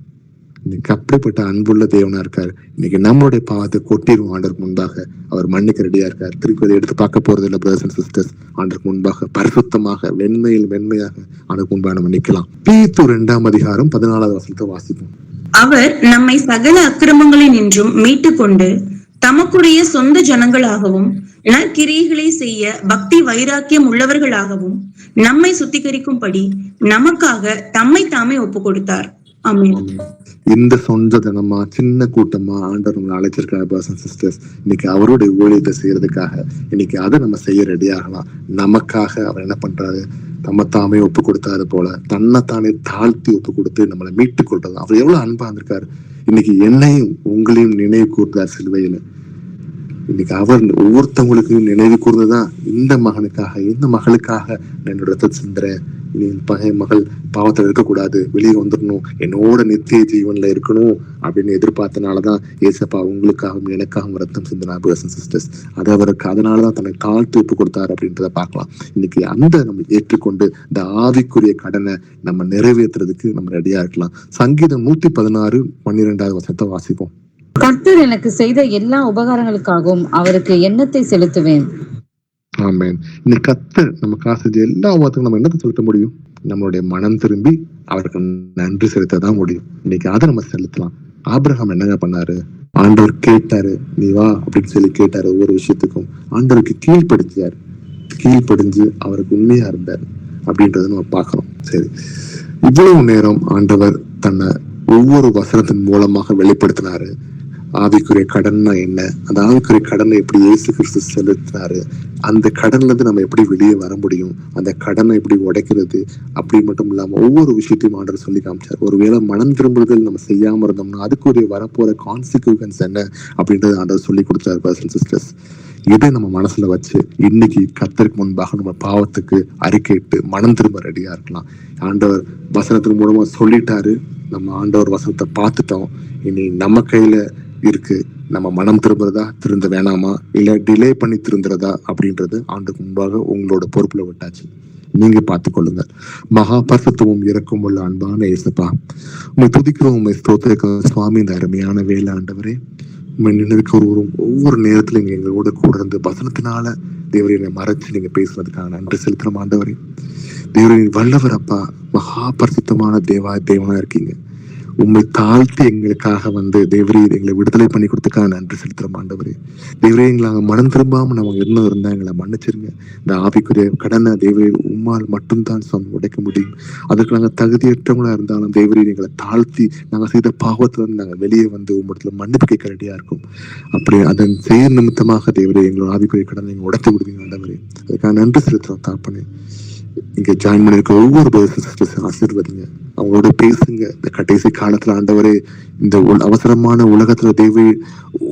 இன்னைக்கு அப்படிப்பட்ட அன்புள்ள தேவனா இருக்காரு. இன்னைக்கு நம்மளுடைய பாவத்தை கொட்டிடுவோம் ஆண்டருக்கு முன்பாக. அவர் மன்னிக்க ரெடியா இருக்காரு. திருப்பி அதை எடுத்து பார்க்க போறது இல்லை. பிரதர்ஸ் அண்ட் சிஸ்டர்ஸ், ஆண்டருக்கு முன்பாக பரிசுத்தமாக வெண்மையில் மென்மையாக ஆண்டருக்கு முன்பாக நம்ம நிக்கலாம். தீத்து 2ஆம் அதிகாரம் 14வது வசனத்தை வாசிப்போம். அவர் நம்மை சகல அக்கிரமங்களில் நின்றும் மீட்டு கொண்டு தமக்குடைய சொந்த ஜனங்களாகவும் நற்கிரியைகளை செய்ய பக்தி வைராக்கியம் உள்ளவர்களாகவும் நம்மை சுத்திகரிக்கும்படி நமக்காக தம்மை தாமே ஒப்பு கொடுத்தார். ஆமென். இந்த சொந்த ஜனமா சின்ன கூட்டமா ஆண்டவர் நம்மளை அழைச்சிருக்காரு. பிரதர்ஸ் சிஸ்டர்ஸ், இன்னைக்கு அவருடைய ஊழியத்தை செய்யறதுக்காக இன்னைக்கு அதை நம்ம செய்ய ரெடி ஆகலாம். நமக்காக அவர் என்ன பண்றாரு, தம்மைத்தாமே ஒப்பு கொடுத்தாரு போல தன்னைத்தானே தாழ்த்தி ஒப்பு கொடுத்து நம்மளை மீட்டு கொள்றது. அவர் எவ்வளவு அன்பா இருந்திருக்காரு. இன்னைக்கு என்னையும் உங்களையும் நினைவு கூர்ந்தார் சிலுவையில. இன்னைக்கு அவர் ஒவ்வொருத்தவங்களுக்கும் நினைவு கூர்ந்துதான் இந்த மகனுக்காக இந்த மகளுக்காக என்னோட ரத்தத்தை சிந்துறேன், என் பகை மகள் பாவத்தில் இருக்கக்கூடாது, வெளியே வந்துடணும், என்னோட நித்திய ஜீவன்ல இருக்கணும் அப்படின்னு எதிர்பார்த்தனாலதான் ஏசப்பா உங்களுக்காகவும் எனக்காகவும் ரத்தம் சிந்தினார். பிரதர்ஸ் அண்ட் சிஸ்டர்ஸ், அது அவருக்கு அதனாலதான் தன்னை தாழ்த்து ஒப்பு கொடுத்தாரு அப்படின்றத பார்க்கலாம். இன்னைக்கு அந்த நம்ம ஏற்றுக்கொண்டு இந்த ஆவிக்குரிய கடனை நம்ம நிறைவேற்றுறதுக்கு நம்ம ரெடியா இருக்கலாம். சங்கீதம் 116:12வது வசனத்தை வாசிப்போம். கர்த்தர் எனக்கு செய்த எல்லா உபகாரங்களுக்காகவும் அவருக்கு எண்ணத்தை செலுத்துவேன். ஆமென். இன்னைக்கு கர்த்தர் நமக்காக செஞ்ச எல்லா உபகாரத்துக்கும் நம்ம என்னத்தை செலுத்த முடியும்? நம்மளுடைய மனம் திரும்பி அவருக்கு நன்றி செலுத்ததான் முடியும். இன்னைக்கு அதை நம்ம செலுத்தலாம். ஆபிரகாம் என்னங்க பண்ணாரு? ஆண்டவர் கேட்டாரு, நீ வா அப்படின்னு சொல்லி கேட்டாரு. ஒவ்வொரு விஷயத்துக்கும் ஆண்டவருக்கு கீழ்ப்படிஞ்சு அவருக்கு உண்மையா இருந்தாரு அப்படின்றத நம்ம பார்க்கிறோம். சரி, இவ்வளவு நேரம் ஆண்டவர் தன்னை ஒவ்வொரு வசனத்தின் மூலமாக வெளிப்படுத்தினாரு. ஆவிக்குரிய கடன்னா என்ன, அந்த ஆவிக்குரிய கடனை எப்படி இயேசு கிறிஸ்து செலுத்தினாரு, அந்த கடன்ல இருந்து நம்ம எப்படி வெளியே வர முடியும், அந்த கடனை எப்படி உடைக்கிறது, அப்படி மட்டும் இல்லாம ஒவ்வொரு விஷயத்தையும் ஆண்டவர் சொல்லி காமிச்சார். ஒருவேளை மனம் திரும்புதல் நம்ம செய்யாம இருந்தோம்னா அதுக்குரிய வரப்போற கான்சிக்வன்ஸ் என்ன அப்படின்றது ஆண்டவர் சொல்லி கொடுத்தாரு. பிரதர்ஸ் அண்ட் சிஸ்டர்ஸ், இதை நம்ம மனசுல வச்சு இன்னைக்கு கர்த்தருக்கு முன்பாக நம்ம பாவத்துக்கு அறிக்கையிட்டு மனம் திரும்ப ரெடியா இருக்கலாம். ஆண்டவர் வசனத்தின் மூலமா சொல்லிட்டாரு, நம்ம ஆண்டவர் வசனத்தை பார்த்துட்டோம். இனி நம்ம கையில இருக்கு, நம்ம மனம் திரும்புறதா திருந்த வேணாமா, இல்ல டிலே பண்ணி திருந்துறதா அப்படின்றது ஆண்டுக்கு முன்பாக உங்களோட பொறுப்புல விட்டாச்சு. நீங்க பார்த்துக்கொள்ளுங்க. மகா பரிசுத்தமும் இரக்கம் உள்ள அன்பான இயேசுப்பா, உண்மை துதிக்கிறோம், உண்மை ஸ்தோத்திரிக்கிறோம் சுவாமி. இந்த அருமையான வேலை ஆண்டவரே, உண்மை நினைவுக்கு ஒவ்வொரு நேரத்துல நீங்க எங்களோட கூட இருந்து வசனத்தினால தேவரை மறைச்சு நீங்க பேசுறதுக்காக நன்றி செலுத்துறோம் ஆண்டவரே. தேவரை வல்லவர் அப்பா, மகா பரிசுத்தமான தேவனா இருக்கீங்க. உண்மை தாழ்த்தி எங்களுக்காக தேவரே எங்களை விடுதலை பண்ணி கொடுத்துக்காக நன்றி செலுத்துறோம் ஆண்டவரே. தேவரே, எங்களை மனம் திரும்பாம நம்ம இன்னும் இருந்தா எங்களை மன்னிச்சிருங்க. இந்த ஆவிக்குரிய கடனை தேவரே உம்மால் மட்டும்தான் உடைக்க முடியும். அதுக்கு நாங்கள் தகுதியற்றவங்களா இருந்தாலும் தேவரே எங்களை தாழ்த்தி நாங்கள் செய்த பாவத்துல இருந்து நாங்கள் வெளியே உம்மிடத்துல மன்னிப்பு கேட்க ரெடியா இருக்கும். அப்படி அதன் செயல் நிமித்தமாக தேவரே எங்களோட ஆவிக்குரிய கடனை நீங்க உடைத்து விடுவீங்க ஆண்டவரே. அதுக்காக நன்றி செலுத்துறோம் தாப்பனே. இங்க ஜாயின் பண்ணிருக்க ஒவ்வொரு பிரதர்ஸ் சிஸ்டர்ஸ் ஆசீர்வதிங்க, அவங்களோட பேசுங்க. இந்த கடைசி காலத்துல ஆண்டவரே, இந்த அவசரமான உலகத்துல தேவை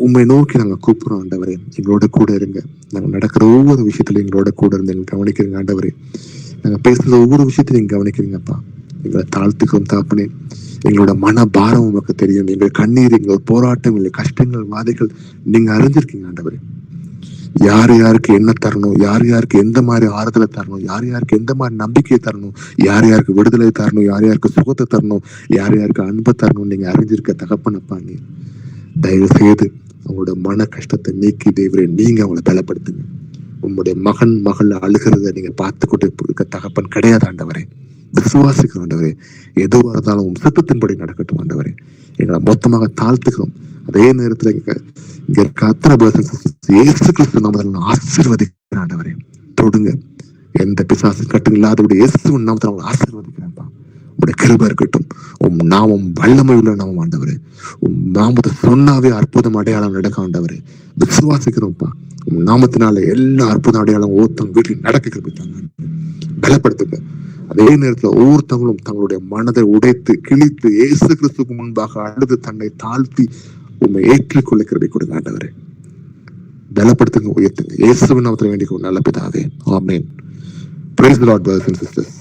உண்மை நோக்கி நாங்க கூப்பிடுறோம் ஆண்டவரே. எங்களோட கூட இருங்க. நாங்க நடக்கிற ஒவ்வொரு விஷயத்துல எங்களோட கூட இருந்து எங்களை கவனிக்கிறீங்க ஆண்டவரே. நாங்க பேசுற ஒவ்வொரு விஷயத்தையும் நீங்க கவனிக்கிறீங்கப்பா. எங்களை தாழ்த்துக்கிறோம் தாப்பனே. எங்களோட மன பாரம் உங்களுக்கு தெரியும். எங்கள் கண்ணீர், எங்களோட போராட்டம், எங்கள் கஷ்டங்கள், வாதைகள் நீங்க அறிஞ்சிருக்கீங்க ஆண்டவரே. யார் யாருக்கு என்ன தரணும், யார் யாருக்கு எந்த மாதிரி ஆறுதலை தரணும், யார் யாருக்கு எந்த மாதிரி நம்பிக்கையை தரணும், யார் யாருக்கு விடுதலை தரணும், யார் யாருக்கு சுகத்தை தரணும், யார் யாருக்கு அன்பை தரணும் நீங்க அறிஞ்சிருக்க தகப்பனப்பா. நீ தயவு செய்து அவங்களோட மன கஷ்டத்தை நீக்கி தேவரே நீங்க அவங்களை பலப்படுத்துங்க. உங்களுடைய மகள் அழுகிறத நீங்க பார்த்துக்கிட்டு இருக்க தகப்பன் கிடையாது ஆண்டவரே. விசுவாசிக்கிற ஆண்டவரே, எதுவாக இருந்தாலும் சித்தத்தின்படி நடக்கட்டும் ஆண்டவரே. எங்களை மொத்தமாக தாழ்த்துக்கிறோம். அதே நேரத்துல இங்க இருக்க அத்தனை இயேசு கிறிஸ்து நாமத்தில் ஆசீர்வதிக்கிறேன் ஆண்டவரே. தொடுங்க, எந்த பிசாசு கட்டு இல்லாதபடி இயேசுவின் நாமத்தில் அவங்களை ஆசீர்வதிக்கிறேன்ப்பா. உடைய கிருபை இருக்கட்டும். உம் நாமம் வல்லமை உள்ள நாமம் ஆண்டவரே. உம் நாமத்தை சொன்னாவே அற்புதம் அடையாளம் நடக்க ஆண்டவரே. விசுவாசிக்கிறோம்ப்பா. உம் நாமத்தினால எல்லா அற்புத அடையாளம் ஒவ்வொருத்தவங்க வீட்டில் நடக்க கிருபித்தாங்க. பலப்படுத்துங்க. அதே நேரத்துல ஒவ்வொருத்தவங்களும் தங்களுடைய மனதை உடைத்து கிழித்து இயேசு கிறிஸ்துக்கு முன்பாக அழுது தன்னை தாழ்த்தி உண்மை ஏற்றுக்கொள்ள கிருபை கொடுங்க ஆண்டவரே. பலப்படுத்துங்க, உயர்த்துங்க. இயேசுவின் நாமத்தில் வேண்டிக் நல்ல பிதாவே. ஆமென். Praise the Lord, brothers and sisters.